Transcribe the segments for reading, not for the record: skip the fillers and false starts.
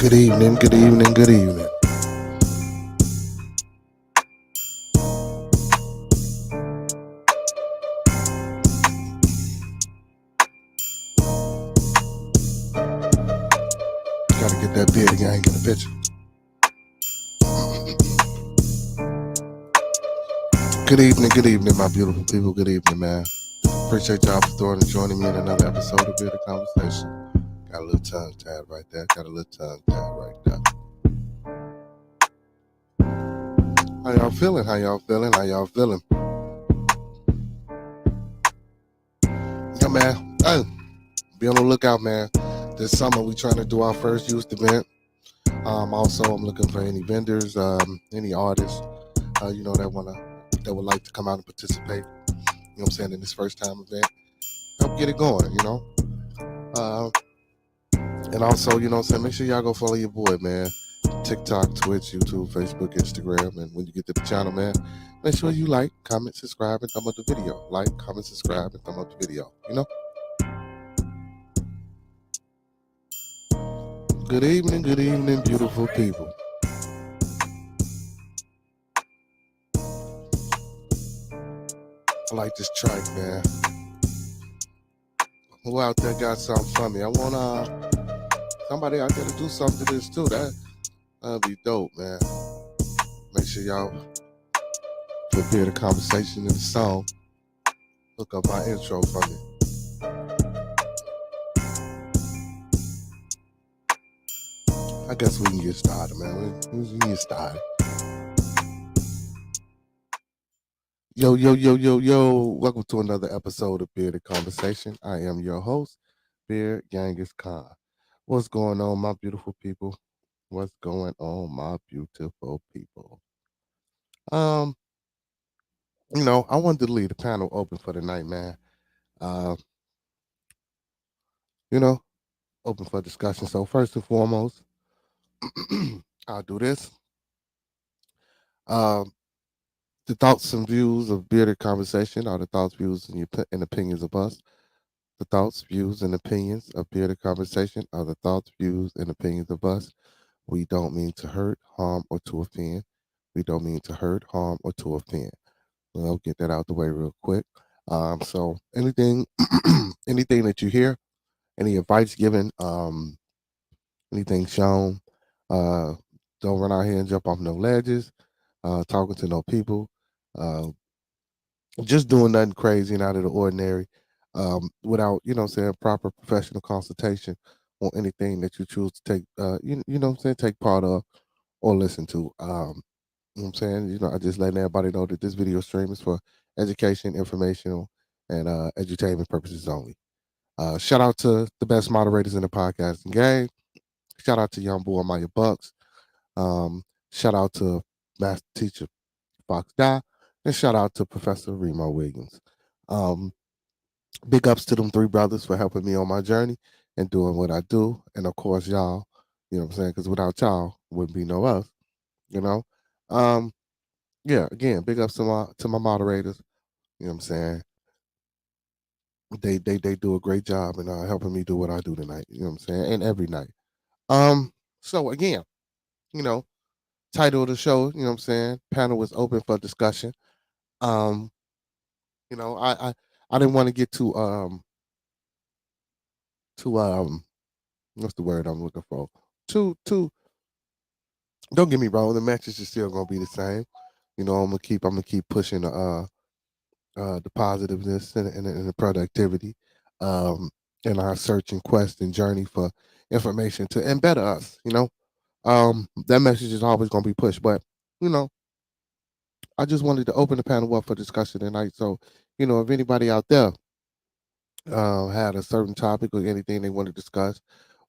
Good evening, good evening, good evening. Gotta get that beard again, get a picture. Good evening, my beautiful people. Good evening, man. Appreciate y'all for joining me in another episode of Bearded Conversation. Got a little tongue tied right there. How y'all feeling? Yeah, man. Hey, be on the lookout, man. This summer we trying to do our first youth event. Also, I'm looking for any vendors, any artists, that would like to come out and participate. You know what I'm saying, in this first time event. Help get it going, And also, you know what I'm saying, make sure y'all go follow your boy, man. TikTok, Twitch, YouTube, Facebook, Instagram. And when you get to the channel, man, make sure you like, comment, subscribe, and thumb up the video. Like, comment, subscribe, and thumb up the video. Good evening, beautiful people. I like this track, man. Who out there got something for me? I want somebody out there to do something to this too. That'd be dope, man. Make sure y'all prepare the conversation in the song. Look up my intro for me. I guess we can get started, man. We can get started. Yo. Welcome to another episode of Bearded Conversation. I am your host, BEARDEDBUCZ. What's going on, my beautiful people? What's going on, my beautiful people? I wanted to leave the panel open for tonight, man. Open for discussion. So first and foremost, I'll do this. The thoughts and views of Bearded Conversation are the thoughts, views, and opinions of us. The thoughts, views, and opinions of Bearded Conversation are the thoughts, views, and opinions of us. We don't mean to hurt, harm, or to offend. I'll get that out the way real quick. So anything, anything that you hear, any advice given, anything shown, don't run out here and jump off no ledges, talking to no people, just doing nothing crazy and out of the ordinary, without, proper professional consultation on anything that you choose to take, take part of or listen to. You know what I'm saying? I just letting everybody know that this video stream is for education, informational, and edutainment purposes only. Shout out to the best moderators in the podcasting game. Shout out to Young Boy Maya Bucks. Shout out to Master Teacher Fox Die. And shout out to Professor Remo Williams. Big ups to them three brothers for helping me on my journey and doing what I do. And of course, y'all, you know what I'm saying? Because without y'all, wouldn't be no us, you know? Yeah, again, big ups to my moderators. You know what I'm saying? They do a great job in helping me do what I do tonight. You know what I'm saying? And every night. So again, you know, title of the show, you know what I'm saying? Panel was open for discussion. I didn't want to get too what's the word I'm looking for? Too don't get me wrong, the message is still gonna be the same. I'm gonna keep pushing the positiveness and the productivity, in our search and quest and journey for information to and better us. That message is always gonna be pushed, but I just wanted to open the panel up for discussion tonight. So, if anybody out there had a certain topic or anything they want to discuss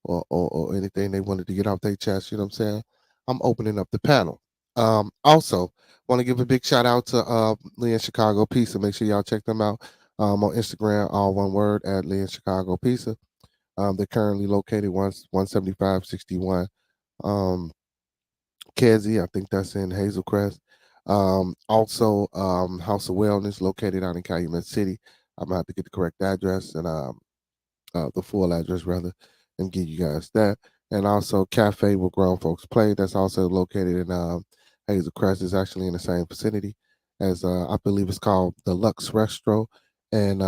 or anything they wanted to get off their chest, you know what I'm saying? I'm opening up the panel. Also, want to give a big shout out to Lee in Chicago Pizza. Make sure y'all check them out on Instagram, all one word, at Lee in Chicago Pizza. They're currently located 17561 Kedzie, I think that's in Hazelcrest. Also, House of Wellness, located out in Calumet City. I'm gonna have to get the correct address and the full address rather, and give you guys that. and also Cafe where grown folks play. That's also located in Hazel Crest. Is actually in the same vicinity as I believe it's called the Lux Restro, and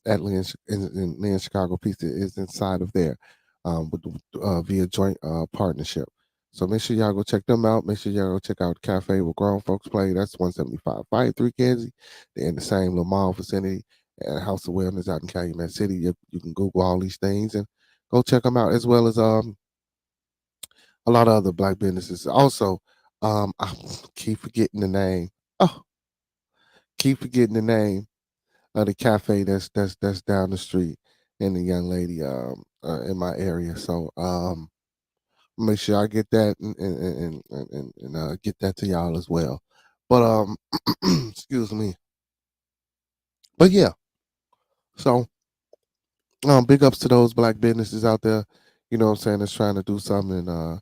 at Lynn Chicago Pizza is inside of there via joint partnership. So make sure y'all go check them out. Make sure y'all go check out Cafe where grown folks play. That's 175 3 Kenzie. They're in the same little mall vicinity. And House of Wellness out in Calumet City. You can Google all these things and go check them out, as well as a lot of other black businesses. Also, I keep forgetting the name. Oh, keep forgetting the name of the cafe that's down the street, and the young lady in my area. So make sure I get that and get that to y'all as well. But excuse me. But yeah, so big ups to those black businesses out there. You know what I'm saying? That's trying to do something. Uh,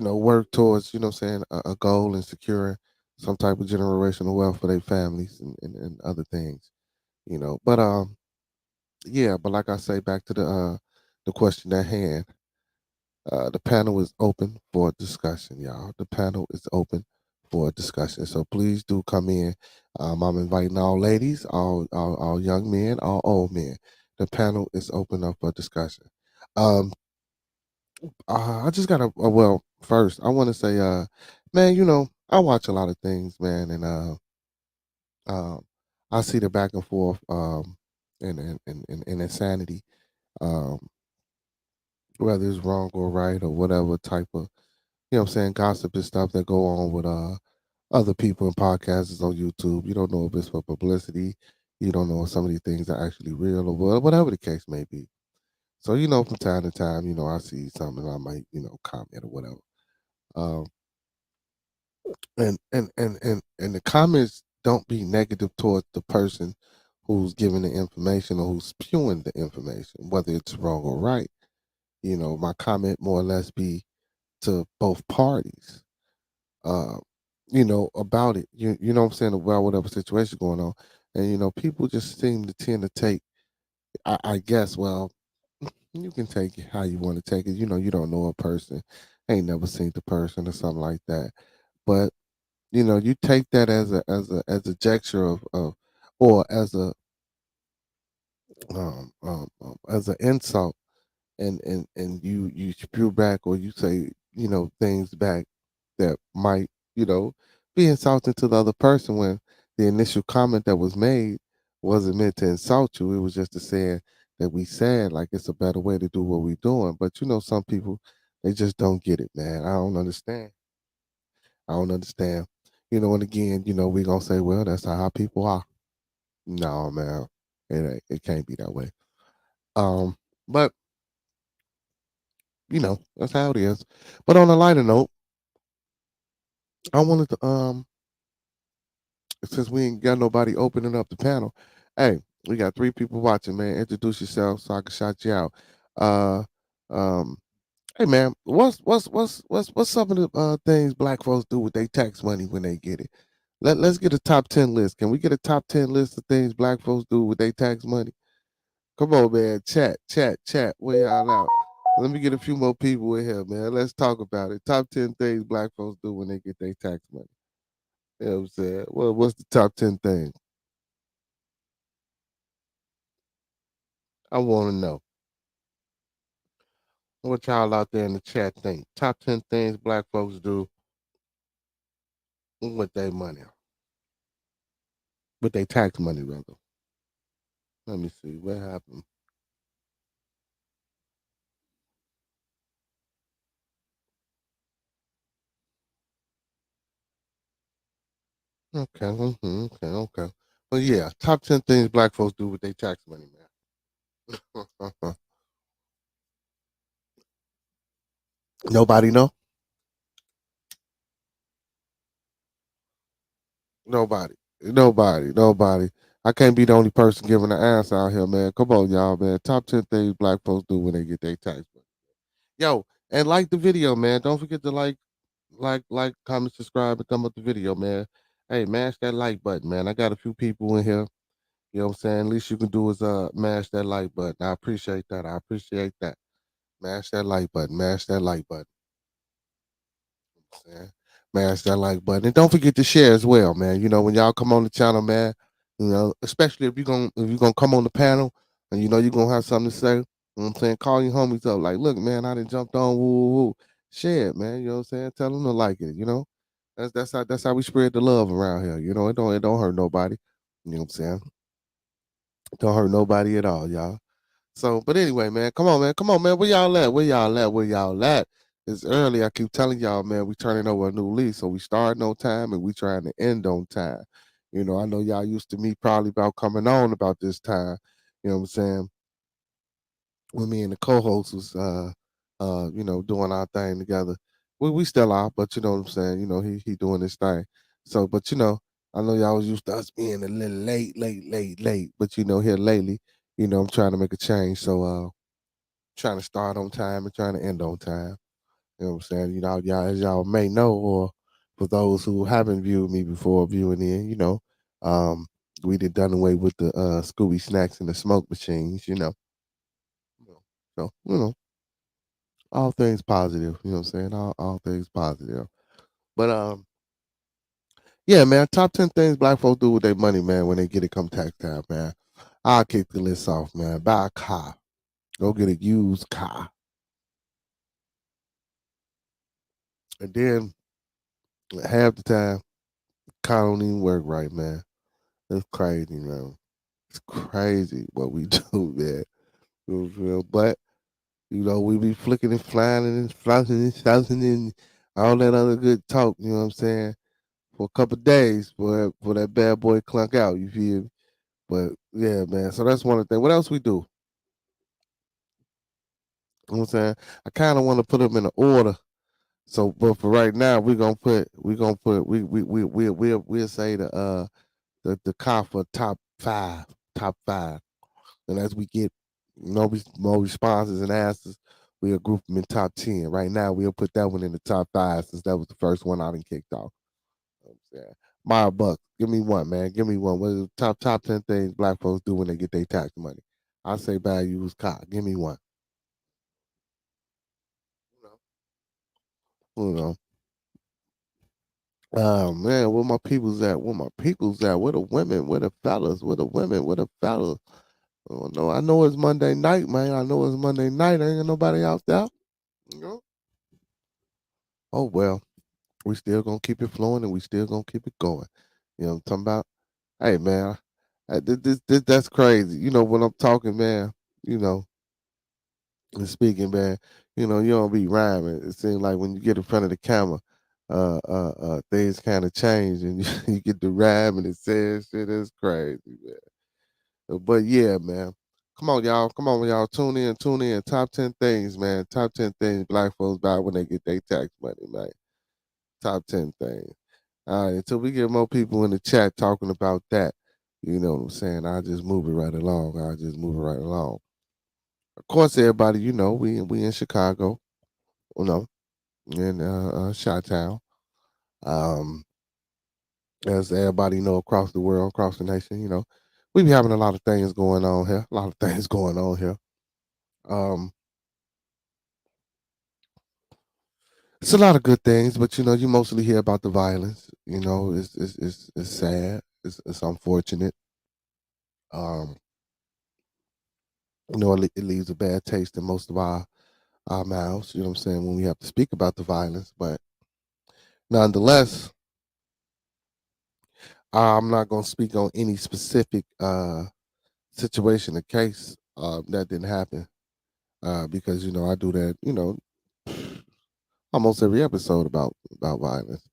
work towards, you know what I'm saying, a goal and securing some type of generational wealth for their families and other things, you know. But yeah, but like I say, back to the question at hand. The panel is open for discussion, y'all. The panel is open for discussion. So please do come in. I'm inviting all ladies, all young men, all old men. The panel is open up for discussion. Um, I just gotta. Well, first, I want to say, man, you know, I watch a lot of things, man, and um, I see the back and forth, and insanity, um, whether it's wrong or right or whatever type of, you know, what I'm saying, gossip and stuff that go on with other people and podcasts on YouTube. You don't know if it's for publicity. You don't know if some of these things are actually real or whatever the case may be. So, you know, from time to time, you know, I see something, I might, you know, comment or whatever. Um, and the comments don't be negative towards the person who's giving the information or who's spewing the information, whether it's wrong or right. You know, my comment more or less be to both parties, uh, you know, about it. You know what I'm saying, about whatever situation going on. And, you know, people just seem to tend to take, I guess, well, you can take it how you want to take it. You know, you don't know a person, ain't never seen the person or something like that. But you know, you take that as a gesture of or as an insult, and you spew back, or you say, you know, things back that might, you know, be insulting to the other person, when the initial comment that was made wasn't meant to insult you. It was just a saying that we said, like, it's a better way to do what we're doing. But you know, some people, they just don't get it, man. I don't understand. You know, and again, you know, we gonna say, well, that's how people are. No, man, it can't be that way. Um, but you know, that's how it is. But on a lighter note, I wanted to since we ain't got nobody opening up the panel, hey, we got 3 people watching, man. Introduce yourself so I can shout you out. Uh, um, hey, man, what's some of the things black folks do with their tax money when they get it? Let's get a top 10 list. Can we get a top 10 list of things black folks do with their tax money? Come on, man. Chat. Where y'all out? Let me get a few more people in here, man. Let's talk about it. Top 10 things black folks do when they get their tax money. You know what I'm saying? Well, what's the top 10 things? I want to know. What y'all out there in the chat think? Top 10 things black folks do with their money, with their tax money, rather. Let me see. What happened? Okay. Okay. Well, yeah. Top 10 things black folks do with their tax money, man. Nobody know? Nobody. I can't be the only person giving the answer out here, man. Come on, y'all, man. Top 10 things black folks do when they get their tax money. Yo, and like the video, man. Don't forget to comment, subscribe, and come up the video, man. Hey, mash that like button, man. I got a few people in here. You know what I'm saying? Least you can do is mash that like button. I appreciate that. I appreciate that. Mash that like button. Mash that like button. Man. Smash that like button. And don't forget to share as well, man. You know, when y'all come on the channel, man, you know, especially if you're gonna come on the panel and you know you're gonna have something to say, you know what I'm saying? Call your homies up, like, look, man, I done jumped on, woo, woo, woo. Share it, man. You know what I'm saying? Tell them to like it, you know? That's how we spread the love around here. You know, it don't hurt nobody. You know what I'm saying? It don't hurt nobody at all, y'all. So, but anyway, man, come on, man. Come on, man. Where y'all at? Where y'all at? Where y'all at? It's early. I keep telling y'all, man, we turning over a new leaf. So we starting on time and we trying to end on time. You know, I know y'all used to me probably about coming on about this time. You know what I'm saying? When me and the co-host was doing our thing together. We still are, but you know what I'm saying, you know, he doing his thing. So, but you know, I know y'all was used to us being a little late, but you know, here lately, you know, I'm trying to make a change. So trying to start on time and trying to end on time. You know what I'm saying? You know, y'all as y'all may know, or for those who haven't viewed me before viewing in, you know, um, we done away with the Scooby snacks and the smoke machines, you know. So, you know, all things positive, you know what I'm saying? All things positive. But yeah, man, top 10 things black folks do with their money, man, when they get it come tax time, man. I'll kick the list off, man. Buy a car. Go get a used car. And then half the time, car don't even work right, man. It's crazy, man. It's crazy what we do, man. You know, for real. But, you know, we be flicking and flying and flouncing and shouting and all that other good talk, you know what I'm saying? For a couple of days for that bad boy clunk out, you feel me? But yeah, man. So that's one of the things. What else we do? You know what I'm saying? I kind of want to put them in an order. So, but for right now, we'll say the car for top five. And as we get more responses and answers, we'll group them in top 10. Right now, we'll put that one in the top five since that was the first one I done kicked off. You know what I'm saying? My buck, give me one, man. Give me one. What are the top 10 things black folks do when they get their tax money? I say buy a used car. Give me one. You know. Oh man, where my people's at? Where my people's at? Where the women? Where the fellas? Where the women? Where the fellas? Oh no, I know it's Monday night, man. I know it's Monday night. Ain't got nobody out there. You know? Oh well, we still gonna keep it flowing and we still gonna keep it going. You know what I'm talking about? Hey man, that's crazy. You know when I'm talking, man. You know, and speaking, man. You know you don't be rhyming. It seems like when you get in front of the camera, things kind of change and you get the rhyme and it says shit is crazy, man. But yeah, man. Come on, y'all. Come on, y'all. Tune in. Tune in. Top 10 things, man. Top 10 things black folks buy when they get their tax money, man. Top 10 things. All right. Until we get more people in the chat talking about that, you know what I'm saying? I'll just move it right along. I'll just move it right along. Of course, everybody, you know, we in Chicago, you know, in Chi-Town. Um, as everybody know, across the world, across the nation, you know, we be having a lot of things going on here. A lot of things going on here. Um, It's a lot of good things, but you know, you mostly hear about the violence. You know, it's sad. It's unfortunate. Um, you know, it leaves a bad taste in most of our mouths. You know what I'm saying when we have to speak about the violence, but nonetheless, I'm not going to speak on any specific situation or case that didn't happen because you know I do that. You know, almost every episode about violence,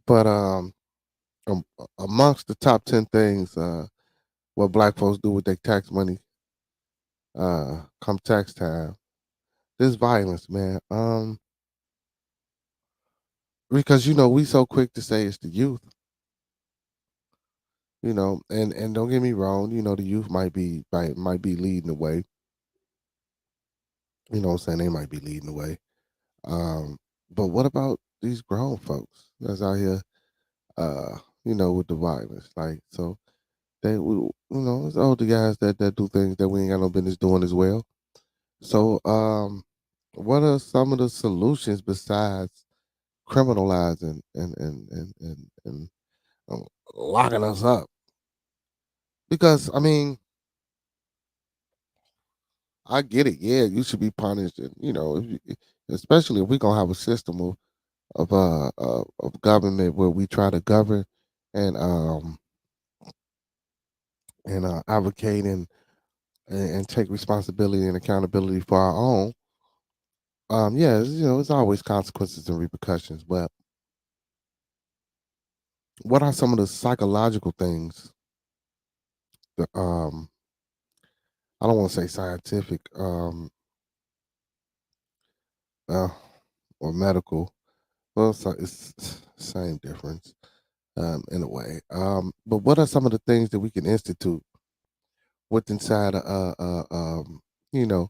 but amongst the top 10 things. What black folks do with their tax money come tax time. This violence, man. Because you know we so quick to say it's the youth, you know, and don't get me wrong, you know the youth might be leading the way. You know what I'm saying? They might be leading the way. But what about these grown folks that's out here, uh, you know, with the violence? Like so. It's older guys that do things that we ain't got no business doing as well. So, what are some of the solutions besides criminalizing and um, locking us up? Because I mean, I get it. Yeah, you should be punished, and especially if we gonna have a system of government where we try to govern and advocate and take responsibility and accountability for our own. Yeah, it's always consequences and repercussions. But what are some of the psychological things that I don't want to say scientific uh, or medical. Well, it's same difference in a way. But what are some of the things that we can institute with inside you know,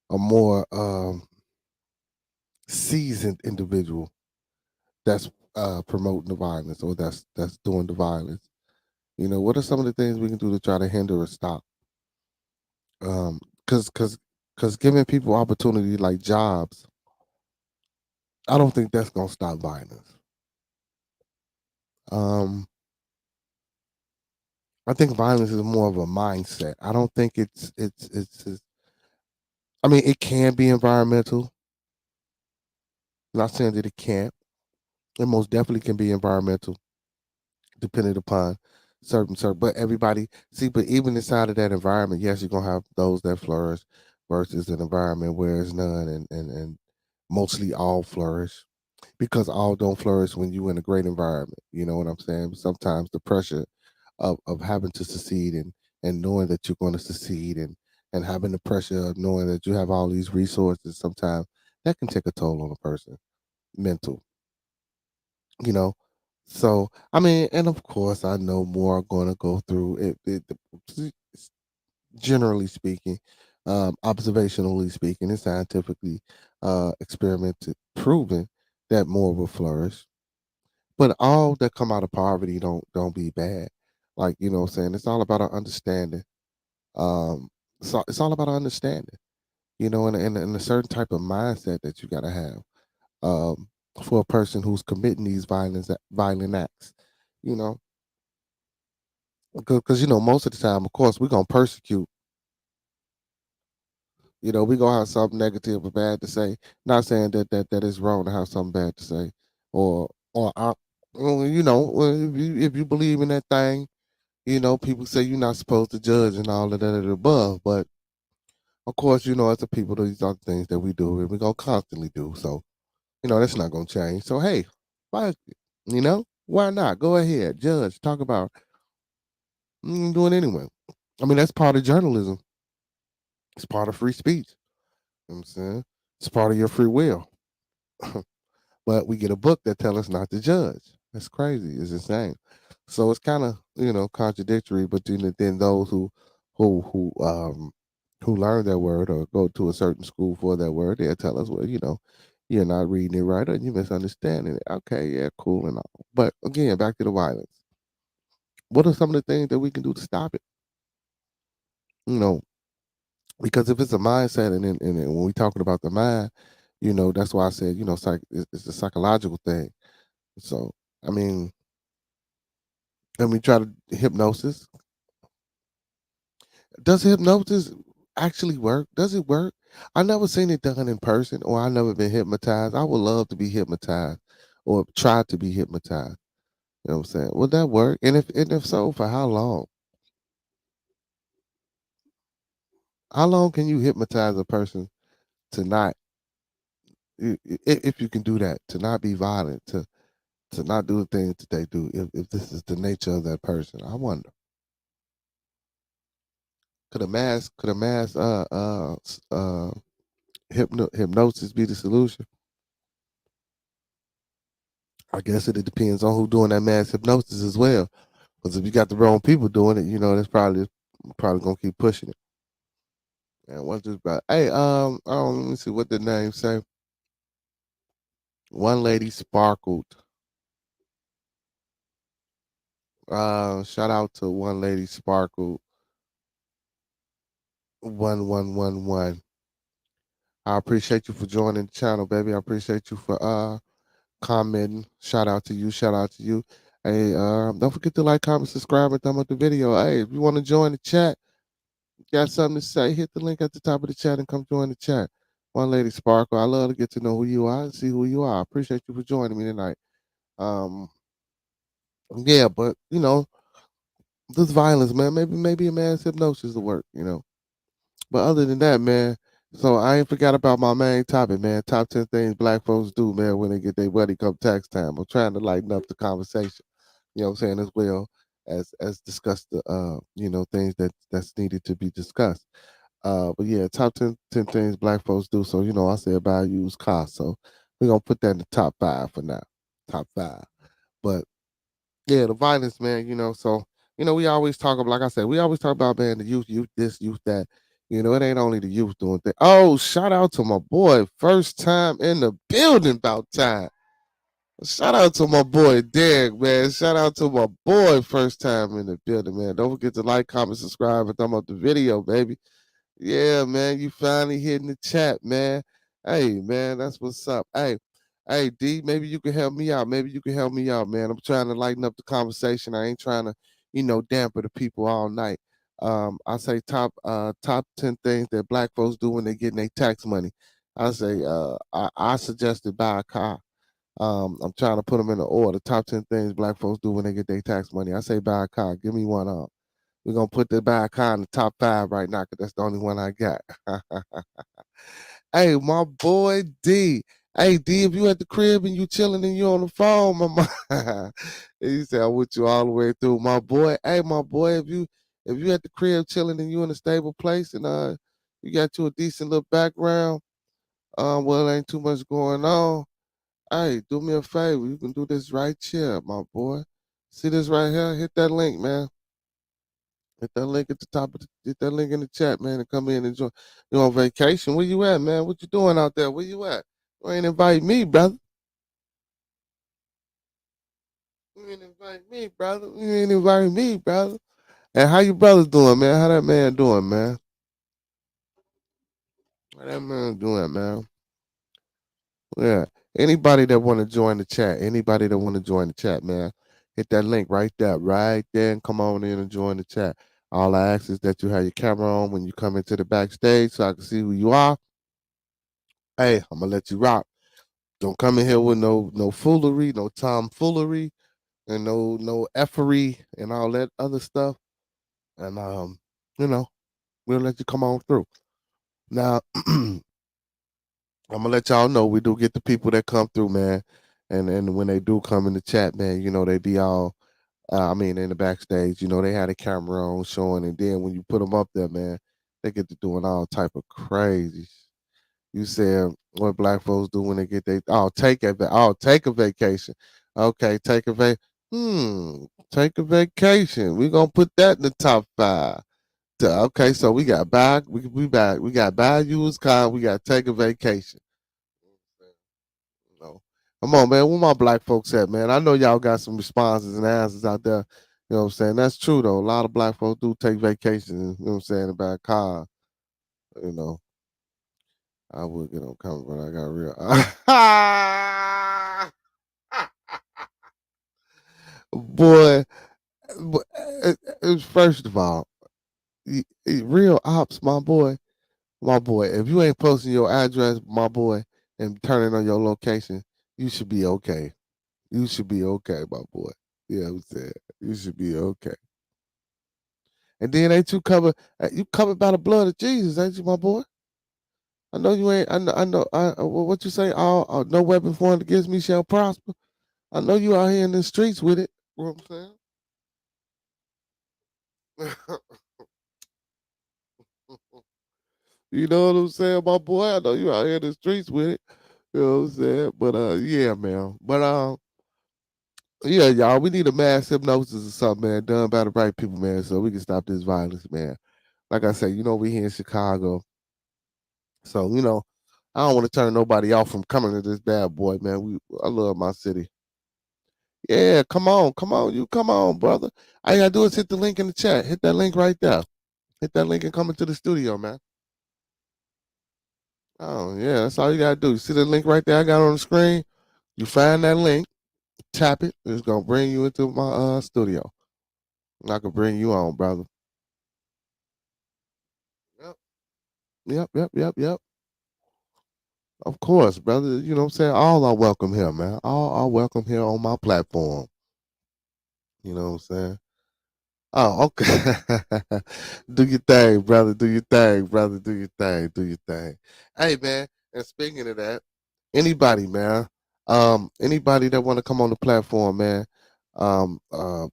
a more seasoned individual that's promoting the violence or that's doing the violence? What are some of the things we can do to try to hinder or stop? Because giving people opportunity like jobs, I don't think that's gonna stop violence. Um, I think violence is more of a mindset. I don't think it's I mean, it can be environmental. Not saying that it can't. It most definitely can be environmental, depending upon certain. But everybody see, but even inside of that environment, yes, you're gonna have those that flourish versus an environment where it's none, and mostly all flourish because all don't flourish when you're in a great environment. You know what I'm saying? Sometimes the pressure of having to succeed and knowing that you're going to succeed and having the pressure of knowing that you have all these resources, sometimes that can take a toll on a person mental, you know. So I mean, and of course I know more are going to go through it, generally speaking, observationally speaking and scientifically experimented proven that more will flourish, but all that come out of poverty don't be bad. Like, what I'm saying, it's all about our understanding. So it's all about our understanding, and a certain type of mindset that you gotta have um for a person who's committing these violent acts, you know, because most of the time, of course, we're gonna persecute. We're gonna have something negative or bad to say. Not saying that it's wrong to have something bad to say, or well, well, if you believe in that thing, people say you're not supposed to judge and all of that and above, but of course, as a people, these are things that we do and we're gonna constantly do. So, that's not gonna change. So hey, why why not? Go ahead, judge, talk about do it anyway. I mean, that's part of journalism. It's part of free speech. You know what I'm saying? It's part of your free will. But we get a book that tell us not to judge. That's crazy. It's insane. So it's kind of contradictory. But then those who learn that word or go to a certain school for that word, they'll tell us, well, you're not reading it right or you're misunderstanding it. Okay, yeah, cool and all. But again, back to the violence. What are some of the things that we can do to stop it? You know, because if it's a mindset, and when we're talking about the mind, that's why I said, it's a psychological thing. So, I mean, and we try to hypnosis. Does hypnosis actually work? Does it work? I never seen it done in person, or I never been hypnotized. I would love to be hypnotized, or try to be hypnotized. You know what I'm saying? Would that work? And if so, for how long? How long can you hypnotize a person to not, if you can do that, to not be violent, to not do the things that they do? If this is the nature of that person, I wonder. Could a mass hypnosis be the solution? I guess it depends on who doing that mass hypnosis as well. Because if you got the wrong people doing it, that's probably gonna keep pushing it. And what's this about? Hey, let me see what the name say. One lady sparkled Shout out to one lady Sparkle 1111. I appreciate you for joining the channel, baby. I appreciate you for commenting. Shout out to you. Shout out to you. Hey, don't forget to like, comment, subscribe, and thumb up the video. Hey, if you want to join the chat, got something to say, hit the link at the top of the chat and come join the chat. One lady Sparkle, I love to get to know who you are and see who you are. I appreciate you for joining me tonight. Um, yeah, but this violence, man, maybe a man's hypnosis will work, But other than that, man, so I ain't forgot about my main topic, man. Top 10 things black folks do, man, when they get their money come tax time. I'm trying to lighten up the conversation, what I'm saying, as well as discuss the things that's needed to be discussed. But yeah, top 10 things black folks do. So, I said buy a used car. So we're gonna put that in the top five for now. Top five. But yeah, the violence, man, so we always talk about, like I said, we always talk about, man, the youth this, youth that. It ain't only the youth doing things. Oh, shout out to my boy. First time in the building about time. Shout out to my boy Derek, man. Shout out to my boy. First time in the building, man. Don't forget to like, comment, subscribe, and thumb up the video, baby. Yeah, man, you finally hitting the chat, man. Hey, man, that's what's up. Hey, D, maybe you can help me out. Maybe you can help me out, man. I'm trying to lighten up the conversation. I ain't trying to, damper the people all night. I say top 10 things that black folks do when they getting their tax money. I say I suggested buy a car. I'm trying to put them in the order. Top 10 things black folks do when they get their tax money. I say buy a car. Give me one up. We're gonna put the buy a car in the top five right now because that's the only one I got. Hey, my boy D. Hey D, if you at the crib and you chilling and you on the phone, my he said I with you all the way through. My boy, hey my boy, if you at the crib chilling and you in a stable place and you got you a decent little background, well ain't too much going on. Hey, do me a favor. You can do this right here, my boy. See this right here? Hit that link, man. Hit that link at the top of hit that link in the chat, man, and come in and join. You on vacation? Where you at, man? What you doing out there? Where you at? You ain't invite me, brother. You ain't invite me, brother. You ain't invite me, brother. And how your brother doing, man? How that man doing, man? How that man doing, man? Yeah. Anybody that want to join the chat, anybody that want to join the chat, man, hit that link right there, and come on in and join the chat. All I ask is that you have your camera on when you come into the backstage so I can see who you are. Hey, I'm gonna let you rock. Don't come in here with no foolery, no tomfoolery, and no effery and all that other stuff. And you know, we'll let you come on through. Now, I'm gonna let y'all know we do get the people that come through, man. And when they do come in the chat, man, they be all I mean, in the backstage, they had a camera on showing, and then when you put them up there, man, they get to doing all type of crazy. You said what black folks do when they get they take a vacation. Okay, take a vacation. We're gonna put that in the top five. Okay, so we got we got buy used car, we got take a vacation. No. Come on, man. Where my black folks at, man? I know y'all got some responses and answers out there. You know what I'm saying? That's true though. A lot of black folks do take vacations, you know what I'm saying, about car. You know. I would get on camera, but I got real boy. First of all, real ops, my boy. If you ain't posting your address, my boy, and turning on your location, you should be okay. You should be okay, my boy. Yeah, I'm saying you should be okay. And then ain't you covered? You covered by the blood of Jesus, ain't you, my boy? I know you ain't. I know. I know. What you say? All no weapon formed against me shall prosper. I know you out here in the streets with it. You know what I'm saying? You know what I'm saying, my boy? I know you out here in the streets with it. You know what I'm saying? But yeah, man. But yeah, y'all, we need a mass hypnosis or something, man, done by the right people, man, so we can stop this violence, man. Like I said, we here in Chicago. So, I don't want to turn nobody off from coming to this bad boy, man. I love my city. Yeah, come on, you come on, brother. All you gotta do is hit the link in the chat. Hit that link right there. Hit that link and come into the studio, man. Oh yeah, that's all you gotta do. You see the link right there I got on the screen? You find that link, tap it, it's gonna bring you into my studio. And I can bring you on, brother. Yep, yep. Of course, brother. You know what I'm saying? All are welcome here, man. All are welcome here on my platform. You know what I'm saying? Oh, okay. Do your thing, brother. Do your thing, brother. Do your thing. Do your thing. Hey, man. And speaking of that, anybody, man. Anybody that want to come on the platform, man. You know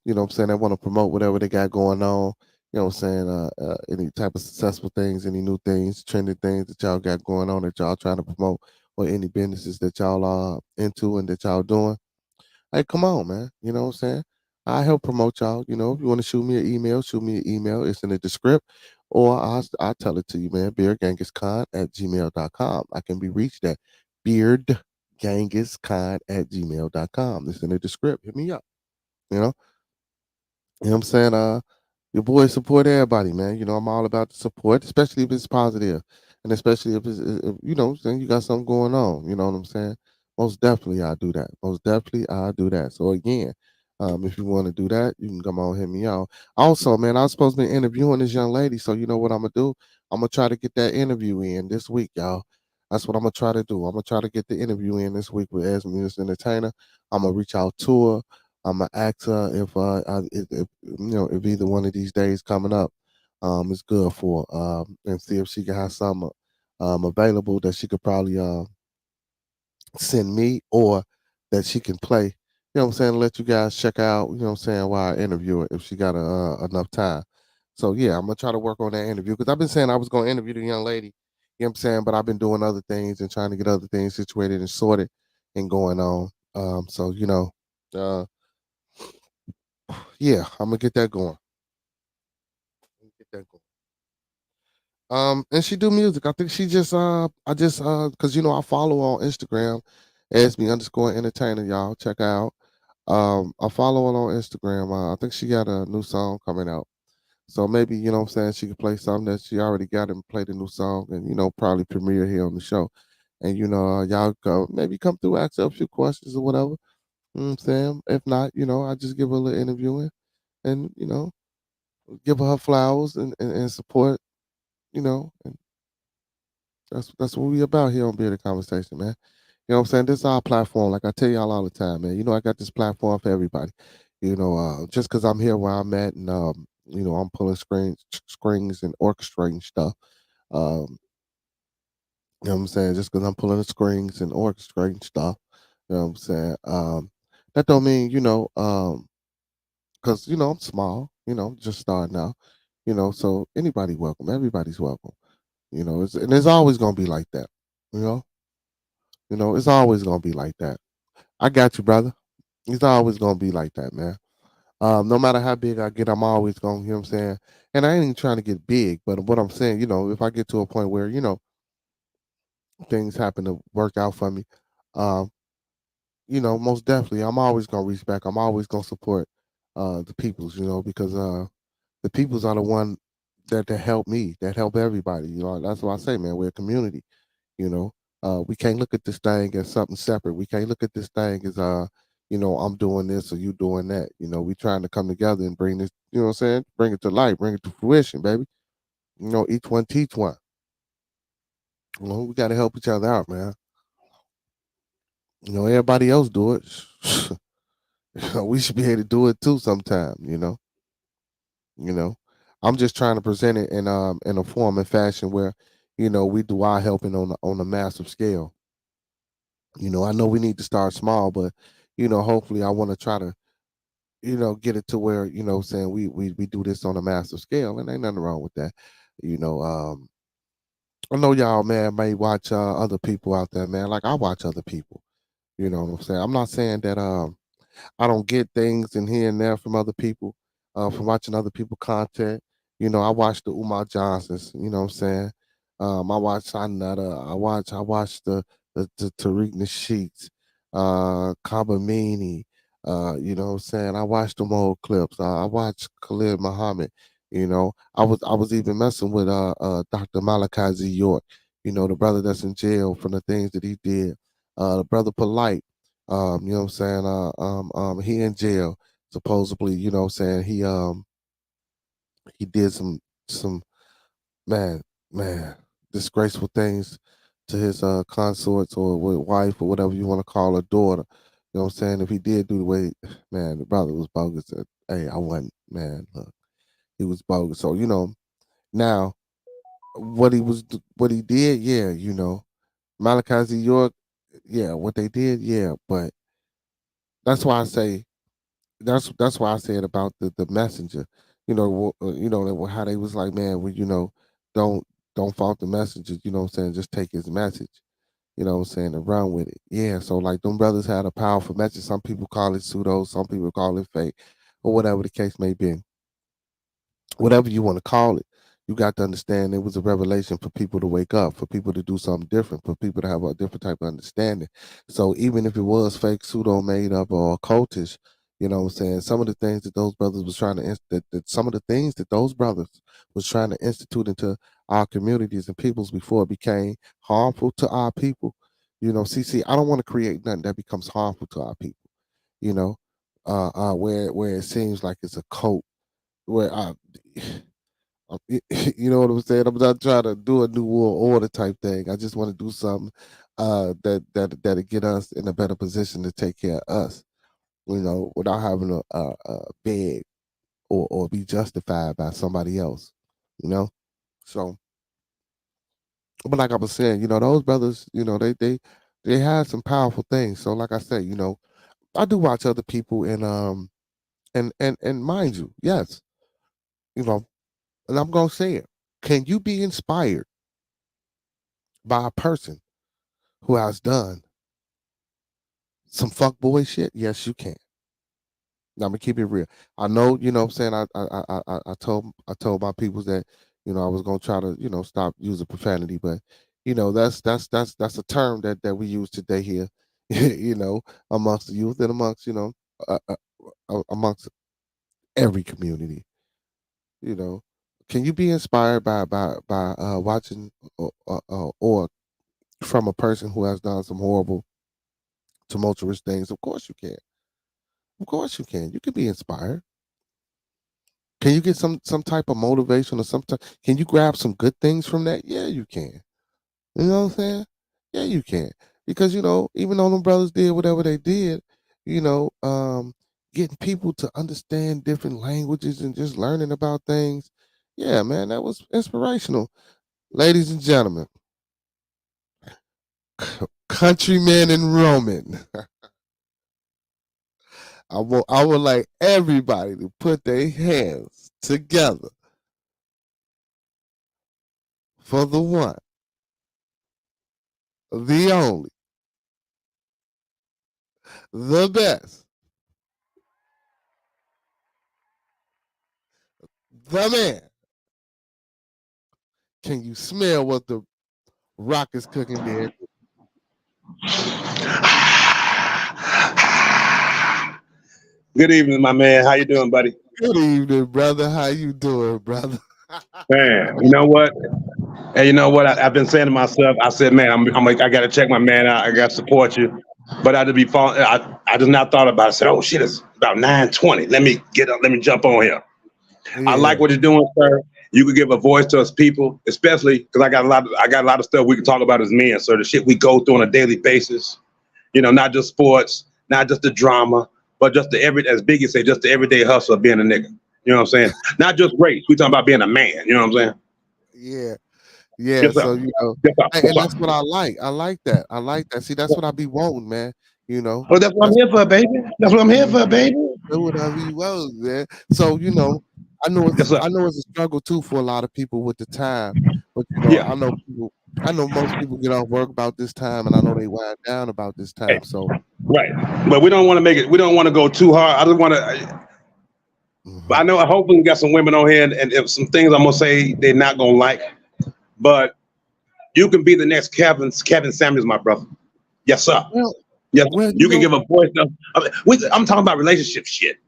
what I'm saying? They want to promote whatever they got going on. You know what I'm saying? Any type of successful things, any new things, trending things that y'all got going on that y'all trying to promote, or any businesses that y'all are into and that y'all doing. Hey, come on, man. You know what I'm saying? I help promote y'all. You know, if you want to shoot me an email, shoot me an email. It's in the descript. Or I'll tell it to you, man. Beardgangiscon@gmail.com. I can be reached at beardgangiscon@gmail.com. It's in the descript. Hit me up. You know? You know what I'm saying? Your boy support everybody, man. You know, I'm all about the support, especially if it's positive, and especially if it's, if, you know, saying you got something going on. You know what I'm saying? Most definitely, I do that. Most definitely, I do that. So again, if you want to do that, you can come on, hit me out. Also, man, I was supposed to be interviewing this young lady, so you know what I'm gonna do? I'm gonna try to get that interview in this week, y'all. That's what I'm gonna try to do. I'm gonna try to get the interview in this week with Esme Entertainer. I'm gonna reach out to her. I'm gonna ask her if you know if either one of these days coming up is good for and see if she can have some available that she could probably send me or that she can play. You know what I'm saying? Let you guys check out. You know what I'm saying? While I interview her if she got enough time. So yeah, I'm gonna try to work on that interview because I've been saying I was gonna interview the young lady. You know what I'm saying? But I've been doing other things and trying to get other things situated and sorted and going on. So you know. Uh, Yeah, I'm gonna get that going. Get that going. And she do music. I think she just I just cause you know I follow her on Instagram, ASB_entertainer, y'all. Check her out. I follow her on Instagram. I think she got a new song coming out. So maybe, you know what I'm saying, she could play something that she already got and play the new song and, you know, probably premiere here on the show. And, you know, y'all go maybe come through, ask her a few questions or whatever. You know what I'm saying? If not, you know, I just give her a little interview and you know, give her flowers and support, you know, and that's what we about here on Bearded Conversation, man. You know what I'm saying? This is our platform. Like I tell y'all all the time, man. You know, I got this platform for everybody. You know, just because I'm here where I'm at and you know, I'm pulling strings and orchestrating stuff. Um, you know what I'm saying? Just because I'm pulling the strings and orchestrating stuff, you know what I'm saying? That don't mean, you know, because you know, I'm small, you know, just starting out, you know, so anybody welcome, everybody's welcome. You know, and it's always gonna be like that. You know, it's always gonna be like that. I got you, brother. It's always gonna be like that, man. No matter how big I get, I'm always gonna, you know what I'm saying? And I ain't even trying to get big, but what I'm saying, you know, if I get to a point where, you know, things happen to work out for me, um, you know, most definitely I'm always gonna reach back. I'm always gonna support the peoples, you know, because the peoples are the one that help me, that help everybody. You know, that's why I say, man, we're a community. You know, we can't look at this thing as something separate. We can't look at this thing as you know, I'm doing this or you doing that. You know, we trying to come together and bring this, you know what I'm saying? Bring it to light, bring it to fruition, baby. You know, each one teach one. You know, we gotta help each other out, man. You know, everybody else do it. You know, we should be able to do it too sometime, you know. You know. I'm just trying to present it in a form and fashion where, you know, we do our helping on a massive scale. You know, I know we need to start small, but you know, hopefully I want to try to, you know, get it to where, you know, saying we do this on a massive scale and ain't nothing wrong with that. You know, I know y'all man may watch other people out there, man. Like I watch other people. You know what I'm saying? I'm not saying that I don't get things in here and there from other people, from watching other people content. You know, I watch the Umar Johnsons, you know what I'm saying? I watch Anetta, I watch the Tariq Nasheeds, Kabamini, You know what I'm saying? I watched them old clips. I watched Khalid Muhammad. You know, I was even messing with Dr. Malachi Z. York, you know, the brother that's in jail for the things that he did. The brother Polite, you know what I'm saying? He in jail supposedly, you know what I'm saying? He did some man, man, disgraceful things to his consorts or wife or whatever you want to call her daughter. You know what I'm saying? If he did do the way, man, the brother was bogus. Hey, I wasn't, man. Look, he was bogus. So you know, now what he did, yeah, you know, Malachi Z. York, yeah, what they did, yeah, but that's why I say that's why I said about the messenger. You know how they was like, man, well, you know, don't don't fault the messenger. You know what I'm saying? Just take his message. You know what I'm saying, and run with it. Yeah. So like them brothers had a powerful message. Some people call it pseudo. Some people call it fake, or whatever the case may be, whatever you want to call it, you got to understand it was a revelation for people to wake up, for people to do something different, for people to have a different type of understanding. So even if it was fake, pseudo, made up, or cultish, you know what I'm saying, some of the things that those brothers was trying to some of the things that those brothers was trying to institute into our communities and peoples before it became harmful to our people. You know, see, I don't want to create nothing that becomes harmful to our people. You know, where it seems like it's a cult where you know what I'm saying? I'm not trying to do a new world order type thing. I just want to do something that'll get us in a better position to take care of us, you know, without having to beg or be justified by somebody else, you know. So, but like I was saying, you know, those brothers, you know, they had some powerful things. So, like I said, you know, I do watch other people and mind you, yes, you know, and I'm gonna say it. Can you be inspired by a person who has done some fuckboy shit? Yes, you can. Now, I'm gonna keep it real. I know, you know what I'm saying. I told my peoples that, you know, I was gonna try to, you know, stop using profanity, but you know, that's a term that we use today here, you know, amongst the youth and amongst, you know, uh, uh, amongst every community, you know. Can you be inspired by watching or from a person who has done some horrible, tumultuous things? Of course you can. Of course you can. You can be inspired. Can you get some type of motivation or some type, can you grab some good things from that? Yeah, you can. You know what I'm saying? Yeah, you can. Because you know, even though them brothers did whatever they did, you know, getting people to understand different languages and just learning about things, yeah, man, that was inspirational. Ladies and gentlemen, countryman and Roman. I would like everybody to put their hands together for the one, the only, the best, the man. Can you smell what the rock is cooking there? Good evening, my man. How you doing, buddy? Good evening, brother. How you doing, brother? Man, you know what? And you know what? I've been saying to myself. I said, man, I'm like, I got to check my man out. I got to support you. But I just be falling. I just not thought about it. I said, oh shit, it's about 9:20. Let me get up. Let me jump on here. I like Yeah, what you're doing, sir. You could give a voice to us people, especially because I got a lot of stuff we can talk about as men. So the shit we go through on a daily basis. You know, not just sports, not just the drama, but just the every, as Biggie said, just the everyday hustle of being a nigga. You know what I'm saying? Not just race. We talking about being a man. You know what I'm saying? yeah, yeah. Yes, sir. So you know, Yes, sir. Yes, and sir. that's what I like. I like that. I like that. See, that's what I be wanting, man. You know, Well, that's what I'm that's here for, baby. That's what I'm here mm, for, baby. do whatever you want, man. So you know, Yes, sir. I know it's a struggle too for a lot of people with the time, but you know, Yeah. I know most people get off work about this time, and I know they wind down about this Hey, time. So, right. But we don't want to make it. We don't want to go too hard. I just want to. I mhm. know. Hopefully, we got some women on here, and if some things I'm gonna say they're not gonna like, but you can be the next Kevin Samuels, my brother. Yes, sir. Yes, Well, you can give a voice. I'm talking about relationship shit.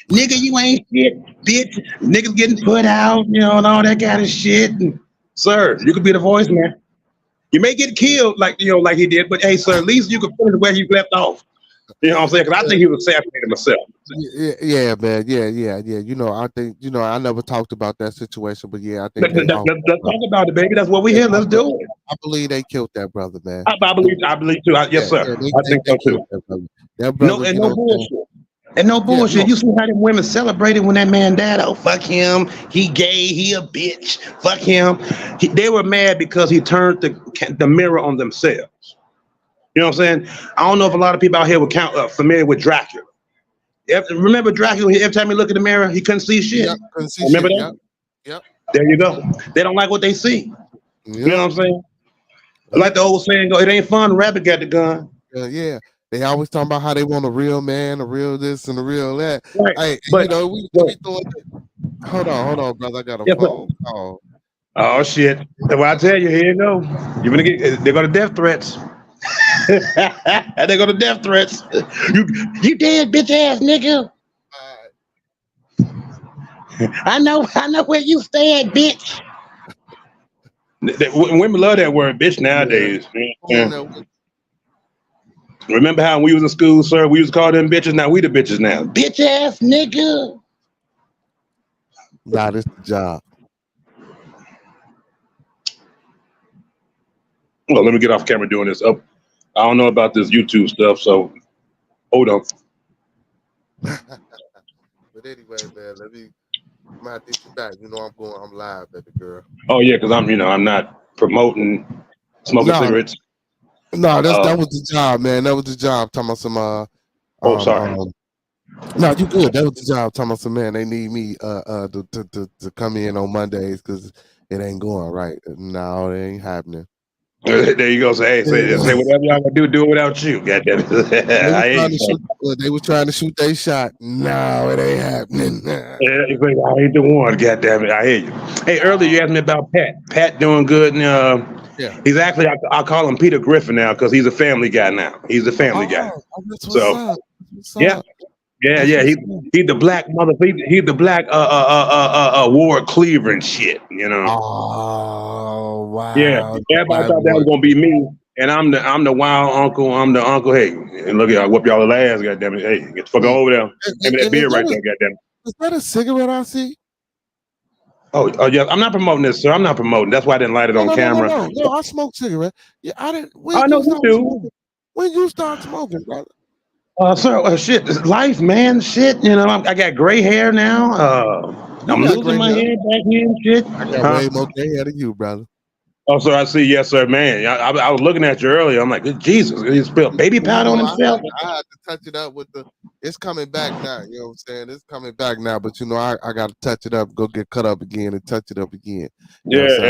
Nigga, you ain't shit, bitch. Niggas getting put out, and all that kind of shit. And, sir, you could be the voice, man. You may get killed like like he did, but hey, sir, at least you can finish where you left off. You know what I'm saying? Because I think he was assassinated himself. yeah, man, yeah. I think I never talked about that situation, but yeah, I think Let's talk about it, baby. That's what we here. Let's do it. I believe they killed that brother, man. I believe too. Yes, sir. I think so killed too. that brother. That No, brother, and no bullshit. And no bullshit. no. You see how them women celebrated when that man died? Oh, fuck him. He gay. He a bitch. Fuck him. They were mad because he turned the mirror on themselves. You know what I'm saying? I don't know if a lot of people out here were familiar with Dracula. Remember Dracula? Every time he looked in the mirror, he couldn't see shit. Yep, couldn't see Remember shit. that? Yep. There you go. They don't like what they see. Yep. You know what I'm saying? Like the old saying go, it ain't fun. Rabbit got the gun. Yeah. They always talking about how they want a real man, a real this and a real that. Right. Hey, but, we doing it. Hold on, brother. I got a phone call. Oh shit! Well, I tell you, here you go. You're gonna get. They're gonna death threats. They're gonna death threats. You dead, bitch ass nigga. I know where you stay at, bitch. Women love that word, bitch, nowadays. Yeah. Remember how when we was in school, sir? We used to call them bitches. Now we the bitches now. Bitch ass nigga. Nah, this the job. Well, let me get off camera doing this. I don't know about this YouTube stuff, so hold on. But anyway, man, I'm gonna get you back. I'm live, baby girl. Oh yeah, because I'm not promoting smoking cigarettes. No, that was the job, man. That was the job. Talking about some sorry. No, you good. That was the job. Talking about some man. They need me to come in on Mondays because it ain't going right. No, it ain't happening. There you go. Say whatever y'all gonna do it without you. Goddamn it. They were trying to shoot their shot. No, it ain't happening. I ain't the one. Goddamn it. I hear you. Hey, earlier you asked me about Pat. Pat doing good. And, yeah. He's actually I call him Peter Griffin now because he's a family guy now. He's a family guy. So yeah. He's the black mother. He's the black Ward Cleaver and shit. Oh wow. Yeah. Everybody thought that was gonna be me, and I'm the wild uncle. I'm the uncle. Hey, and look at I whoop y'all ass. Goddamn it. Hey, get the fuck over there. Give me that beer right there. Goddamn it. Is that a cigarette I see? Oh yeah. I'm not promoting this, sir. I'm not promoting. That's why I didn't light it on camera. No, I smoke cigarette. Yeah, I didn't. I know you do. When you start smoking, brother? Sir, shit, life, man, shit. I got gray hair now. I'm losing my hair back here and shit. I got way more gray hair than you, brother. Oh, sir, I see. Yes, sir, man. I was looking at you earlier. I'm like, Jesus, he spilled baby powder on himself. I had to touch it up with it's coming back now. You know what I'm saying? It's coming back now, but I got to touch it up, go get cut up again, and touch it up again. Get some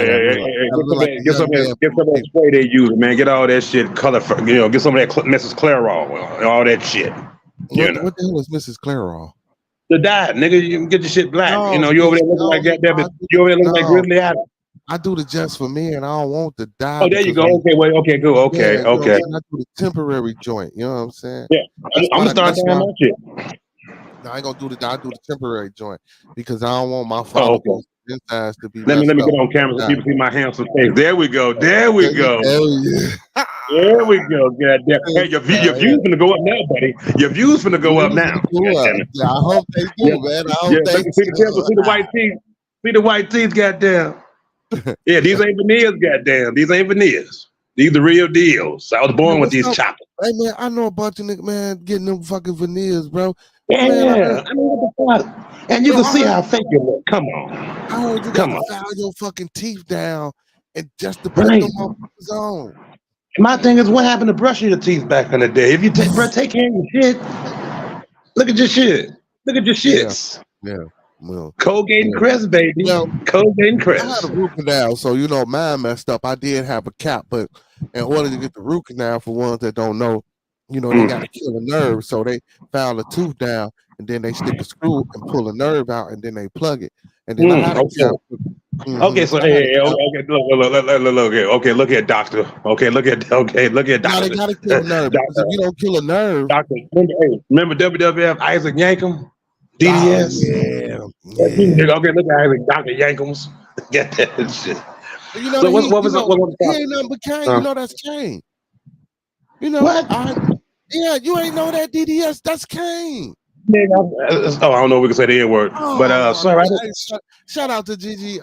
of that spray they use, man. Get all that shit color. Get some of that Mrs. Clairol, all that shit. What the hell is Mrs. Clairol? The dye, nigga. You can get your shit black. No, you over there looking like that. You over there looking like Grizzly Adams. I do the just for me, and I don't want the dye. Oh, there you go. Okay, wait. Okay, cool. Okay. I do the temporary joint. You know what I'm saying? Yeah, I'm gonna start doing that shit. No, I ain't gonna do the dye. I do the temporary joint because I don't want my follicles insides to be. Let me get on camera so people see my handsome face. There we go. There we go. There we go. Goddamn. Hey, your views finna go up now, buddy. Your views finna go up now. Yeah, I hope they do, man. I hope they see the white teeth. See the white teeth, goddamn. Yeah, these ain't veneers, goddamn. These ain't veneers. These the real deals. I was born with these choppers. Hey man, I know a bunch of niggas, man, getting them fucking veneers, bro. Yeah, man, I mean, what the fuck? And you can see how fake you look. Come on. I heard you got to file your fucking teeth down and just to put them motherfuckers on. My thing is, what happened to brushing your teeth back in the day? If you take care of your shit, look at your shit. Look at your shits. Yeah. Well, Colgate and Crest, baby. Colgate and Crest. I had a root canal, so mine messed up. I did have a cap, but in order to get the root canal, for ones that don't know, they got to kill a nerve. So they file a tooth down, and then they stick a screw and pull a nerve out, and then they plug it. And then I had a cap. Okay, so I got a hey, couple. okay, look at doctor. Look at Now they doctor. gotta kill a nerve because Doctor, if you don't kill a nerve, doctor. Remember WWF Isaac Yankum, oh DDS. yeah, yeah. Okay, look at Isaac Doctor Yankums. Get that shit. You know So that what was it? What was he the ain't nothing but Kane. You uh, know that's Kane. You know, what? yeah, you ain't know that DDS. That's Kane. Oh, I don't know if we can say the N word, but Oh my sir, I God! don't. Hey, shout out to Gigi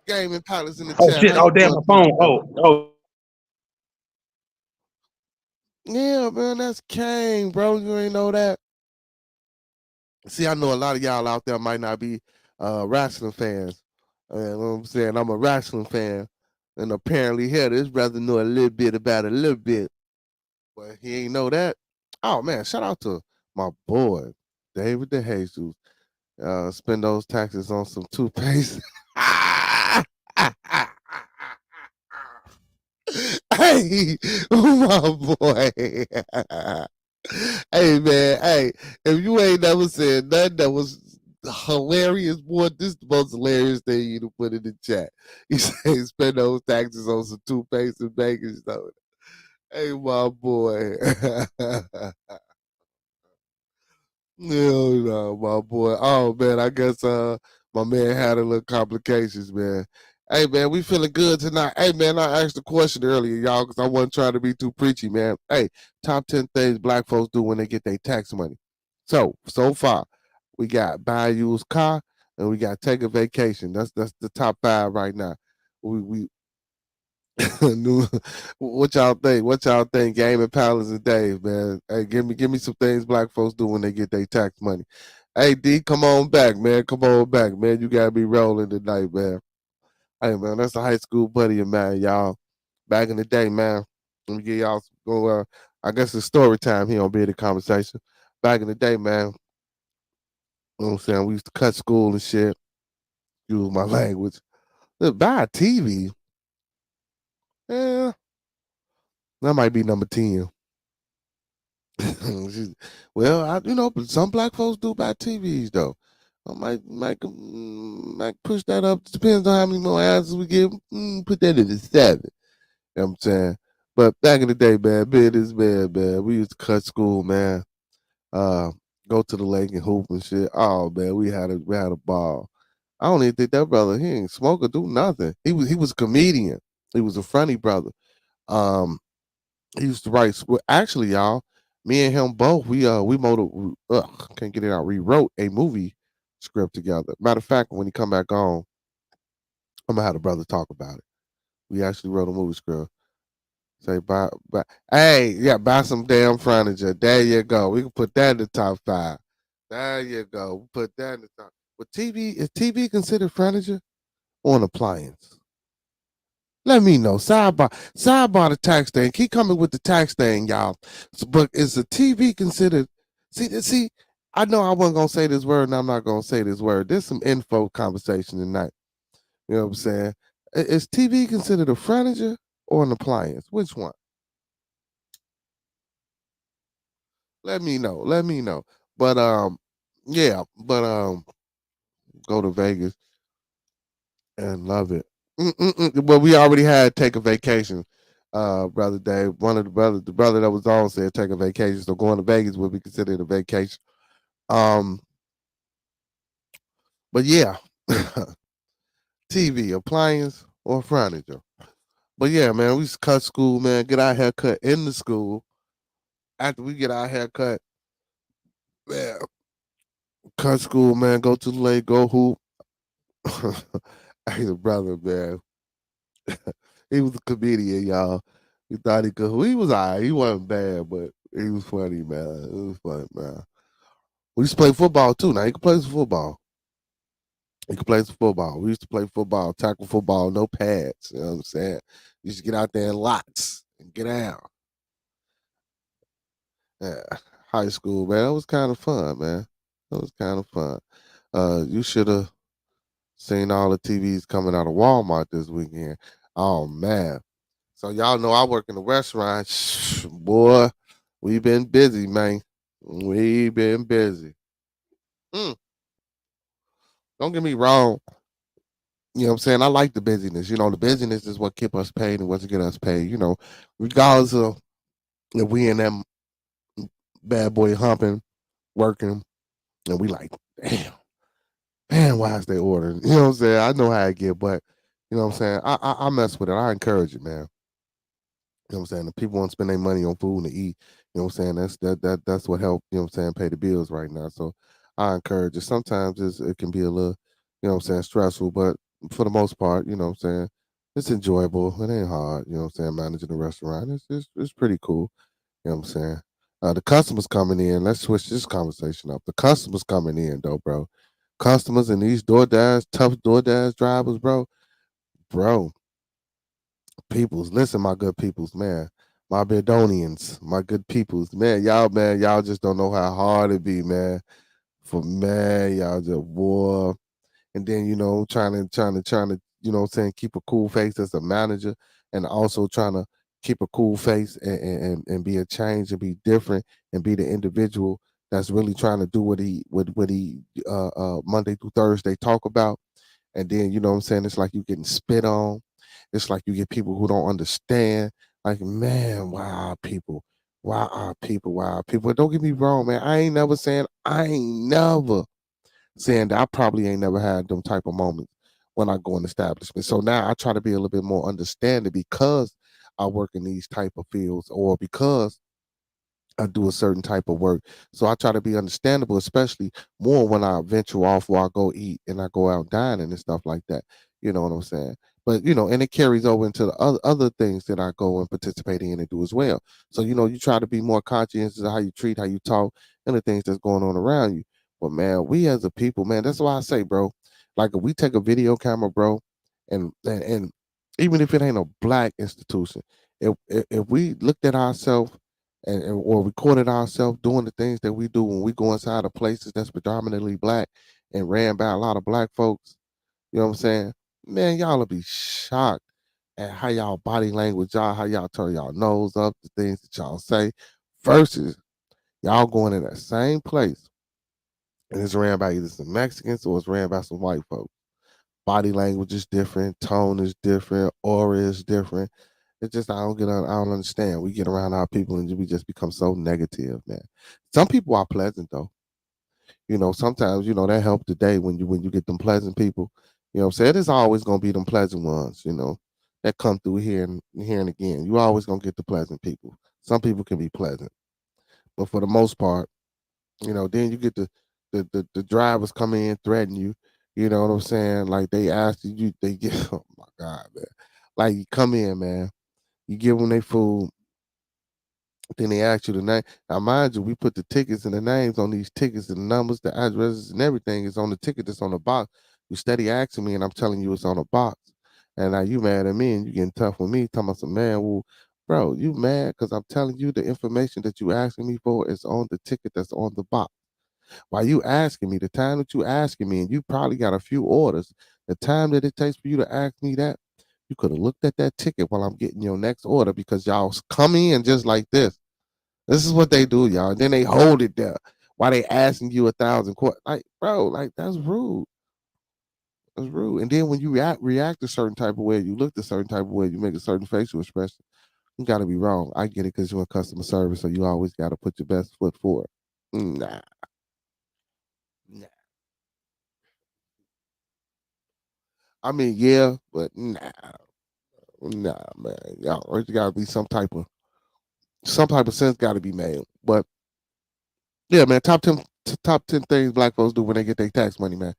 Gaming Palace in the Oh chat. shit! How Oh you damn, doing my tonight, phone. man? Oh, Yeah, man, that's Kane, bro. You ain't know that. See, I know a lot of y'all out there might not be wrestling fans. You know what I'm saying? I'm a wrestling fan, and apparently here this brother know a little bit about a little bit, but he ain't know that. Oh man, shout out to my boy David DeJesus. Spend those taxes on some toothpaste. Hey, my boy. Hey man, hey, if you ain't never said nothing that was hilarious, boy, this is the most hilarious thing you to put in the chat. You say spend those taxes on some toothpaste and baking soda. Hey, my boy. No, my boy. Oh man, I guess my man had a little complications, man. Hey man, we feeling good tonight. Hey man, I asked a question earlier, y'all, because I wasn't trying to be too preachy, man. Hey, top 10 things black folks do when they get their tax money. So far, we got buy a used car and we got take a vacation. That's the top 5 right now. We what y'all think? What y'all think? Game and Palace and Dave, man. Hey, give me some things black folks do when they get their tax money. Hey D, come on back, man. Come on back, man. You gotta be rolling tonight, man. Hey man, that's a high school buddy of mine, y'all. Back in the day, man. Let me get y'all some I guess it's story time here on Bearded Conversation. Back in the day, man. You know what I'm saying? We used to cut school and shit. Use my language. Look, buy a TV. Yeah, that might be number 10. Well, but some black folks do buy TVs though. I might push that up. Depends on how many more answers we get. Put that in the 7. You know what I'm saying? But back in the day, man, bid is bad, man. We used to cut school, man. Uh, go to the lake and hoop and shit. Oh man, we had a ball. I don't even think that brother he ain't smoke or do nothing. He was a comedian. He was a funny brother. Um, he used to write. Well, actually, y'all, me and him both. We can't get it out. We wrote a movie script together. Matter of fact, when he come back on, I'm gonna have the brother talk about it. We actually wrote a movie script. Say buy. Hey, yeah, buy some damn furniture. There you go. We can put that in the top 5. There you go. Put that in the top. But TV is TV considered furniture or an appliance? Let me know. Sidebar the tax thing. Keep coming with the tax thing, y'all. But is the TV considered? See. I know I wasn't gonna say this word, and I'm not gonna say this word. There's some info conversation tonight. You know what I'm saying? Is TV considered a furniture or an appliance? Which one? Let me know. Let me know. But yeah. But go to Vegas and love it. Well, we already had take a vacation, brother Dave. One of the brother that was on said take a vacation, so going to Vegas would be considered a vacation. Um, but yeah, TV, appliance, or furniture. But yeah, man, we used to cut school, man. Get our hair cut in the school. After we get our hair cut, man, cut school, man. Go to the lake, go hoop. Hey, the brother, man. He was a comedian, y'all. He thought he could. He was alright. He wasn't bad, but he was funny, man. It was funny, man. We used to play football too. Now he can play some football. He can play some football. We used to play football, tackle football, no pads. You know what I'm saying? We used to get out there in lots and get out. Yeah. High school, man. That was kind of fun, man. That was kind of fun. You should have seen all the TVs coming out of Walmart this weekend. Oh man. So y'all know I work in the restaurant. Boy, we been busy, man. We been busy. Mm, don't get me wrong. You know what I'm saying? I like the busyness. The busyness is what keep us paid and what's get us paid. Regardless of if we in them bad boy humping, working, and we like, damn, man, why is they ordering? You know what I'm saying? I know how I get, but you know what I'm saying? I mess with it. I encourage it, man. You know what I'm saying? The people want to spend their money on food and to eat. You know what I'm saying? That's what help, you know what I'm saying, pay the bills right now. So I encourage it. Sometimes it can be a little, you know what I'm saying, stressful, but for the most part, you know what I'm saying, it's enjoyable. It ain't hard, you know what I'm saying, managing a restaurant. It's pretty cool. You know what I'm saying? The customers coming in, let's switch this conversation up. The customers coming in though, bro. Customers and these DoorDash, tough DoorDash drivers, bro, peoples, listen, my good peoples, man, my Beardonians, my good peoples, man, y'all just don't know how hard it be, man. For man, y'all just war, and then trying to, you know, what I'm saying, keep a cool face as a manager, and also trying to keep a cool face and be a change and be different and be the individual that's really trying to do what he Monday through Thursday talk about, and then you know what I'm saying, it's like you getting spit on. It's like you get people who don't understand. Like, man, why are people? Don't get me wrong, man. I ain't never saying that I probably ain't never had them type of moments when I go in establishment. So now I try to be a little bit more understanding because I work in these type of fields, or because I do a certain type of work. So I try to be understandable, especially more when I venture off or I go eat and I go out dining and stuff like that. You know what I'm saying? But and it carries over into the other things that I go and participate in and do as well. So you try to be more conscientious of how you treat, how you talk, and the things that's going on around you. But man, we as a people, man, that's why I say, bro, like if we take a video camera, bro, and even if it ain't a black institution, if we looked at ourselves and or recorded ourselves doing the things that we do when we go inside of places that's predominantly black and ran by a lot of black folks, you know what I'm saying? Man, y'all will be shocked at how y'all body language, how y'all turn y'all nose up, the things that y'all say, versus y'all going in that same place and it's ran by either some Mexicans or it's ran by some white folks. Body language is different, tone is different, aura is different. It's just I don't understand. We get around our people and we just become so negative, man. Some people are pleasant though. Sometimes that help the day when you get them pleasant people. You know what I'm saying? It's always gonna be them pleasant ones, that come through here and again. You always gonna get the pleasant people. Some people can be pleasant. But for the most part, then you get the drivers come in, threaten you. You know what I'm saying? Like they ask you, they get oh my God, man. Like you come in, man, you give them their food, then they ask you the name. Now, mind you, we put the tickets and the names on these tickets, and the numbers, the addresses, and everything is on the ticket that's on the box. You steady asking me, and I'm telling you it's on a box. And now you mad at me, and you getting tough with me, talking about some man. Well, bro, you mad because I'm telling you the information that you asking me for is on the ticket that's on the box. While you asking me, the time that you asking me, and you probably got a few orders, the time that it takes for you to ask me that, you could have looked at that ticket while I'm getting your next order, because y'all come in just like this. This is what they do, y'all. And then they hold it there while they asking you 1,000 questions. Like, bro, like that's rude. That's rude. And then when you react a certain type of way, you look a certain type of way, you make a certain facial expression, you gotta be wrong. I get it because you're in customer service, so you always gotta put your best foot forward. Nah, nah. I mean, yeah, but nah, man. Y'all, there's gotta be some type of sense gotta be made. But yeah, man, top 10 things black folks do when they get their tax money, man.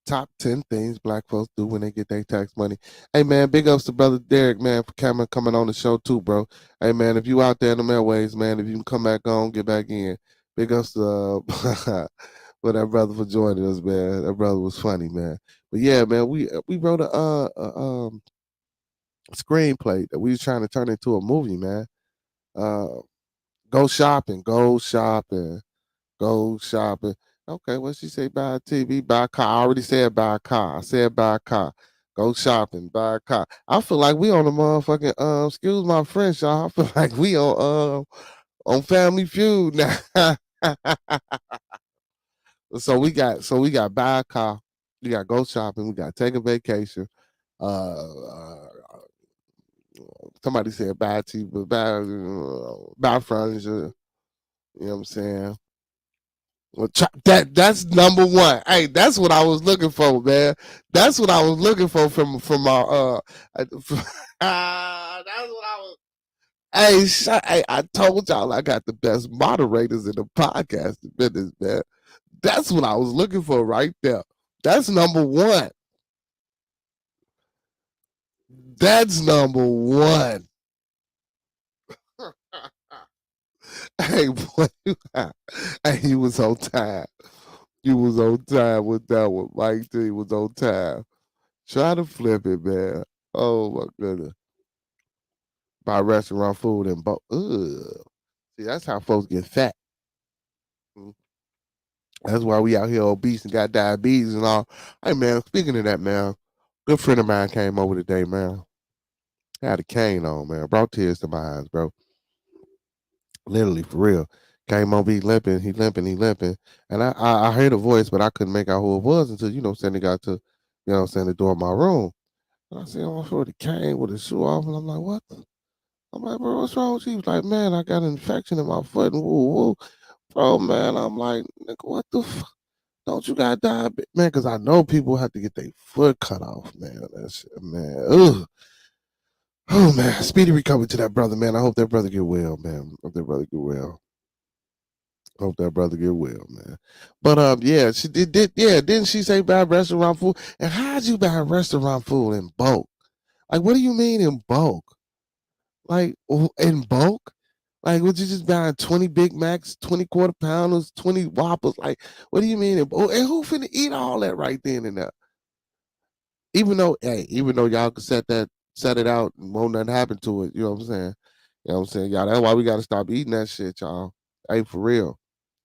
Top 10 things black folks do when they get their tax money. Hey, man, big ups to Brother Derek, man, for coming on the show, too, bro. Hey, man, if you out there in the airways, man, if you can come back on, get back in. Big ups to for that brother for joining us, man. That brother was funny, man. But yeah, man, we wrote a screenplay that we was trying to turn into a movie, man. Uh, go shopping, go shopping. Go shopping. Okay, what she say? Buy a TV, buy a car. I already said buy a car. I said buy a car. Go shopping, buy a car. I feel like we on the motherfucking excuse my French, y'all. I feel like we on Family Feud now. So we got buy a car. We got to go shopping. We got to take a vacation. Uh, Somebody said buy tea, but buy furniture. You know what I'm saying? Well, that's number one. Hey, that's what I was looking for, man. That's what I was looking for from our that's what I was. Hey, I told y'all I got the best moderators in the podcast business, man. That's what I was looking for right there. That's number one. That's number one. Hey, boy, hey, he was on time. You was on time with that one. Mike T was on time. Try to flip it, man. Oh my goodness. Buy restaurant food and see, that's how folks get fat. Mm. That's why we out here obese and got diabetes and all. Hey man, speaking of that, man, good friend of mine came over today, man. Had a cane on, man. Brought tears to my eyes, bro. Literally, for real. Came over, he limping. And I heard a voice, but I couldn't make out who it was until, Sandy got to, the door of my room. And I see him for the cane with his shoe off, and I'm like, what the? I'm like, bro, what's wrong with you? He was like, man, I got an infection in my foot, and woo, woo. Bro, man, I'm like, nigga, what the fuck? Don't you got diabetes? Man, because I know people have to get their foot cut off, man. That shit, man. Ugh. Oh, man. Speedy recovery to that brother, man. I hope that brother get well, man. Hope that brother get well. Hope that brother get well, man. But yeah, she did yeah, didn't she say buy restaurant food? And how'd you buy restaurant food in bulk? Like, what do you mean in bulk? Like in bulk? Like, would you just buy 20 Big Macs, 20 quarter pounders, 20 Whoppers? Like, what do you mean in bulk? And who finna eat all that right then and there? Even though y'all could set it out and won't nothing happen to it, you know what I'm saying? You know what I'm saying? Y'all, that's why we gotta stop eating that shit, y'all. Hey, for real.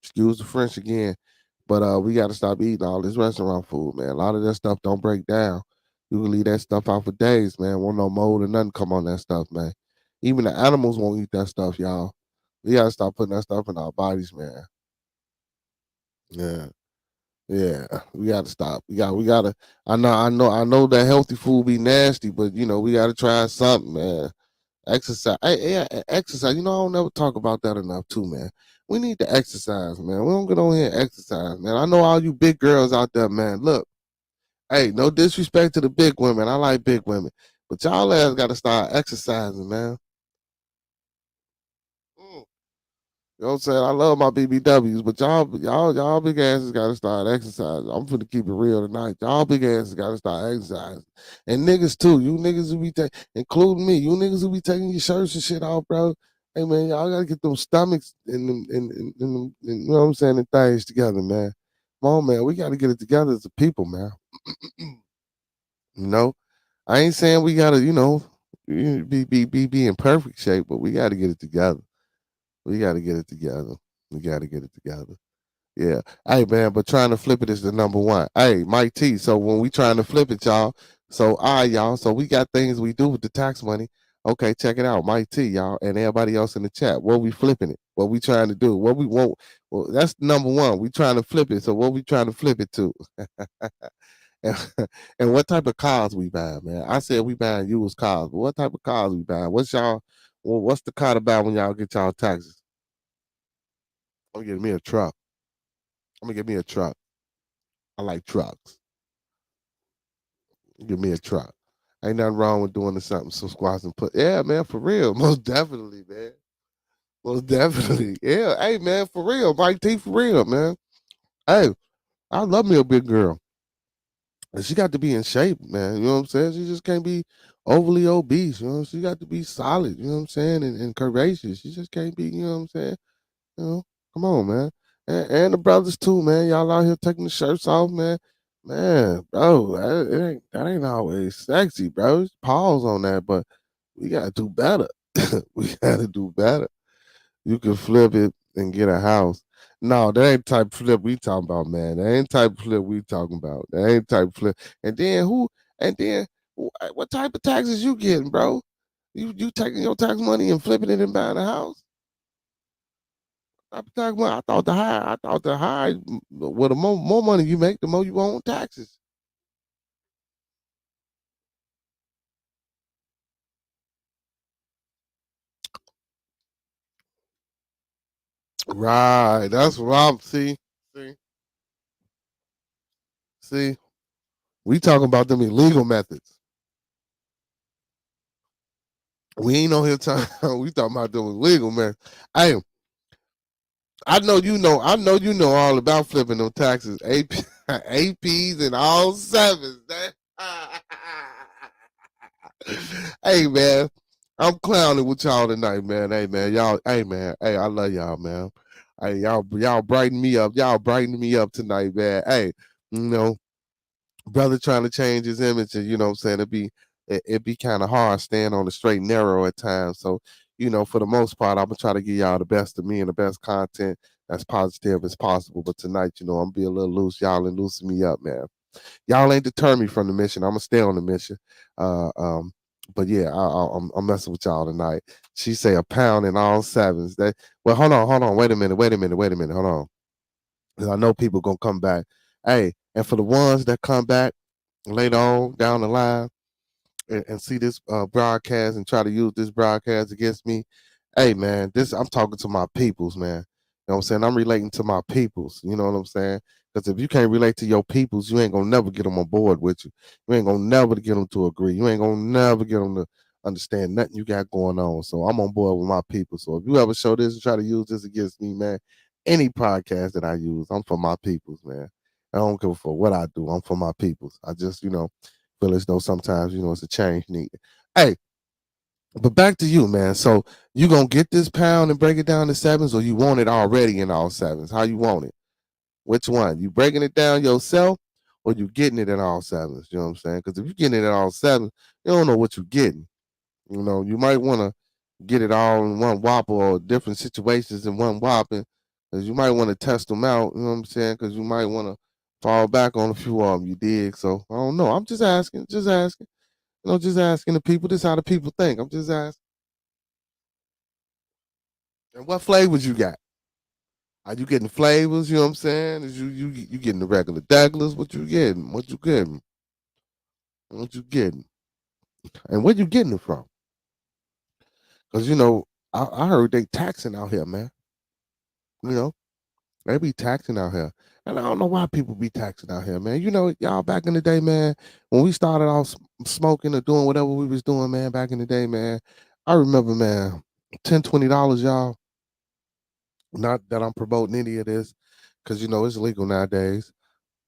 Excuse the French again. But we gotta stop eating all this restaurant food, man. A lot of that stuff don't break down. You can leave that stuff out for days, man. Won't no mold or nothing come on that stuff, man. Even the animals won't eat that stuff, y'all. We gotta stop putting that stuff in our bodies, man. Yeah. Yeah, we gotta stop. We gotta. I know that healthy food be nasty, but we gotta try something, man. Exercise, yeah, exercise. I don't never talk about that enough, too, man. We need to exercise, man. We don't get on here and exercise, man. I know all you big girls out there, man. Look, hey, no disrespect to the big women. I like big women, but y'all ass gotta start exercising, man. Mm. You know what I'm saying? I love my BBWs, but y'all big asses gotta start exercising. I'm finna keep it real tonight. Y'all big asses gotta start exercising. And niggas too. You niggas who be including me, you niggas who be taking your shirts and shit off, bro. Hey man, y'all gotta get them stomachs and them and you know what I'm saying, and things together, man. Come on, man. We gotta get it together as a people, man. you know? I ain't saying we gotta, be in perfect shape, but we gotta get it together. We got to get it together. We got to get it together. Yeah. Hey, man, but trying to flip it is the number one. Hey, Mike T. So when we trying to flip it, y'all. So, all right, y'all. So we got things we do with the tax money. Okay, check it out. Mike T, y'all, and everybody else in the chat. What we flipping it? What we trying to do? What we want? Well, that's number one. We trying to flip it. So what we trying to flip it to? and, and what type of cars we buying, man? I said we buying used cars, but what type of cars we buying? What's the car about when y'all get y'all taxes? I'm gonna get me a truck. I'm gonna get me a truck. I like trucks. Give me a truck. Ain't nothing wrong with doing something, some squats and put. Yeah, man, for real. Most definitely, man. Most definitely. Yeah. Hey, man, for real. Mike T, for real, man. Hey, I love me a big girl. And she got to be in shape, man. You know what I'm saying? She just can't be overly obese. She got to be solid, you know what I'm saying? And courageous. She just can't be, you know what I'm saying? You know, come on, man. And the brothers too, man. Y'all out here taking the shirts off, man. Man, bro, that ain't always sexy, bro. Pause on that, but we gotta do better. We gotta do better. You can flip it and get a house. No, that ain't type of flip we talking about, man. That ain't type of flip we talking about. That ain't type of flip. And then who? And then what type of taxes you getting, bro? You taking your tax money and flipping it and buying a house? I thought the higher, well, the more money you make, the more you owe on taxes. Right. That's what I'm see. We talking about them illegal methods. We ain't on here talking. We talking about them illegal methods. Hey, I know you know all about flipping them taxes. APs and all sevens. Hey man, I'm clowning with y'all tonight, man. Hey man, y'all. Hey man. Hey, I love y'all, man. Hey, y'all brighten me up. Y'all brighten me up tonight, man. Hey, you know, brother trying to change his image, and you know what I'm saying, it be kind of hard staying on the straight and narrow at times. So, you know, for the most part, I'm gonna try to give y'all the best of me and the best content that's positive as possible. But tonight, you know, I'm gonna be a little loose, y'all, and loosen me up, man. Y'all ain't deter me from the mission. I'm gonna stay on the mission. Uh, um, but yeah, I'm messing with y'all tonight. She say a pound in all sevens. That well, hold on, wait a minute, hold on. 'Cause I know people gonna come back. Hey, and for the ones that come back later on down the line and see this broadcast and try to use this broadcast against me, hey man, this I'm talking to my peoples, man. You know what I'm saying? I'm relating to my peoples. You know what I'm saying? Because if you can't relate to your peoples, you ain't gonna never get them on board with you. You ain't gonna never get them to agree. You ain't gonna never get them to understand nothing you got going on. So I'm on board with my people. So if you ever show this and try to use this against me, man, any podcast that I use, I'm for my peoples, man. I don't give a fuck what I do. I'm for my peoples. I just, you know, feel as though sometimes, you know, it's a change needed. Hey, but back to you, man. So you gonna get this pound and break it down to sevens, or you want it already in all sevens? How you want it? Which one? You breaking it down yourself, or you getting it in all sevens? You know what I'm saying? Because if you're getting it in all sevens, you don't know what you're getting. You know, you might want to get it all in one whopper or different situations in one whopping, because you might want to test them out. You know what I'm saying? Because you might want to fall back on a few of them. You dig? So I don't know. I'm just asking. Just asking. You know, just asking the people. This is how the people think. I'm just asking. And what flavors you got? Are you getting flavors? You know what I'm saying? Is you getting the regular Douglas? What you getting? What you getting? What you getting? And where you getting it from? Because you know, I heard they taxing out here, man. You know, they be taxing out here. And I don't know why people be taxing out here, man. You know, y'all back in the day, man, when we started off smoking or doing whatever we was doing, man, back in the day, man, I remember, man, $10, $20, y'all. Not that I'm promoting any of this, because you know it's legal nowadays.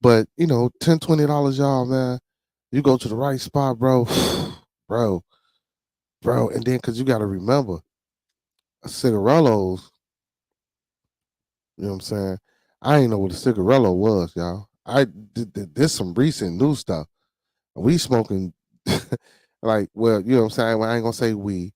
But you know, $10, $20, y'all, man. You go to the right spot, bro, bro, bro, and then because you got to remember, cigarillos. You know what I'm saying? I ain't know what a cigarillo was, y'all. I did this some recent new stuff. We smoking, like, well, you know what I'm saying. Well, I ain't gonna say we.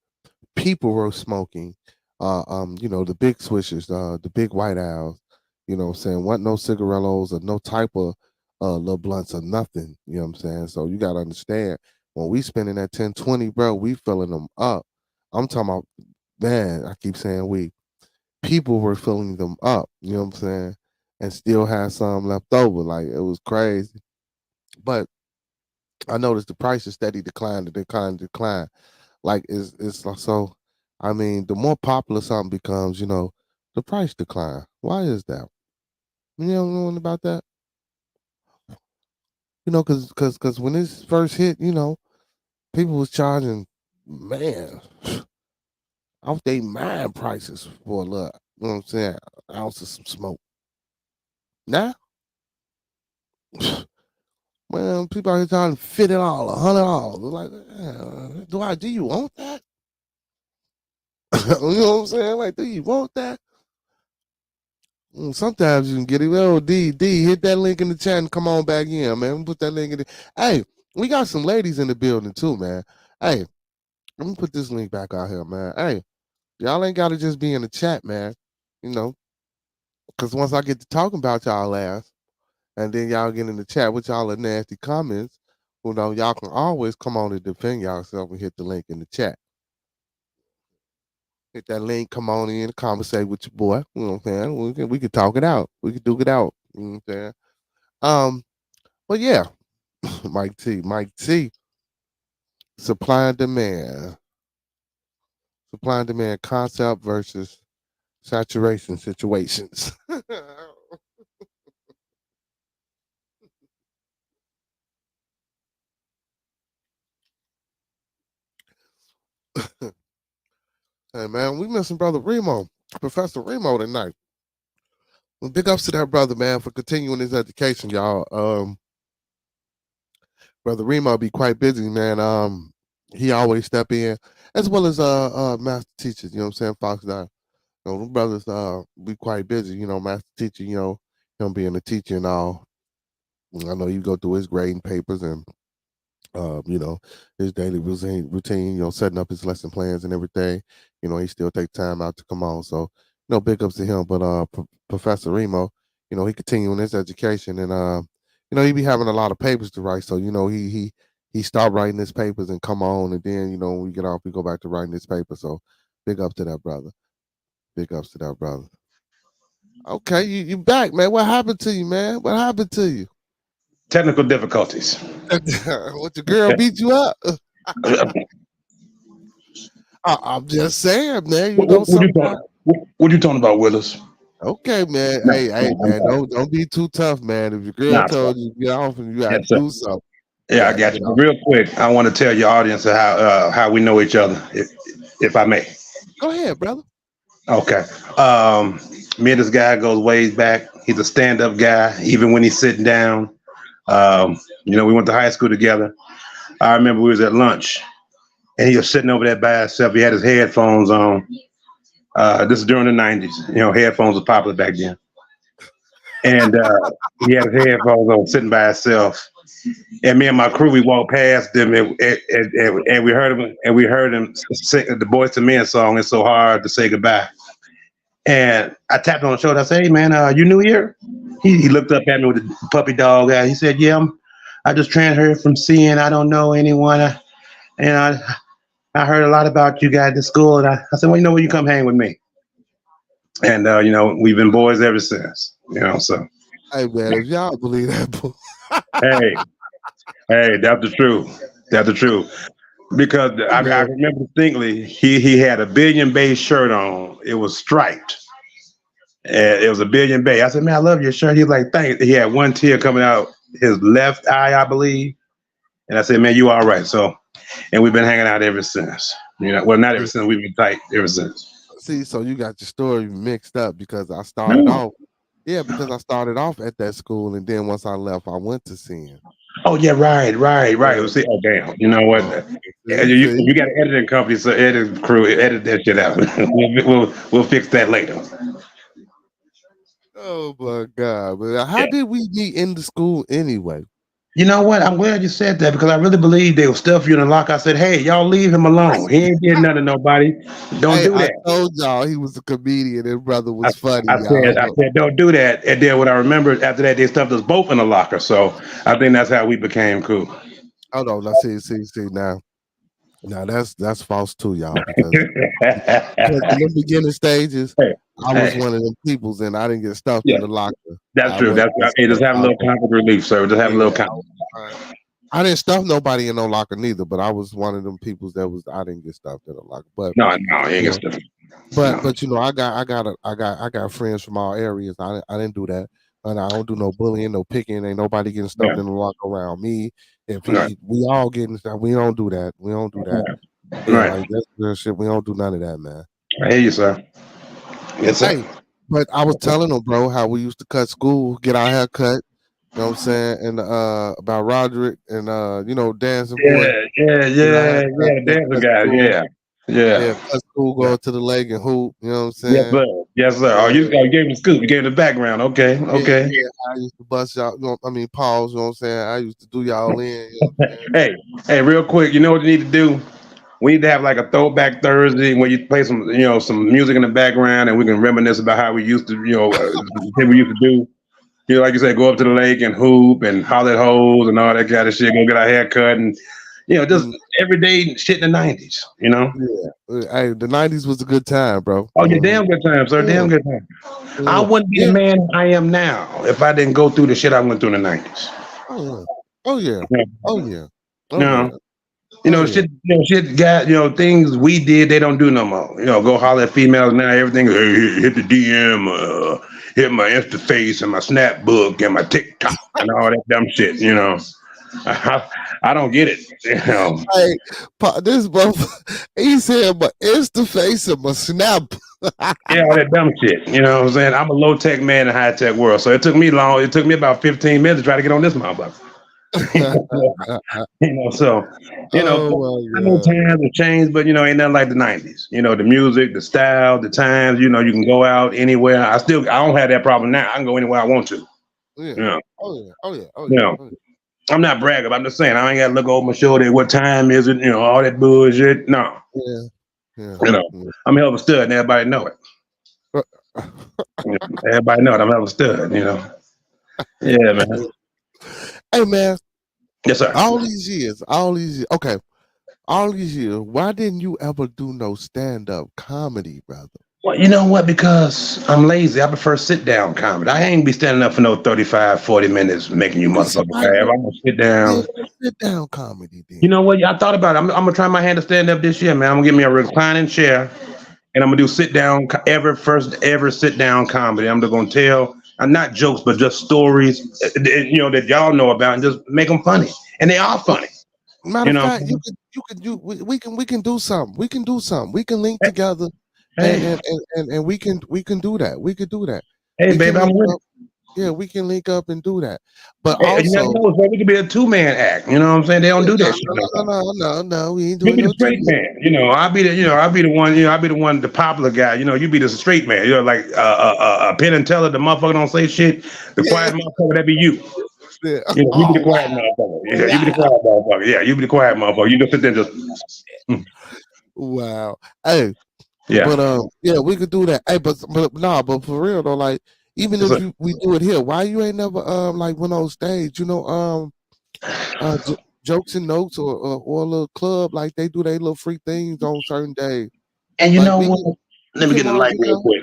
People were smoking, you know, the big swishers, the big white owls, you know what I'm saying? Wasn't no cigarillos or no type of little blunts or nothing, you know what I'm saying? So you gotta understand when we spending that 10, 20, bro, we filling them up. I'm talking about, man, I keep saying we people were filling them up, you know what I'm saying? And still had some left over. Like it was crazy. But I noticed the price is steady decline. Like it's like so. I mean, the more popular something becomes, you know, the price decline. Why is that? You know about that? You know, because when this first hit, you know, people was charging, man, off they mind prices for a little. You know what I'm saying? Ounce of some smoke. Now, man, people out here charging $50, $100. Like, do you want that? You know what I'm saying? Like, do you want that? Sometimes you can get it. Oh, D, hit that link in the chat and come on back in, man. Put that link in the. Hey, we got some ladies in the building too, man. Hey, let me put this link back out here, man. Hey, y'all ain't got to just be in the chat, man. You know, because once I get to talking about y'all ass, and then y'all get in the chat with y'all nasty comments, you know, y'all can always come on and defend yourself and hit the link in the chat. Hit that link, come on in, conversate with your boy. You know what I'm saying? We can talk it out. We can duke it out. You know what I'm saying? But yeah, Mike T, supply and demand, supply and demand concept versus saturation situations. Hey man, we missing brother Remo, Professor Remo tonight. Well, big ups to that brother, man, for continuing his education, y'all. Brother Remo be quite busy, man. He always step in, as well as master teachers. You know what I'm saying, Fox Nine. You know, them brothers be quite busy. You know, master teacher. You know, him being a teacher and all. I know you go through his grading papers and you know, his daily routine, you know, setting up his lesson plans and everything. You know, he still take time out to come on. So, you know, big ups to him. But Professor Remo, you know, he continuing his education and you know, he be having a lot of papers to write. So, you know, he stopped writing his papers and come on, and then, you know, when we get off, we go back to writing his paper. So big ups to that brother. Big ups to that brother. Okay, you back, man. What happened to you, man? What happened to you? Technical difficulties. What, your girl beat you up? I'm just saying, man. You know, What you talking about, Willis? okay, man. No, Hey, man. Don't be too tough, man. If your girl nah, told you to get off and you got yes, to sir. do something, Yeah, I got you. Real quick, I want to tell your audience how we know each other, if I may. Go ahead, brother. Okay. Me and this guy goes ways back. He's a stand-up guy, even when he's sitting down. You know, we went to high school together. I remember we was at lunch, and he was sitting over there by himself. He had his headphones on. This is during the '90s. You know, headphones were popular back then. And he had his headphones on, sitting by himself. And me and my crew, we walked past them, and we heard him sing the Boys to Men song. It's so hard to say goodbye. And I tapped on the shoulder. I said, "Hey man, you new here?" He looked up at me with a puppy dog eye. He said, "Yeah, I just transferred from seeing. I don't know anyone, and I heard a lot about you guys at school." And I said, "Well, you know what? You come hang with me." And you know, we've been boys ever since. You know, so Hey, man, if y'all believe that, hey, that's the truth. That's the truth. Because I man, remember distinctly, he had a Billion Bay shirt on. It was striped. And it was a Billion Bay. I said, "Man, I love your shirt." He was like, "Thanks." He had one tear coming out his left eye, I believe. And I said, "Man, you all right." So, and we've been hanging out ever since. You know, well, not ever since. We've been tight ever since. see, so you got your story mixed up because I started No. off. Yeah, because I started off at that school, and then once I left, I went to CN. Oh yeah, right. Yeah. See, oh damn. You know what? See? You got an editing company, so edit crew, edit that shit out. We'll fix that later. Oh my God, man. How Yeah. did we meet in the school anyway? You know what? I'm glad you said that because I really believe they will stuff you in the lock. I said, "Hey, y'all leave him alone. He ain't did nothing to nobody. Don't Hey, do I that." told y'all he was a comedian and brother I, was funny, I y'all. said, "Don't do that." And then what I remember after that, they stuffed us both in the locker. So I think that's how we became cool. Hold on, now see now. Now that's false too, y'all, because in the beginning stages, Hey, I was hey, one of them peoples and I didn't get stuffed yeah, in the locker. that's I true. wasn't That's right. Hey, just have a little comic relief, sir. Just have a yeah, little comic. I didn't stuff nobody in no locker neither, but I was one of them peoples that was I didn't get stuffed in the locker. But No, he ain't you get know, stuff. No. but you know, I got friends from all areas. I didn't do that. And I don't do no bullying, no picking. Ain't nobody getting Yeah. stuffed in the locker around me. If Right. we all getting stuff, we don't do that. We don't do that. Yeah, Right. like that's real shit. We don't do none of that, man. I hear you, sir. Yes, sir. Hey, but I was telling them, bro, how we used to cut school, get our hair cut. You know what I'm saying? And about Roderick and you know, dancing boy. Get our hair cut, The dancing cut guy. school. Yeah, Yeah. cut school, Yeah. go to the lake and hoop. You know what I'm Yes, saying? sir. Yes, sir. Yeah, You gave him the scoop. You gave him the background. Okay. yeah, Okay. yeah. I used to bust y'all. You know, I mean, pause. You know what I'm saying? I used to do y'all in. You know what I'm saying? Hey, real quick. You know what you need to do? We need to have like a throwback Thursday where you play some, some music in the background, and we can reminisce about how we used to, thing we used to do. You know, like you said, go up to the lake and hoop and holler at hoes and all that kind of shit. Go get our hair cut and, just Mm, everyday shit in the '90s. You know. yeah. Hey, the '90s was a good time, bro. Oh, yeah, damn good time, sir. Yeah, Damn good time. I yeah, wouldn't be the yeah. man I am now if I didn't go through the shit I went through in the '90s. Oh yeah. Oh yeah. Yeah. Oh yeah. Oh No, yeah. Shit got, things we did, they don't do no more. Go holler at females now, everything, hey, hit the DM, hit my Insta face and my Snap book and my TikTok and all that dumb shit, I don't get it, Hey, this motherfucker, he said, "My Insta face and my Snap." Yeah, all that dumb shit. You know what I'm saying? I'm a low tech man in a high tech world. So it took me long. It took me about 15 minutes to try to get on this motherfucker. So, Oh I my know god! times have changed, but ain't nothing like the 90s. The music, the style, the times, you can go out anywhere. I don't have that problem now. I can go anywhere I want to. Yeah. Yeah. Oh yeah. Oh yeah. Oh You yeah. know, Oh, yeah. I'm not bragging, but I'm just saying I ain't gotta look over my shoulder. What time is it? All that bullshit. No. Yeah. Yeah. I'm a hell of a stud and everybody know it. Everybody know it. I'm a hell of a stud, Yeah, man. Hey man, Yes, sir. all these years, okay, all these years, why didn't you ever do no stand-up comedy, brother? Well, you know what? Because I'm lazy. I prefer sit-down comedy. I ain't be standing up for no 35, 40 minutes making you motherfuckers laugh. I'm gonna sit down. Sit-down comedy, then. You know what? I thought about it. I'm gonna try my hand to stand up this year, man. I'm gonna get me a reclining chair, and I'm gonna do sit-down, first ever sit-down comedy. I'm just gonna tell, not jokes, but just stories, that y'all know about, and just make them funny. And they are funny. Matter of fact, we can do something. We can do something. We can link together. Hey. And we can do that. We could do that. Hey, baby, I'm with it. Yeah, we can link up and do that. But Hey, also, you never know, so we could be a 2-man act. You know what I'm saying? They don't do that shit. No, we ain't You doing be no the straight man. I'll be the one, the popular guy. You be the straight man. You're like a Penn and Teller. The motherfucker don't say shit. The quiet motherfucker, that be you. Yeah. You be the quiet motherfucker. Yeah, you be the quiet motherfucker. Yeah, you be the quiet motherfucker. You just sit there and just. Wow. Hey. Yeah. But yeah, we could do that. Hey, but for real though, like even if we do it here, why you ain't never like went on stage? Jokes and notes or a little club, like they do their little free things on certain days. And you know what? Let me get in the light real quick.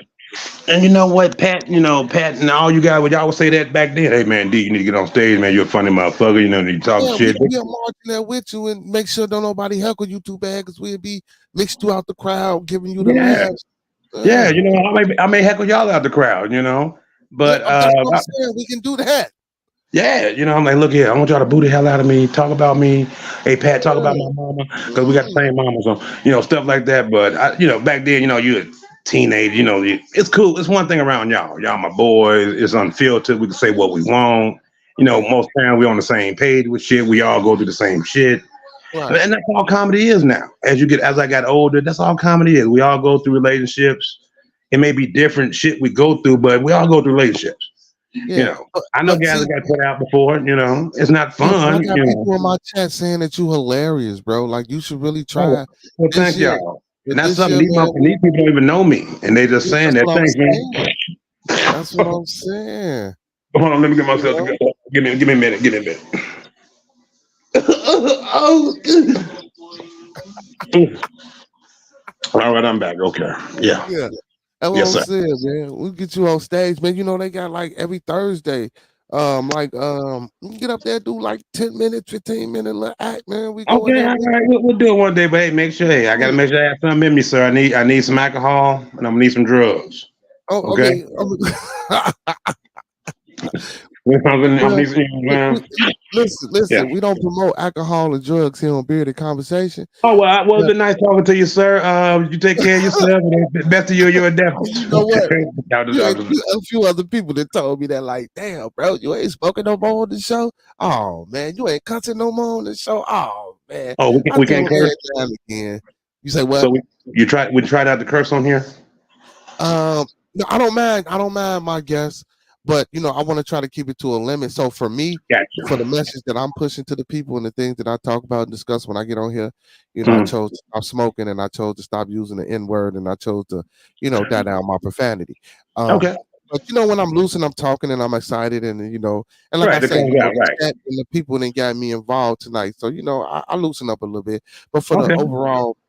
And you know what, Pat, and all you guys, y'all would say that back then. Hey, man, D, you need to get on stage, man. You're a funny motherfucker. You talk shit. We'll march there with you and make sure don't nobody heckle you too bad, because we'll be mixed throughout the crowd, giving you the laughs. Yeah, I may heckle y'all out the crowd, but that's what I'm saying. We can do that. Yeah, I'm like, look here, I want y'all to boo the hell out of me, talk about me. Hey, Pat, talk about my mama, because we got the same mama, so stuff like that. But back then, you're a teenage, it's cool. It's one thing around y'all. Y'all my boys. It's unfiltered. We can say what we want. Most times we on the same page with shit. We all go through the same shit. Right. And that's all comedy is now. As I got older, that's all comedy is. We all go through relationships. It may be different shit we go through, but we all go through relationships. Yeah. I know guys that got put out before. It's not fun. I got people in my chat saying that you hilarious, bro. Like you should really try. Well, thank y'all. And that's something these people don't even know me, and they just saying that. Thanks, man. That's what I'm saying. Hold on, let me get myself together. Give me a minute. Give me a minute. All right, I'm back. Okay. Yeah. That's what I'm saying, man. We'll get you on stage, man. They got like every Thursday. You get up there, do like 10 minutes, 15 minute little act, man. We go okay, all right, we'll do it one day, but hey, make sure, I gotta make sure I have something in me, sir. I need some alcohol and I'm gonna need some drugs. Oh, okay. Listen. We don't promote alcohol and drugs here on Bearded Conversation. Oh well, it's been nice talking to you, sir. You take care of yourself. And best of you, you're a devil. You know what? A few other people that told me that, like, damn, bro, you ain't smoking no more on the show. Oh man, you ain't cussing no more on the show. Oh man. Oh, we can't curse again. You say what? So we tried out to curse on here. No, I don't mind my guests. But I want to try to keep it to a limit. So for me, for the message that I'm pushing to the people and the things that I talk about and discuss when I get on here, I chose to stop smoking and I chose to stop using the N-word and I chose to, die down my profanity. Okay. But when I'm loose and I'm talking and I'm excited and and like I said, and the people that got me involved tonight. So I loosen up a little bit. But for the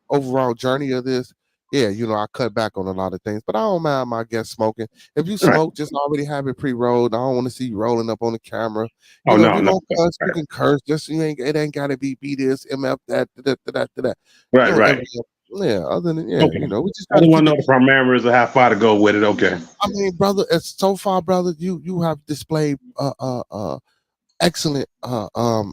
overall journey of this, yeah, I cut back on a lot of things, but I don't mind my guests smoking. If you Right. smoke, just already have it pre-rolled. I don't want to see you rolling up on the camera. Oh, If no, you're no. gonna curse, you can curse. Just it ain't gotta be this, MF, that. Right, right. Yeah, other than Okay. we just I try to just want keep to know it. the parameters of how far to go with it. Okay. I mean, brother, it's so far, brother, you have displayed excellent Mannerism?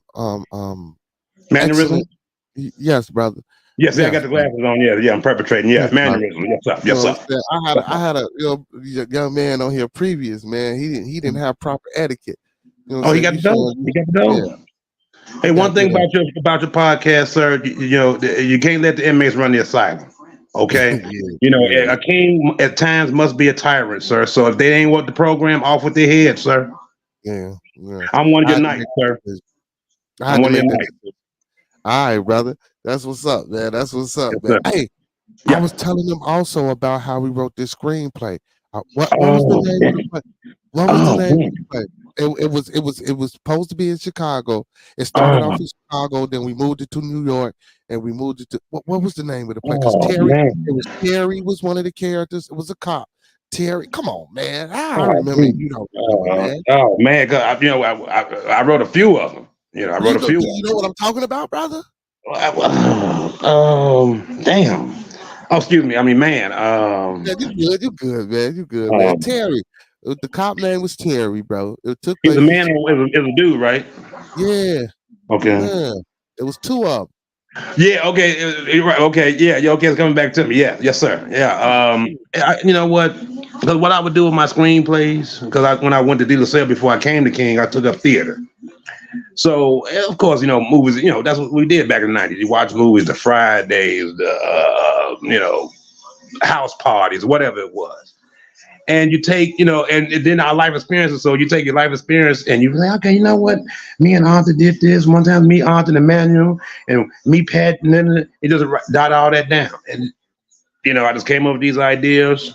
excellent yes, brother. Yes, yeah, I got Yes, the brother. glasses on. Yeah, yeah, I'm perpetrating. Yeah, Yes, brother. mannerism. Yes, sir. You Yes, know what sir. I'm saying? I had a young man on here previous, man. He didn't have proper etiquette. You know what I'm Oh, he saying? got You the dough. showing He got the yeah, dough. he Hey, one got thing the about your podcast, sir, you can't let the inmates run the asylum. Okay, yeah, a king at times must be a tyrant, sir. So if they ain't want the program, off with their head, sir. yeah. I'm one of I your had to knights, make that sir. decision. I I'm had to one of your make that knights. decision. All right, brother. That's what's up, man. That's what's up, Yes, man. sir. Hey, I Yeah. was telling them also about how we wrote this screenplay. What was the Oh, name of the man. play? What was the Oh, name of man. the play? It was supposed to be in Chicago. It started off Oh, in Chicago, then we moved it to New York, and we moved it to what was the name of the play? Because oh, man. Terry was one of the characters. It was a cop. Terry, come on, man. I Oh, remember. man. You don't remember, man. Oh, man. 'Cause I wrote a few of them. I wrote a Do few. you know what I'm talking about, brother? Damn. Oh, excuse me. I mean, man. Yeah, you good, man. You good, man. Um, Terry. The cop name was Terry, bro. It took he's a place in man Chicago. or is a dude, right? Yeah, Okay. yeah. It was two of them. Yeah. Okay. You're right. Okay. Yeah. Yeah. Okay. It's coming back to me. Yeah. Yes, sir. Yeah. You know what? Because what I would do with my screenplays, because when I went to De La Salle before I came to King, I took up theater. So of course, movies. That's what we did back in the '90s. You watch movies, the Fridays, the house parties, whatever it was. And you take, and then our life experiences. So you take your life experience and you be like, okay, you know what? Me and Arthur did this one time. Me, Arthur, and Emmanuel, and me, Pat, and then it just dot all that down. And I just came up with these ideas.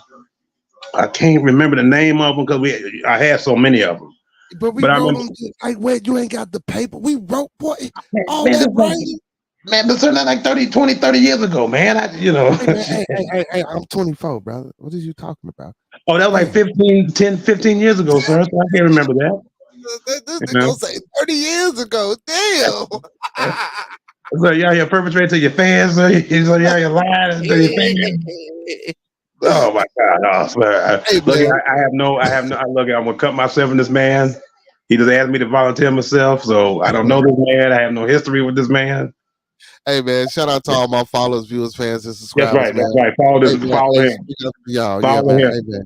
I can't remember the name of them because I had so many of them. But we But I wrote remember, them like, wait, you ain't got the paper. We wrote, boy, all man, that this like, writing. man, this is like 30 years ago, man. Hey, man, hey, I'm 24, brother. What are you talking about? Oh, that was like Damn. 15 years ago, sir. So I can't remember that. This You nigga know? gonna say 30 years ago. Damn. So y'all here perpetrate to your fans, so y'all here lying to your fans. Oh my God! Oh, sir. Hey, Look, man. I have no. Look, I'm gonna cut myself in this man. He just asked me to volunteer myself, so I don't know this man. I have no history with this man. Hey, man. Shout out to all my followers, viewers, fans, and That's subscribers, right. man. That's right. Follow Hey, this. man. Follow Hey, him. speak up to y'all. Yeah, Follow man. him. Hey, man.